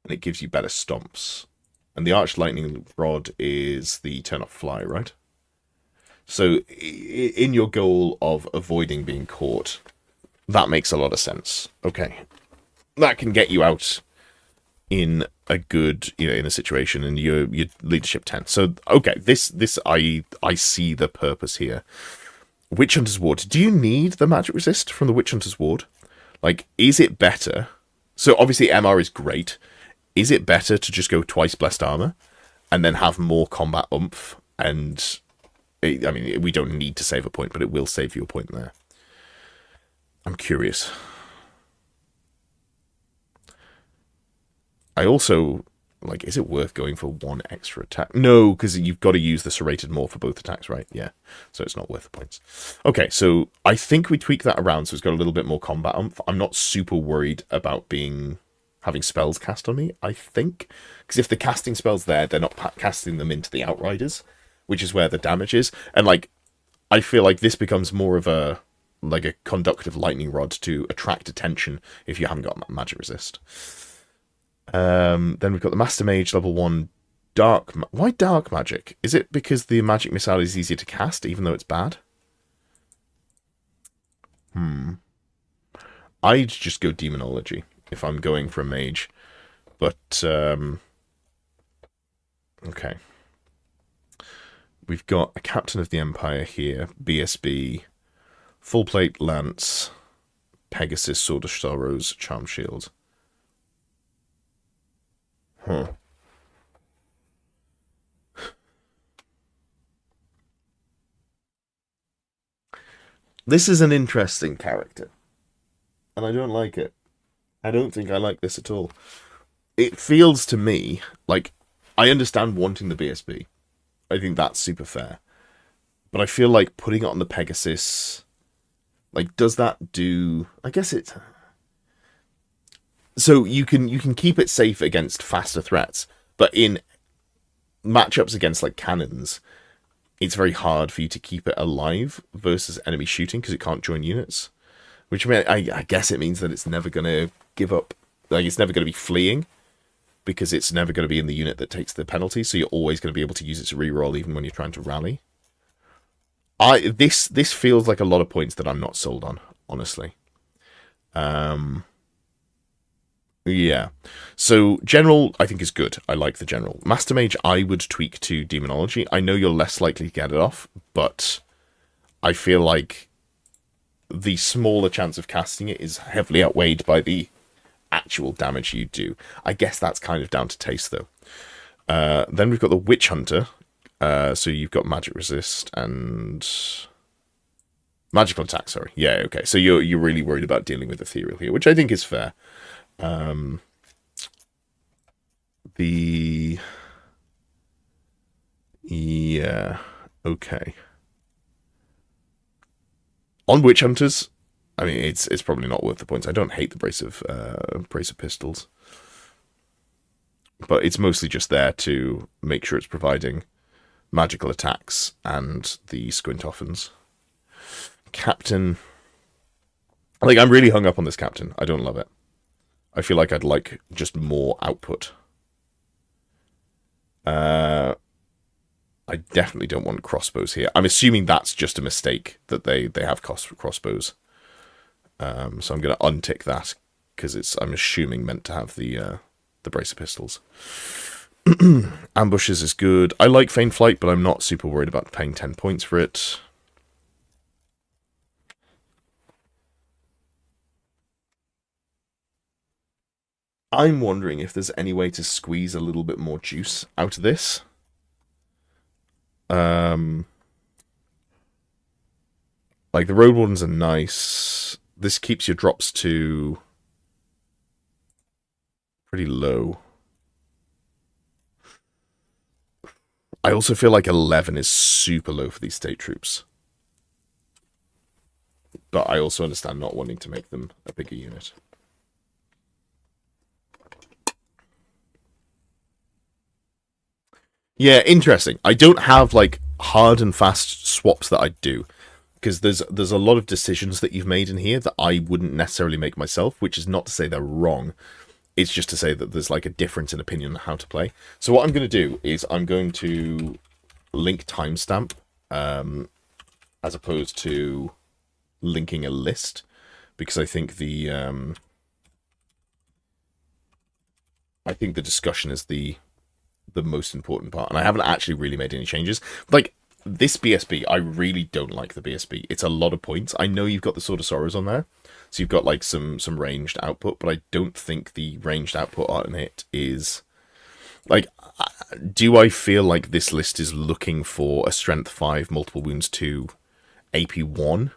And it gives you better stomps. And the Arch Lightning Rod is the turn-off fly, right? So in your goal of avoiding being caught, that makes a lot of sense. Okay. That can get you out in a good, in a situation, and your leadership 10. So, okay, this I see the purpose here. Witch Hunter's Ward. Do you need the magic resist from the Witch Hunter's Ward? Like, is it better? So, obviously, MR is great. Is it better to just go twice Blessed Armor and then have more combat oomph? And, I mean, we don't need to save a point, but it will save you a point there. I'm curious. I also, like, is it worth going for 1 extra attack? No, because you've got to use the serrated more for both attacks, right? Yeah, so it's not worth the points. Okay, so I think we tweak that around so it's got a little bit more combat oomph. I'm not super worried about having spells cast on me, I think. Because if the casting spells there, they're not casting them into the Outriders, which is where the damage is. And, like, I feel like this becomes more of a conductive lightning rod to attract attention if you haven't got magic resist. Then we've got the Master Mage level 1 dark. Why dark magic? Is it because the magic missile is easier to cast even though it's bad? I'd just go Demonology if I'm going for a mage. But, okay. We've got a Captain of the Empire here, BSB, Full Plate Lance, Pegasus, Sword of Sorrows, Charm Shield. Huh. This is an interesting character, and I don't like it. I don't think I like this at all. It feels to me like I understand wanting the BSB. I think that's super fair. But I feel like putting it on the Pegasus, like, does that do... I guess it... So you can keep it safe against faster threats, but in matchups against, like, cannons, it's very hard for you to keep it alive versus enemy shooting because it can't join units. Which, I mean, I guess it means that it's never going to give up. Like, it's never going to be fleeing because it's never going to be in the unit that takes the penalty, so you're always going to be able to use its reroll even when you're trying to rally. This feels like a lot of points that I'm not sold on, honestly. Yeah. So, General, I think, is good. I like the General. Master Mage, I would tweak to Demonology. I know you're less likely to get it off, but I feel like the smaller chance of casting it is heavily outweighed by the actual damage you do. I guess that's kind of down to taste, though. Then we've got the Witch Hunter. So you've got magic resist and magical attack. Sorry, yeah, okay. So you're really worried about dealing with ethereal here, which I think is fair. Yeah, okay. On Witch Hunters, I mean, it's probably not worth the points. I don't hate the brace of pistols, but it's mostly just there to make sure it's providing magical attacks and the squintoffins. Captain, like, I'm really hung up on this Captain. I don't love it. I feel like I'd like just more output. I definitely don't want crossbows here. I'm assuming that's just a mistake that they have crossbows. So I'm going to untick that because I'm assuming meant to have the brace of pistols. Ambushes is good. I like Feigned Flight, but I'm not super worried about paying 10 points for it. I'm wondering if there's any way to squeeze a little bit more juice out of this. Like, the Road Wardens are nice. This keeps your drops to pretty low. I also feel like 11 is super low for these state troops. But I also understand not wanting to make them a bigger unit. Yeah, interesting. I don't have, like, hard and fast swaps that I do. Because there's a lot of decisions that you've made in here that I wouldn't necessarily make myself, which is not to say they're wrong. It's just to say that there's, like, a difference in opinion on how to play. So what I'm going to do is I'm going to link timestamp as opposed to linking a list, because I think the discussion is the most important part, and I haven't actually really made any changes. Like, this BSB, I really don't like the BSB. It's a lot of points. I know you've got the Sword of Sorrows on there, so you've got, like, some ranged output, but I don't think the ranged output on it is... Like, do I feel like this list is looking for a Strength 5, Multiple Wounds 2, AP 1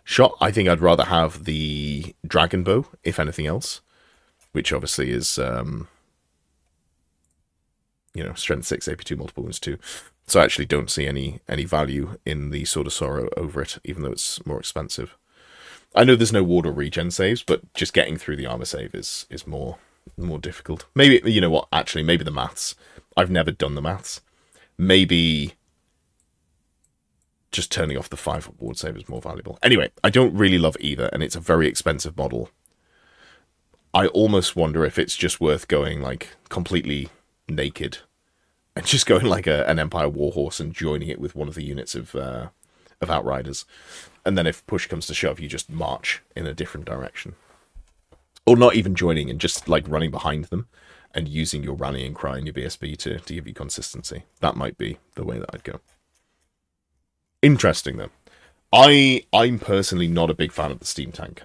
shot? I think I'd rather have the Dragon Bow, if anything else, which obviously is, Strength 6, AP 2, Multiple Wounds 2. So I actually don't see any value in the Sword of Sorrow over it, even though it's more expensive. I know there's no ward or regen saves, but just getting through the armor save is more difficult. Maybe, you know what, actually, maybe the maths. I've never done the maths. Maybe just turning off the 5 ward save is more valuable. Anyway, I don't really love either, and it's a very expensive model. I almost wonder if it's just worth going, like, completely naked and just going like an Empire Warhorse and joining it with one of the units of of Outriders. And then if push comes to shove, you just march in a different direction. Or not even joining and just like running behind them and using your rallying cry and your BSB to give you consistency. That might be the way that I'd go. Interesting though. I'm personally not a big fan of the Steam Tank.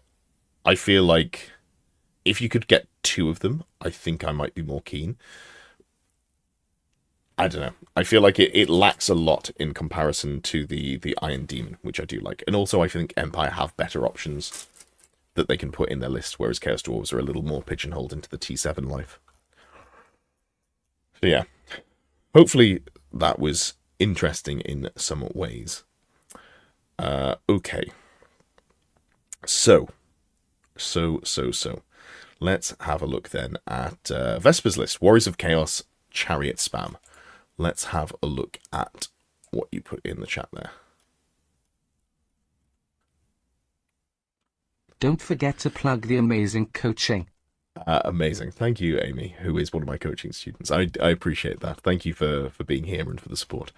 I feel like if you could get 2 of them, I think I might be more keen. I don't know. I feel like it lacks a lot in comparison to the Iron Demon, which I do like. And also I think Empire have better options that they can put in their list, whereas Chaos Dwarves are a little more pigeonholed into the T7 life. So yeah, hopefully that was interesting in some ways. Okay. So. Let's have a look then at Vesper's list. Warriors of Chaos, Chariot Spam. Let's have a look at what you put in the chat there. Don't forget to plug the amazing coaching. Amazing. Thank you, Amy, who is one of my coaching students. I appreciate that. Thank you for being here and for the support.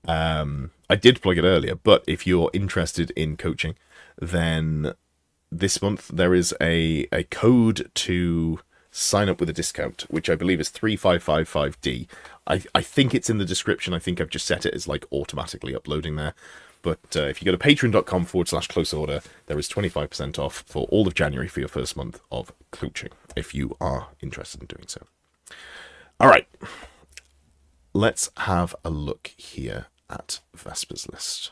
I did plug it earlier, but if you're interested in coaching, then this month there is a code to sign up with a discount, which I believe is 3555D. I think it's in the description. I think I've just set it as like automatically uploading there. But if you go to patreon.com/close order, there is 25% off for all of January for your first month of coaching, if you are interested in doing so. All right. Let's have a look here at Vesper's list.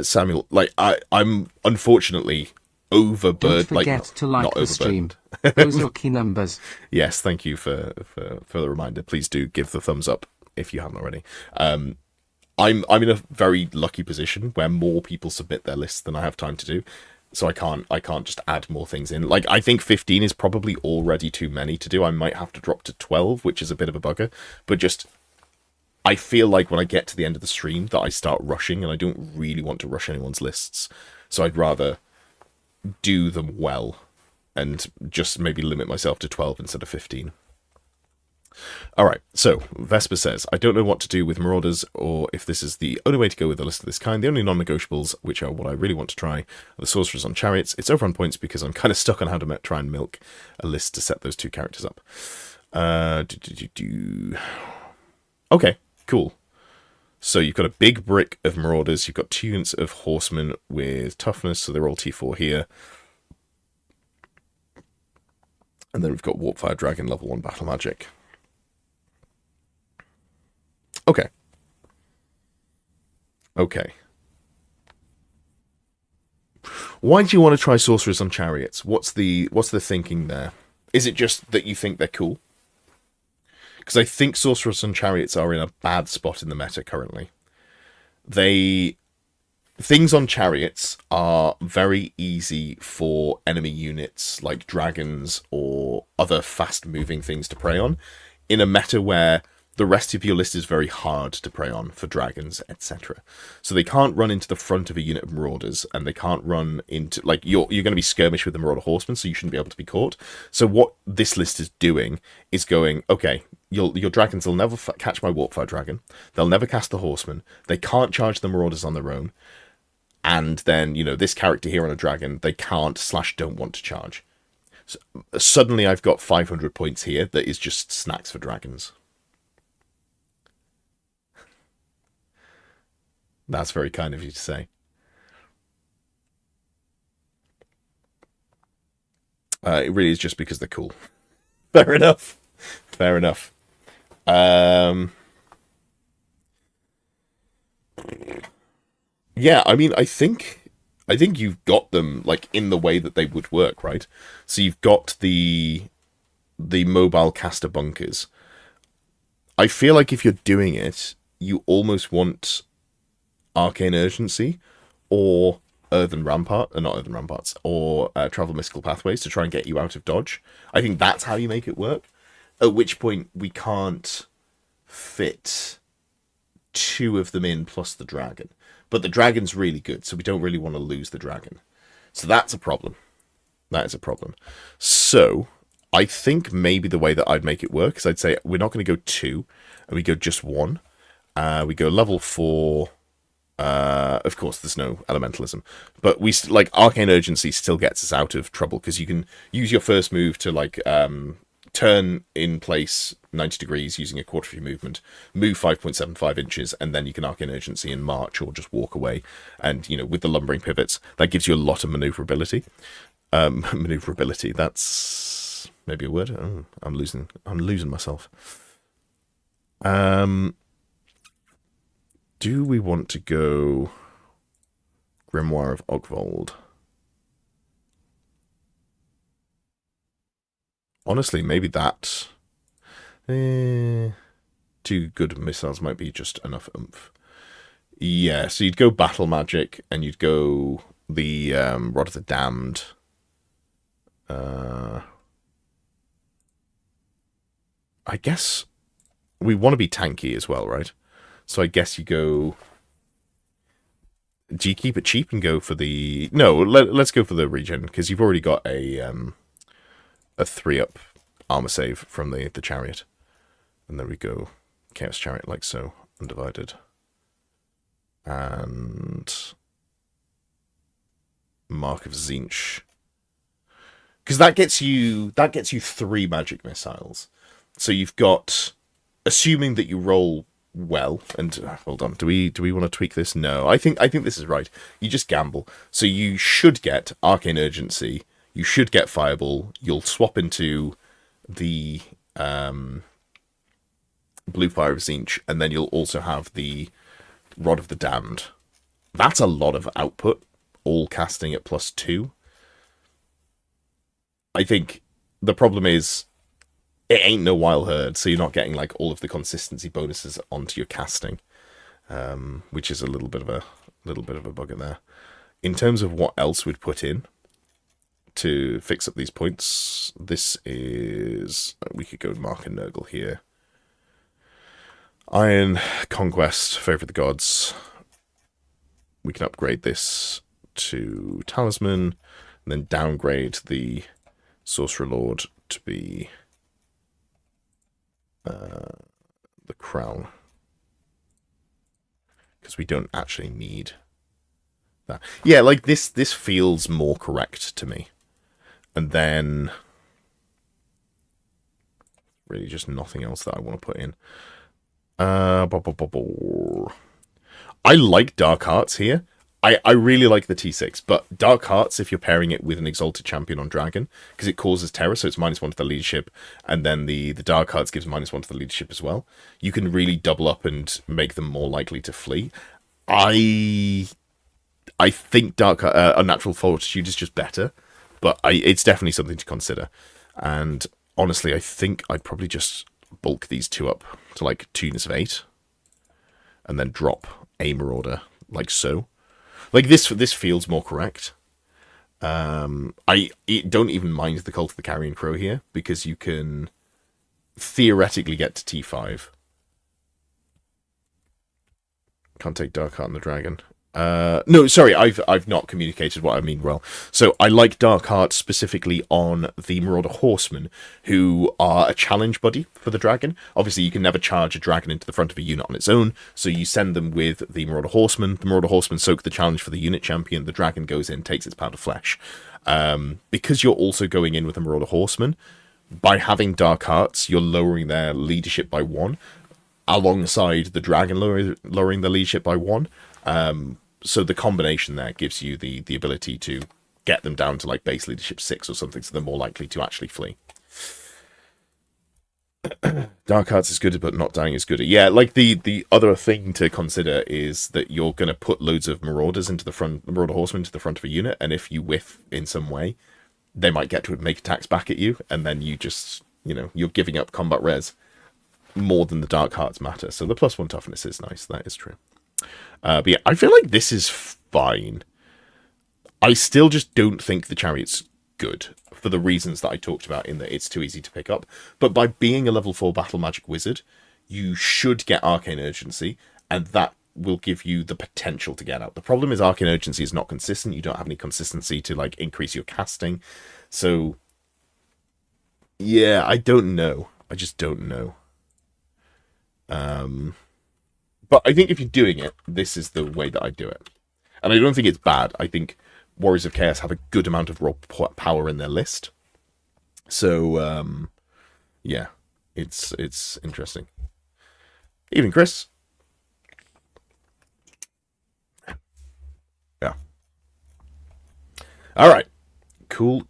Samuel, like I'm unfortunately overburdened. Don't forget to like the stream. Those are key numbers. Yes, thank you for the reminder. Please do give the thumbs up if you haven't already. I'm in a very lucky position where more people submit their lists than I have time to do. So I can't just add more things in. Like, I think 15 is probably already too many to do. I might have to drop to 12, which is a bit of a bugger. But just, I feel like when I get to the end of the stream that I start rushing, and I don't really want to rush anyone's lists. So I'd rather do them well and just maybe limit myself to 12 instead of 15. All right, so Vesper says, I don't know what to do with Marauders or if this is the only way to go with a list of this kind. The only non-negotiables, which are what I really want to try, are the Sorcerers on Chariots. It's over on points because I'm kind of stuck on how to try and milk a list to set those 2 characters up. Okay, cool. So you've got a big brick of Marauders. You've got 2 units of Horsemen with toughness, so they're all T4 here. And then we've got Warpfire Dragon, level 1 battle magic. Okay. Okay. Why do you want to try Sorcerers on Chariots? What's the thinking there? Is it just that you think they're cool? Because I think Sorcerers on Chariots are in a bad spot in the meta currently. Things on Chariots are very easy for enemy units like dragons or other fast-moving things to prey on, in a meta where the rest of your list is very hard to prey on for dragons, etc. So they can't run into the front of a unit of Marauders, and they can't run into, like, you're going to be skirmish with the Marauder Horsemen, so you shouldn't be able to be caught. So what this list is doing is going, okay, your dragons will never catch my Warpfire Dragon, they'll never cast the Horsemen, they can't charge the Marauders on their own, and then, you know, this character here on a dragon, they can't/don't want to charge. So suddenly I've got 500 points here that is just snacks for dragons. That's very kind of you to say. It really is just because they're cool. Fair enough. Fair enough. Yeah, I mean, I think you've got them like in the way that they would work, right? So you've got the mobile caster bunkers. I feel like if you're doing it, you almost want Arcane Urgency or Earthen Rampart, not Earthen Ramparts, or Travel Mystical Pathways to try and get you out of dodge. I think that's how you make it work. At which point we can't fit 2 of them in plus the dragon. But the dragon's really good, so we don't really want to lose the dragon. So that's a problem. That is a problem. So I think maybe the way that I'd make it work is I'd say we're not going to go 2, and we go just 1. We go level 4. Of course, there's no elementalism, but we like Arcane Urgency still gets us out of trouble because you can use your first move to like turn in place 90 degrees using a quarter of your movement, move 5.75 inches, and then you can Arcane Urgency and march or just walk away. And with the lumbering pivots, that gives you a lot of maneuverability. Maneuverability. That's maybe a word. Oh, I'm losing myself. Do we want to go Grimoire of Ogvold? Honestly, maybe that. 2 good missiles might be just enough oomph. Yeah, so you'd go Battle Magic, and you'd go the Rod of the Damned. I guess we want to be tanky as well, right? So I guess you go... Do you keep it cheap and go for the... No, let's go for the regen, because you've already got a 3-up armor save from the chariot. And then we go Chaos Chariot like so, undivided. And... Mark of Tzeentch. Because that gets you 3 magic missiles. So you've got... Assuming that you roll... well, and hold on, do we want to tweak this? No, I think this is right. You just gamble. So you should get Arcane Urgency, you should get Fireball, you'll swap into the Blue Fire of Tzeentch, and then you'll also have the Rod of the Damned. That's a lot of output, all casting at +2. I think the problem is it ain't no Wild Herd, so you're not getting like all of the consistency bonuses onto your casting, which is a little bit of a bugger there. In terms of what else we'd put in to fix up these points, this is... We could go Mark and Nurgle here. Iron, Conquest, Favour of the Gods. We can upgrade this to Talisman, and then downgrade the Sorcerer Lord to be the Crown. Because we don't actually need that. Yeah, like this feels more correct to me. And then really just nothing else that I want to put in. I like Dark Hearts here. I really like the T6, but Dark Hearts, if you're pairing it with an Exalted Champion on Dragon, because it causes terror, so it's -1 to the leadership, and then the Dark Hearts gives -1 to the leadership as well. You can really double up and make them more likely to flee. I think Unnatural Fortitude is just better, but it's definitely something to consider. And honestly, I think I'd probably just bulk these 2 up to like 2 units of 8, and then drop a Marauder like so. Like this feels more correct. I don't even mind the Cult of the Carrion Crow here, because you can theoretically get to T5. Can't take Dark Heart and the Dragon. No, sorry, I've not communicated what I mean well. So I like Dark Heart specifically on the Marauder Horsemen, who are a challenge buddy for the Dragon. Obviously, you can never charge a Dragon into the front of a unit on its own, so you send them with the Marauder Horsemen. The Marauder Horsemen soak the challenge for the unit champion. The Dragon goes in, takes its pound of flesh. Because you're also going in with a Marauder Horseman, by having Dark Hearts, you're lowering their leadership by 1, alongside the Dragon lowering the leadership by 1. So the combination there gives you the ability to get them down to like base leadership 6 or something, so they're more likely to actually flee. Dark Hearts is good, but not dying is good. Yeah, like the other thing to consider is that you're going to put loads of Marauders into the front, Marauder Horsemen to the front of a unit, and if you whiff in some way, they might get to make attacks back at you, and then you just, you're giving up combat res more than the Dark Hearts matter. So the +1 toughness is nice, that is true. But yeah, I feel like this is fine. I still just don't think the Chariot's good, for the reasons that I talked about, in that it's too easy to pick up. But by being a level 4 Battle Magic Wizard, you should get Arcane Urgency, and that will give you the potential to get out. The problem is Arcane Urgency is not consistent. You don't have any consistency to like increase your casting. So Yeah, I don't know. I just don't know. But I think if you're doing it, this is the way that I do it. And I don't think it's bad. I think Warriors of Chaos have a good amount of raw power in their list. So, yeah, it's interesting. Evening, Chris. Yeah. All right. Cool.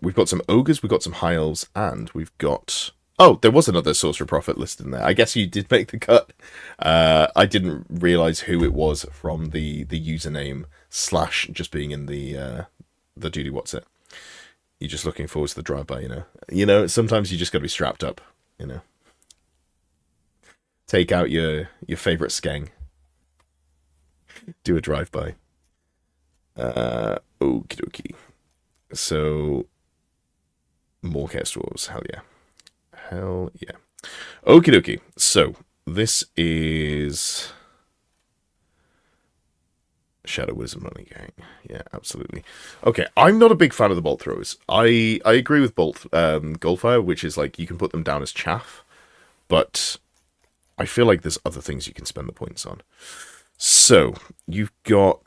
We've got some ogres, we've got some high elves, and we've got... Oh, there was another Sorcerer Prophet listed in there. I guess you did make the cut. I didn't realize who it was from the username / just being in the duty what's it. You're just looking forward to the drive-by, you know. You know, sometimes you just got to be strapped up, you know. Take out your favorite skeng. Do a drive-by. Okie dokie. So, more Chaos Dwarves. Hell yeah. Hell yeah. Okie dokie. So, this is Shadow Wisdom Money Gang. Yeah, absolutely. Okay, I'm not a big fan of the bolt throws. I agree with Goldfire, which is like you can put them down as chaff, but I feel like there's other things you can spend the points on. So, you've got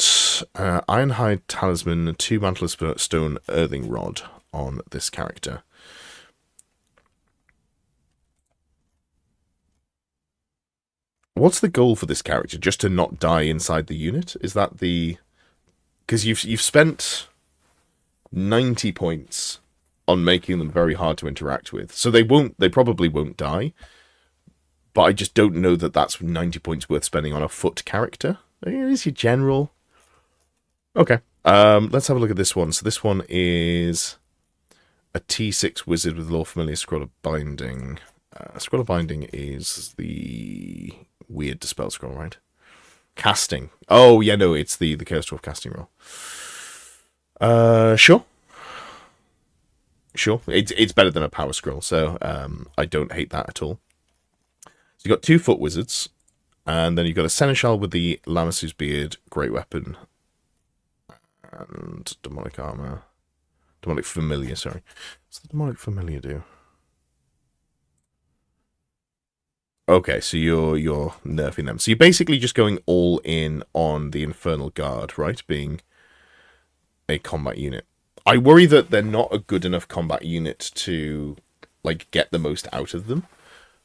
Ironhide Talisman, 2 Mantle of Stone Earthing Rod on this character. What's the goal for this character? Just to not die inside the unit? Is that the... Because you've spent 90 points on making them very hard to interact with. So they probably won't die. But I just don't know that that's 90 points worth spending on a foot character. Is your general? Okay. Let's have a look at this one. So this one is a T6 wizard with Lore Familiar Scroll of Binding. Scroll of Binding is the weird Dispel Scroll, right? Casting. Oh, yeah, no, it's the Curse Dwarf casting roll. Sure. Sure. It's better than a Power Scroll, so I don't hate that at all. So you've got 2 foot wizards, and then you've got a Seneschal with the Lamasu's Beard, Great Weapon, and Demonic Armor. Demonic Familiar, sorry. What's the Demonic Familiar do? Okay, so you're nerfing them. So you're basically just going all in on the Infernal Guard, right? Being a combat unit. I worry that they're not a good enough combat unit to like get the most out of them.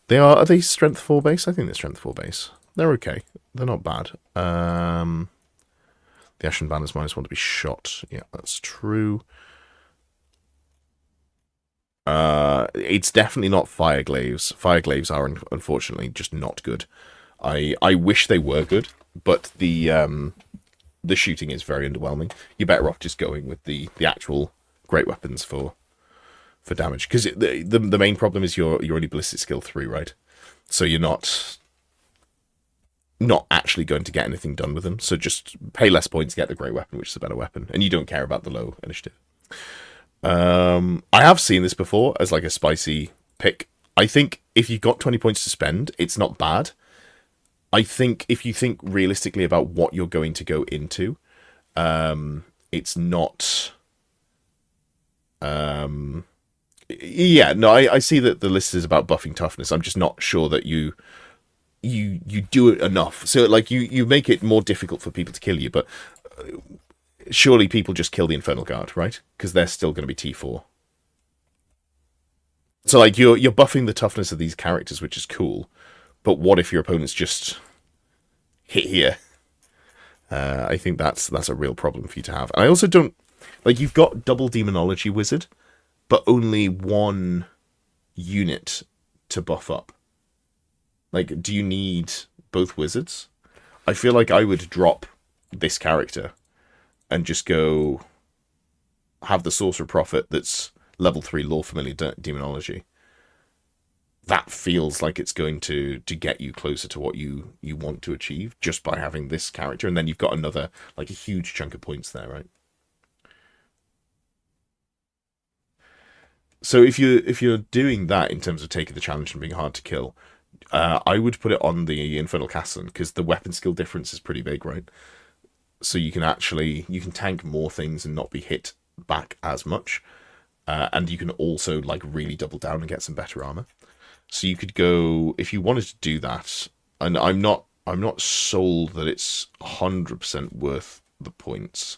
Are they strength 4 base? I think they're strength 4 base. They're okay. They're not bad. The Ashen Banner's -1 to be shot. Yeah, that's true. It's definitely not Fireglaves. Fireglaves are unfortunately just not good. I wish they were good, but the shooting is very underwhelming. You're better off just going with the actual great weapons for damage, because the main problem is you're only ballistic skill 3, right? So you're not actually going to get anything done with them. So just pay less points, get the great weapon, which is a better weapon, and you don't care about the low initiative. I have seen this before as like a spicy pick. I think if you've got 20 points to spend, it's not bad. I think if you think realistically about what you're going to go into, it's not... yeah, no, I see that the list is about buffing toughness. I'm just not sure that you do it enough. So like you make it more difficult for people to kill you, but surely people just kill the Infernal Guard, right? Because they're still going to be T4. So like you're buffing the toughness of these characters, which is cool. But what if your opponents just hit here? I think that's a real problem for you to have. And I also don't... Like, you've got double Demonology Wizard, but only 1 unit to buff up. Like, do you need both wizards? I feel like I would drop this character and just go have the Sorcerer Prophet that's level 3 Lore Familiar Demonology. That feels like it's going to get you closer to what you want to achieve just by having this character, and then you've got another, like a huge chunk of points there, right? So if you're doing that in terms of taking the challenge and being hard to kill, I would put it on the Infernal Castle, because the weapon skill difference is pretty big, right? So you can tank more things and not be hit back as much. And you can also like really double down and get some better armor. So you could go, if you wanted to do that, and I'm not sold that it's 100% worth the points.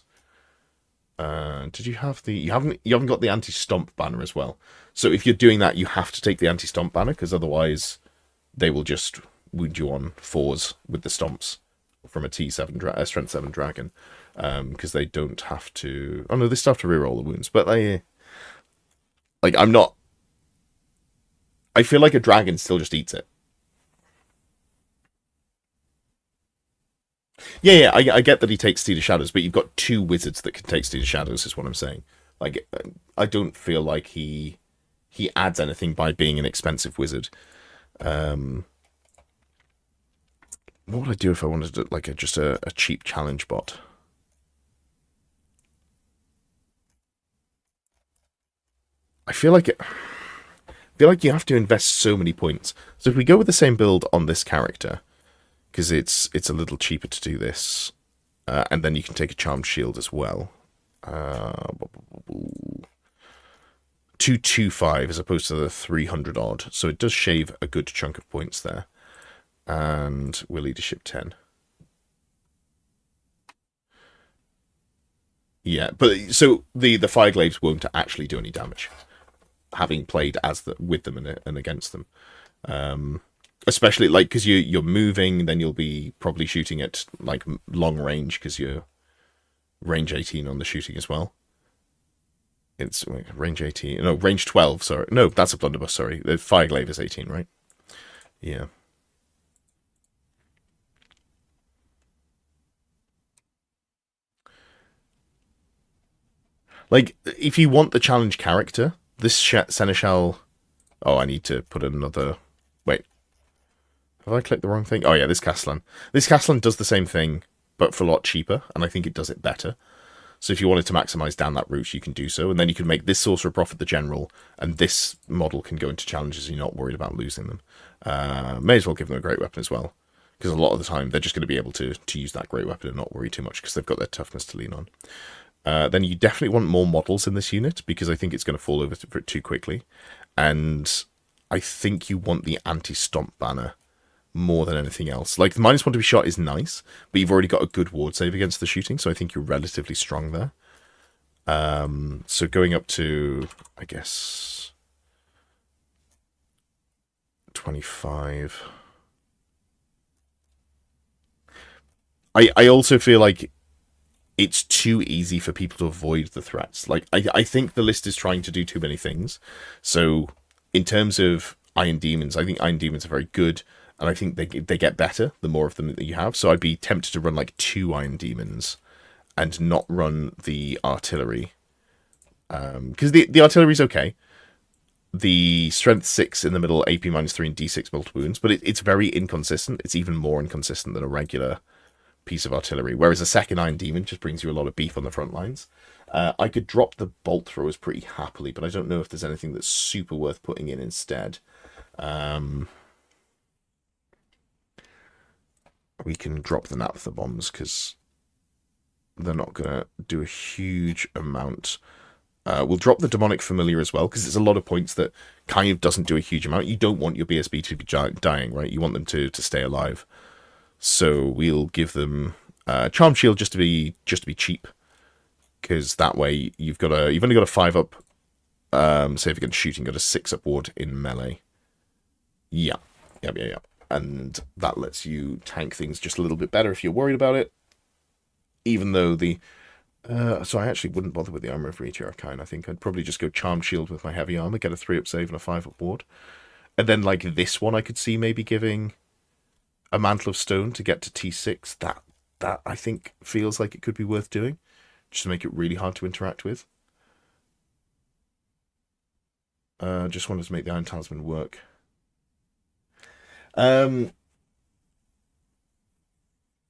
Did you have the, you haven't got the anti-stomp banner as well. So if you're doing that, you have to take the anti-stomp banner, because otherwise they will just wound you on 4s with the stomps from a T7 strength 7 dragon, because they don't have to, oh no, they still have to reroll the wounds, but they, like, I feel like a dragon still just eats it. Yeah, I get that he takes Steed of Shadows, but you've got 2 wizards that can take Steed of Shadows, is what I'm saying. Like, I don't feel like he adds anything by being an expensive wizard. What would I do if I wanted to, like, just a cheap challenge bot? I feel like you have to invest so many points. So if we go with the same build on this character, because it's a little cheaper to do this, and then you can take a Charmed Shield as well. 225 as opposed to the 300 odd, so it does shave a good chunk of points there. And we're leadership 10. Yeah, but so the Fireglaves won't actually do any damage, having played with them and against them. Especially like because you're moving, then you'll be probably shooting at like long range because you're range 18 on the shooting as well. It's range 18, no, range 12. Sorry, no, that's a blunderbuss. Sorry, the Fireglaive is 18, right? Yeah. Like, if you want the challenge character, this Seneschal... Oh, I need to put another... Wait. Have I clicked the wrong thing? Oh, yeah, this Castellan. This Castellan does the same thing, but for a lot cheaper, and I think it does it better. So if you wanted to maximize down that route, you can do so, and then you can make this Sorcerer Prophet the General, and this model can go into challenges and you're not worried about losing them. May as well give them a great weapon as well, because a lot of the time they're just going to be able to use that great weapon and not worry too much, because they've got their toughness to lean on. Then you definitely want more models in this unit, because I think it's going to fall over for it too quickly. And I think you want the anti-stomp banner more than anything else. Like, the -1 to be shot is nice, but you've already got a good ward save against the shooting, so I think you're relatively strong there. So going up to, I guess, 25. I also feel like it's too easy for people to avoid the threats. Like, I think the list is trying to do too many things. So, in terms of Iron Demons, I think Iron Demons are very good, and I think they get better the more of them that you have. So I'd be tempted to run like 2 Iron Demons and not run the artillery. Because the artillery's okay. The strength 6 in the middle, AP -3 and D6 multiple wounds, but it's very inconsistent. It's even more inconsistent than a regular piece of artillery, whereas a second Iron Demon just brings you a lot of beef on the front lines. I could drop the bolt throwers pretty happily, but I don't know if there's anything that's super worth putting in instead. We can drop the Naphtha bombs because they're not going to do a huge amount. We'll drop the Demonic Familiar as well, because it's a lot of points that kind of doesn't do a huge amount. You don't want your BSB to be dying, right? You want them to stay alive. So we'll give them Charm Shield just to be cheap, because that way you've only got a 5-up save against shooting, got a 6-up ward in melee. Yeah. And that lets you tank things just a little bit better if you're worried about it. Even though the so I actually wouldn't bother with the Armor of Riti Arcane. I think I'd probably just go Charmed Shield with my heavy armor, get a 3-up save and a 5-up ward. And then like this one I could see maybe giving a Mantle of Stone to get to T6. That I think feels like it could be worth doing, just to make it really hard to interact with. Just wanted to make the Iron Talisman work.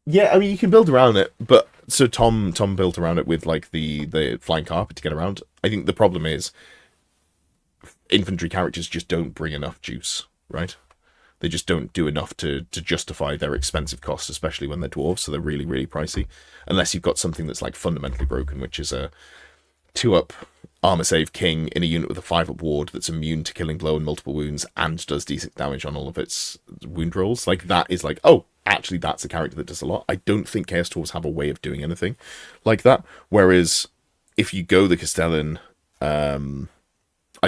Yeah, I mean, you can build around it, but so Tom built around it with like the flying carpet to get around. I think the problem is infantry characters just don't bring enough juice, right? They just don't do enough to justify their expensive costs, especially when they're dwarves, so they're really, really pricey. Unless you've got something that's like fundamentally broken, which is a 2-up armor save king in a unit with a 5-up ward that's immune to killing blow and multiple wounds and does d6 damage on all of its wound rolls. Like, that is like, oh, actually that's a character that does a lot. I don't think Chaos Dwarves have a way of doing anything like that. Whereas if you go the Castellan, I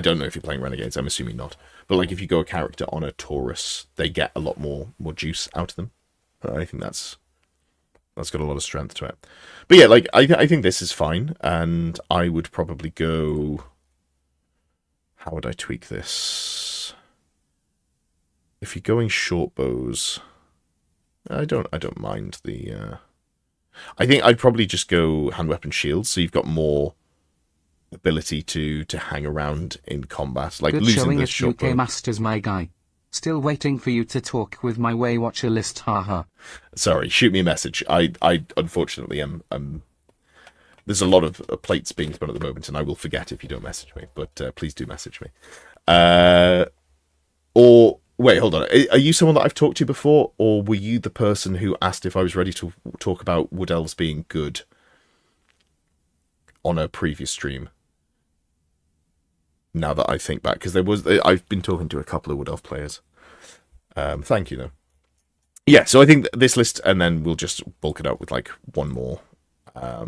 don't know if you're playing Renegades, I'm assuming not. But like if you go a character on a Taurus, they get a lot more juice out of them. I think that's got a lot of strength to it. But yeah, like I think this is fine, and I would probably go. How would I tweak this? If you're going short bows, I don't mind the. I think I'd probably just go hand weapon shields, so you've got more ability to hang around in combat. Like Good losing showing the at short UK bow. Masters, my guy. Still waiting for you to talk with my Way Watcher list, haha. Sorry, shoot me a message. I unfortunately am. There's a lot of plates being spun at the moment, and I will forget if you don't message me. But please do message me. Or wait, hold on. Are you someone that I've talked to before, or were you the person who asked if I was ready to talk about Wood Elves being good on a previous stream? Now that I think back, because I've been talking to a couple of Wood Elf players. Thank you, though. Yeah, so I think this list, and then we'll just bulk it out with like one more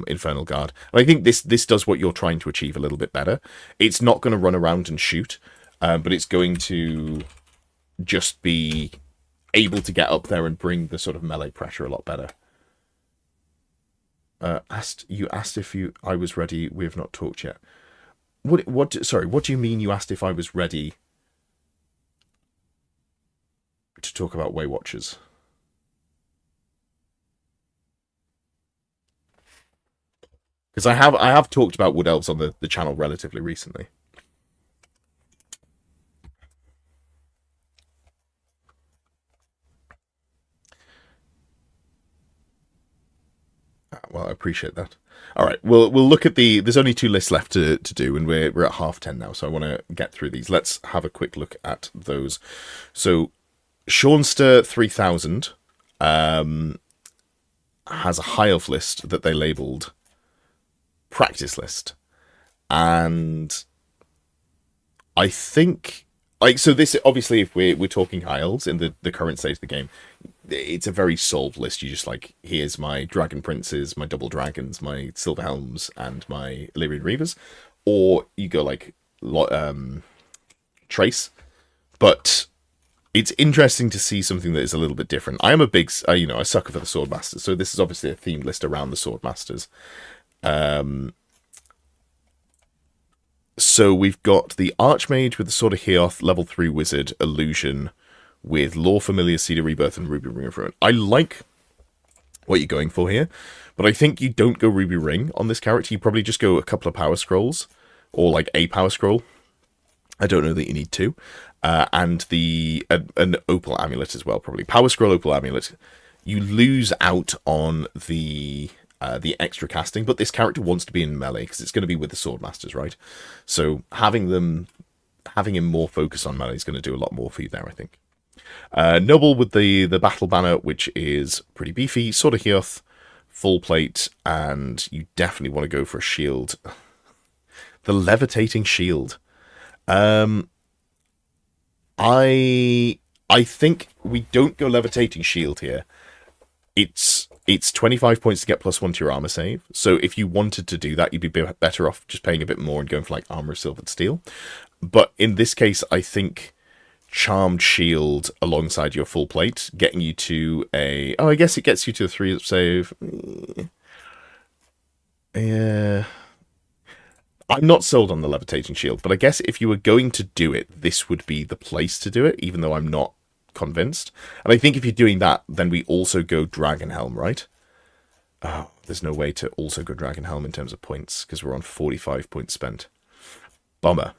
Infernal Guard. And I think this does what you're trying to achieve a little bit better. It's not going to run around and shoot, but it's going to just be able to get up there and bring the sort of melee pressure a lot better. You asked if I was ready. We have not talked yet. Sorry, what do you mean you asked if I was ready to talk about Way Watchers? Because I have talked about Wood Elves on the channel relatively recently. Well, I appreciate that. All right, we'll look at there's only 2 lists left to do, and we're at 10:30 now, so I want to get through these. Let's have a quick look at those. So, Shawnster 3000 has a high elf list that they labelled practice list, and I think so this obviously, if we're talking high elves in the current state of the game, it's a very solved list. You just like, here's my Dragon Princes, my Double Dragons, my Silver Helms, and my Illyrian Reavers. Or you go like Trace. But it's interesting to see something that is a little bit different. I am a big, a sucker for the Swordmasters, so this is obviously a themed list around the Swordmasters. So we've got the Archmage with the Sword of Heoth, level 3 Wizard, Illusion, with Lore Familiar, Cedar Rebirth, and Ruby Ring of Ruin. I like what you're going for here, but I think you don't go Ruby Ring on this character. You probably just go a couple of Power Scrolls, or like a Power Scroll. I don't know that you need 2. And an Opal Amulet as well, probably. Power Scroll, Opal Amulet. You lose out on the extra casting, but this character wants to be in melee because it's going to be with the Swordmasters, right? So having him more focused on melee is going to do a lot more for you there, I think. Noble with the Battle Banner, which is pretty beefy. Sword of Heoth, full plate, and you definitely want to go for a shield. The Levitating Shield. I think we don't go Levitating Shield here. It's 25 points to get +1 to your armor save. So if you wanted to do that, you'd be better off just paying a bit more and going for like Armor of Silvered Steel. But in this case, I think Charmed Shield alongside your full plate, getting you to I guess it gets you to a 3-up save. Yeah. I'm not sold on the Levitating Shield, but I guess if you were going to do it, this would be the place to do it, even though I'm not convinced. And I think if you're doing that, then we also go Dragon Helm, right? Oh, there's no way to also go Dragon Helm in terms of points, because we're on 45 points spent. Bummer.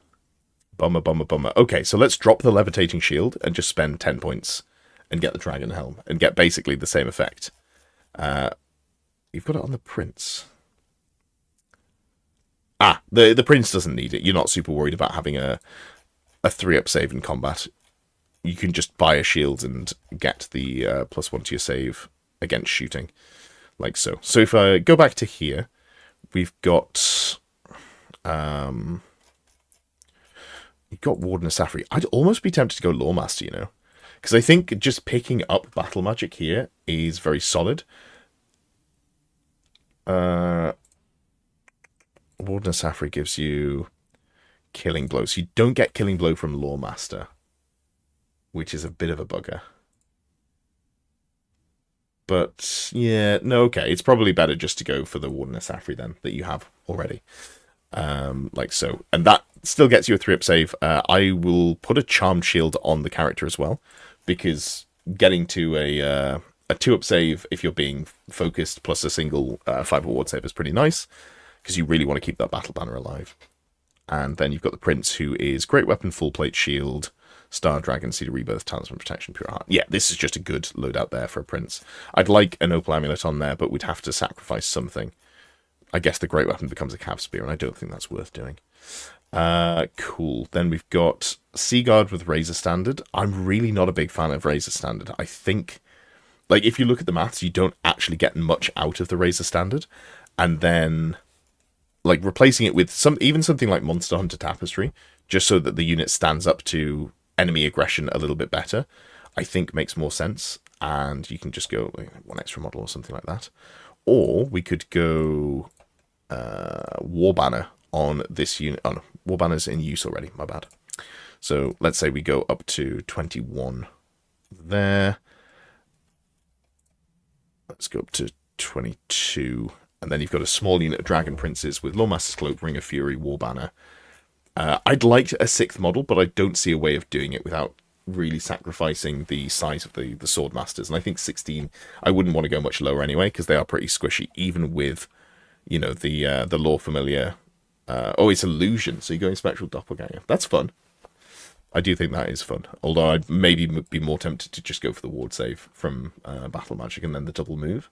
Okay, so let's drop the Levitating Shield and just spend 10 points and get the Dragon Helm and get basically the same effect. You've got it on the Prince. The Prince doesn't need it. You're not super worried about having a 3-up save in combat. You can just buy a shield and get the +1 to your save against shooting, like so. So if I go back to here, we've got You've got Warden of Safri. I'd almost be tempted to go Lawmaster, you know, because I think just picking up Battle Magic here is very solid. Warden of Safri gives you Killing Blow, so you don't get Killing Blow from Lawmaster, which is a bit of a bugger. But yeah, no, okay, it's probably better just to go for the Warden of Safri then that you have already. Like so, and that still gets you a 3-up save. I will put a Charmed Shield on the character as well, because getting to a 2-up save if you're being focused plus a single 5 ward save is pretty nice, because you really want to keep that battle banner alive. And then you've got the Prince, who is Great Weapon, Full Plate, Shield, Star Dragon, Seed of Rebirth, Talisman, Protection, Pure Heart. Yeah, this is just a good loadout there for a Prince. I'd like an Opal Amulet on there, but we'd have to sacrifice something. I guess the Great Weapon becomes a Cav Spear, and I don't think that's worth doing. Cool. Then we've got Seaguard with Razor Standard. I'm really not a big fan of Razor Standard. I think, like, if you look at the maths, you don't actually get much out of the Razor Standard. And then, like, replacing it with even something like Monster Hunter Tapestry, just so that the unit stands up to enemy aggression a little bit better, I think makes more sense. And you can just go like, 1 extra model or something like that. Or we could go War Banner on this unit. Oh no, War Banner's in use already, my bad. So let's say we go up to 21 there. Let's go up to 22. And then you've got a small unit of Dragon Princes with Lawmaster's Cloak, Ring of Fury, War Banner. I'd like a 6th model, but I don't see a way of doing it without really sacrificing the size of the Sword Masters. And I think 16, I wouldn't want to go much lower anyway, because they are pretty squishy, even with, you know, the Lore Familiar. Oh, it's Illusion, so you're going Spectral Doppelganger. That's fun. I do think that is fun. Although I'd maybe be more tempted to just go for the ward save from Battle Magic and then the double move.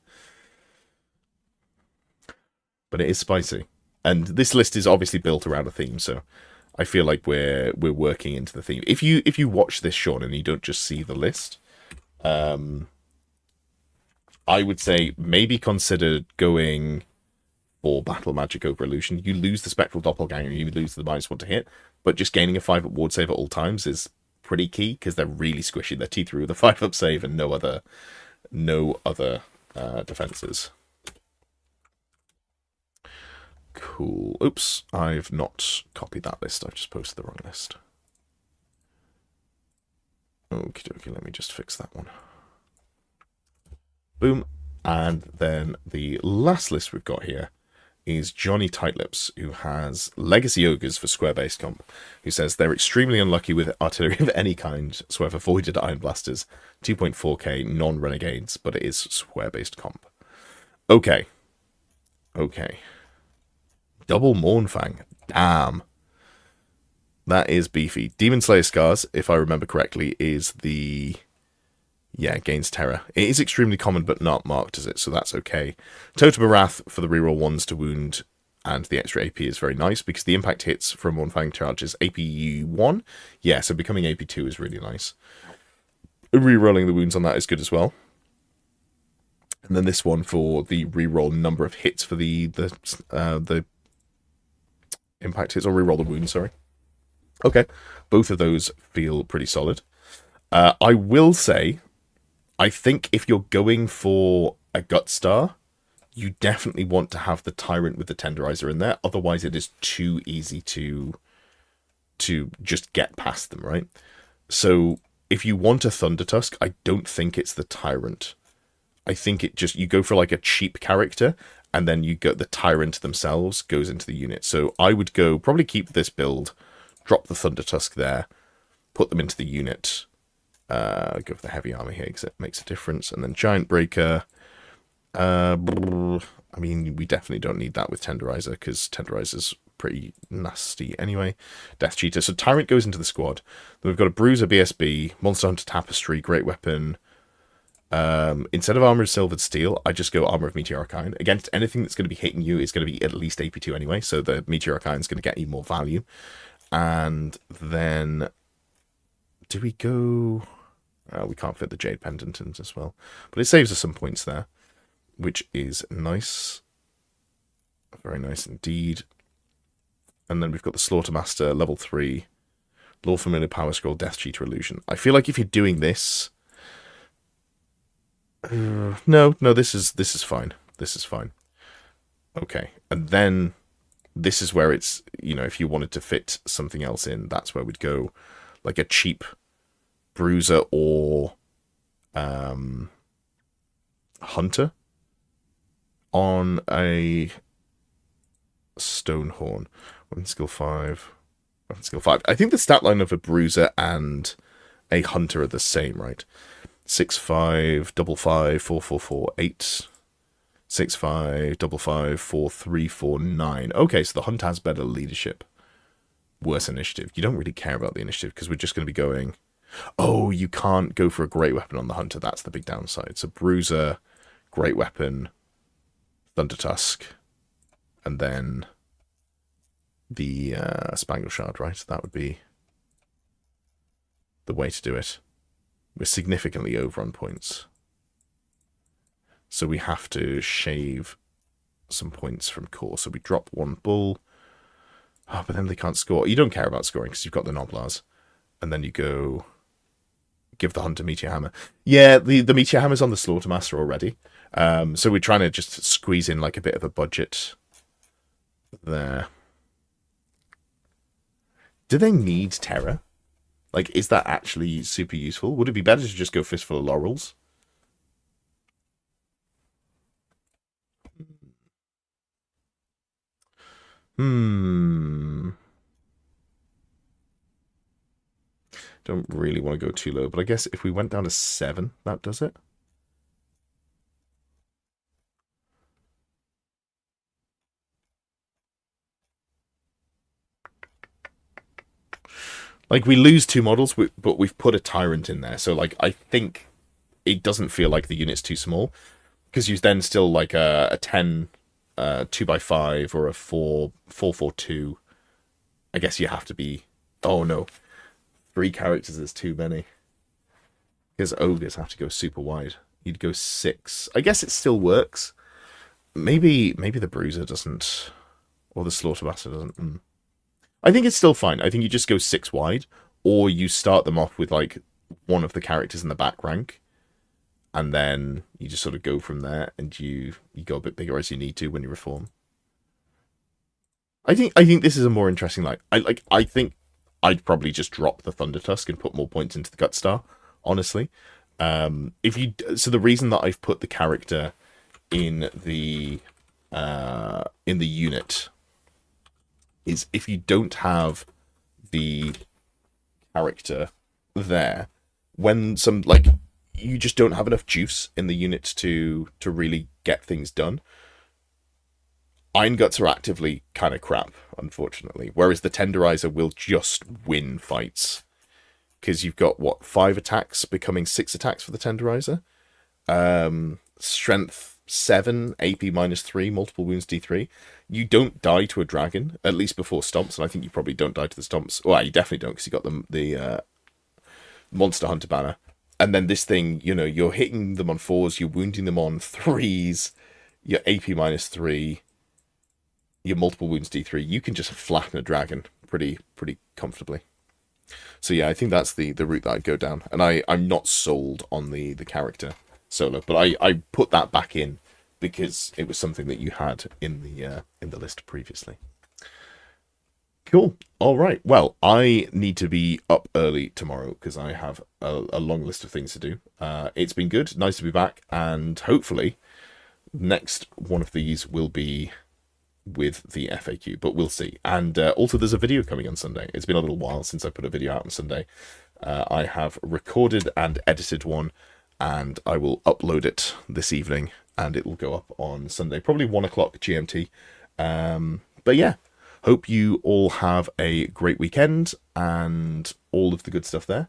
But it is spicy. And this list is obviously built around a theme, so I feel like we're working into the theme. If you watch this, Sean, and you don't just see the list, I would say maybe consider going for Battle Magic over Illusion. You lose the Spectral Doppelganger, you lose the -1 to hit, but just gaining a 5-up ward save at all times is pretty key, because they're really squishy. They're T3 with a 5-up save and no other defenses. Cool. Oops, I've not copied that list. I've just posted the wrong list. Okie dokie, let me just fix that one. Boom. And then the last list we've got here is Johnny Tightlips, who has Legacy Ogres for square-based comp, who says they're extremely unlucky with artillery of any kind, so have avoided Iron Blasters, 2.4k, non-renegades, but it is square-based comp. Okay. Double Mournfang. Damn. That is beefy. Demon Slayer Scars, if I remember correctly, is the... Yeah, gains terror. It is extremely common, but not marked as it, so that's okay. Totem of Wrath for the reroll 1s to wound, and the extra AP is very nice, because the impact hits from Mournfang charges AP 1. Yeah, so becoming AP 2 is really nice. Rerolling the wounds on that is good as well. And then this one for the reroll number of hits for the impact hits, or reroll the wounds, sorry. Okay, both of those feel pretty solid. I will say, I think if you're going for a Gut Star, you definitely want to have the Tyrant with the Tenderizer in there. Otherwise, it is too easy to just get past them, right? So if you want a Thunder Tusk, I don't think it's the Tyrant. I think it just, you go for like a cheap character, and then you go, the Tyrant themselves goes into the unit. So I would go, probably keep this build, drop the Thunder Tusk there, put them into the unit. Go for the heavy armor here because it makes a difference. And then Giant Breaker. I mean, we definitely don't need that with Tenderizer, because Tenderizer's pretty nasty anyway. Death Cheater. So Tyrant goes into the squad. Then we've got a Bruiser BSB, Monster Hunter Tapestry, Great Weapon. Instead of Armor of Silvered Steel, I just go Armor of Meteoric Iron. Against anything that's going to be hitting you is going to be at least AP2 anyway, so the Meteoric Iron is going to get you more value. And then... do we go... we can't fit the Jade Pendant in as well. But it saves us some points there, which is nice. Very nice indeed. And then we've got the Slaughtermaster, level 3, Lore Familiar, Power Scroll, Death Cheater, Illusion. I feel like if you're doing this... no, this is fine. This is fine. Okay, and then this is where it's, you know, if you wanted to fit something else in, that's where we'd go, like a cheap Bruiser or Hunter on a Stonehorn. Weapon skill 5. Weapon skill 5. I think the stat line of a Bruiser and a Hunter are the same, right? 6, 5, 5, 5, 4, 4, 4, 8. 6, 5, 5, 5, 4, 3, 4, 9. Okay, so the Hunt has better leadership. Worse initiative. You don't really care about the initiative because we're just going to be going... Oh, you can't go for a great weapon on the Hunter. That's the big downside. So Bruiser, great weapon, Thunder Tusk, and then the Spangle Shard, right? That would be the way to do it. We're significantly over on points. So we have to shave some points from core. So we drop 1 bull. Oh, but then they can't score. You don't care about scoring because you've got the Noblars. And then you go... Give the Hunter Meteor Hammer. Yeah, the Meteor Hammer's on the Slaughtermaster already. So we're trying to just squeeze in like a bit of a budget there. Do they need Terror? Like, is that actually super useful? Would it be better to just go Fistful of Laurels? Don't really want to go too low, but I guess if we went down to 7, that does it. Like, we lose 2 models, but we've put a Tyrant in there. So, like, I think it doesn't feel like the unit's too small. Because you then still, like, a 10 2x5 or a 4-4-2. I guess you have to be... Oh, no. 3 characters is too many. Because Ogres have to go super wide. You'd go 6. I guess it still works. Maybe the Bruiser doesn't... Or the Slaughtermaster doesn't... I think it's still fine. I think you just go 6 wide, or you start them off with like one of the characters in the back rank, and then you just sort of go from there, and you go a bit bigger as you need to when you reform. I think this is a more interesting like. I think I'd probably just drop the Thunder Tusk and put more points into the Gutstar. Honestly, so the reason that I've put the character in the unit is if you don't have the character there, when some, like, you just don't have enough juice in the unit to really get things done. Iron Guts are actively kind of crap, unfortunately, whereas the Tenderizer will just win fights. Because you've got, what, 5 attacks becoming 6 attacks for the Tenderizer? Strength 7, AP -3, multiple wounds D3. You don't die to a dragon, at least before Stomps, and I think you probably don't die to the Stomps. Well, you definitely don't, because you got the Monster Hunter banner. And then this thing, you know, you're hitting them on 4s, you're wounding them on 3s, your AP -3, your multiple wounds D3. You can just flatten a dragon pretty comfortably. So yeah, I think that's the route that I'd go down. And I'm not sold on the character solo, but I put that back in because it was something that you had in the list previously. Cool. All right. Well, I need to be up early tomorrow because I have a long list of things to do. It's been good. Nice to be back. And hopefully next one of these will be with the FAQ, but we'll see. And also there's a video coming on Sunday. It's been a little while since I put a video out on Sunday. I have recorded and edited one, and I will upload it this evening, and it will go up on Sunday, probably 1 o'clock GMT. But yeah, hope you all have a great weekend and all of the good stuff there.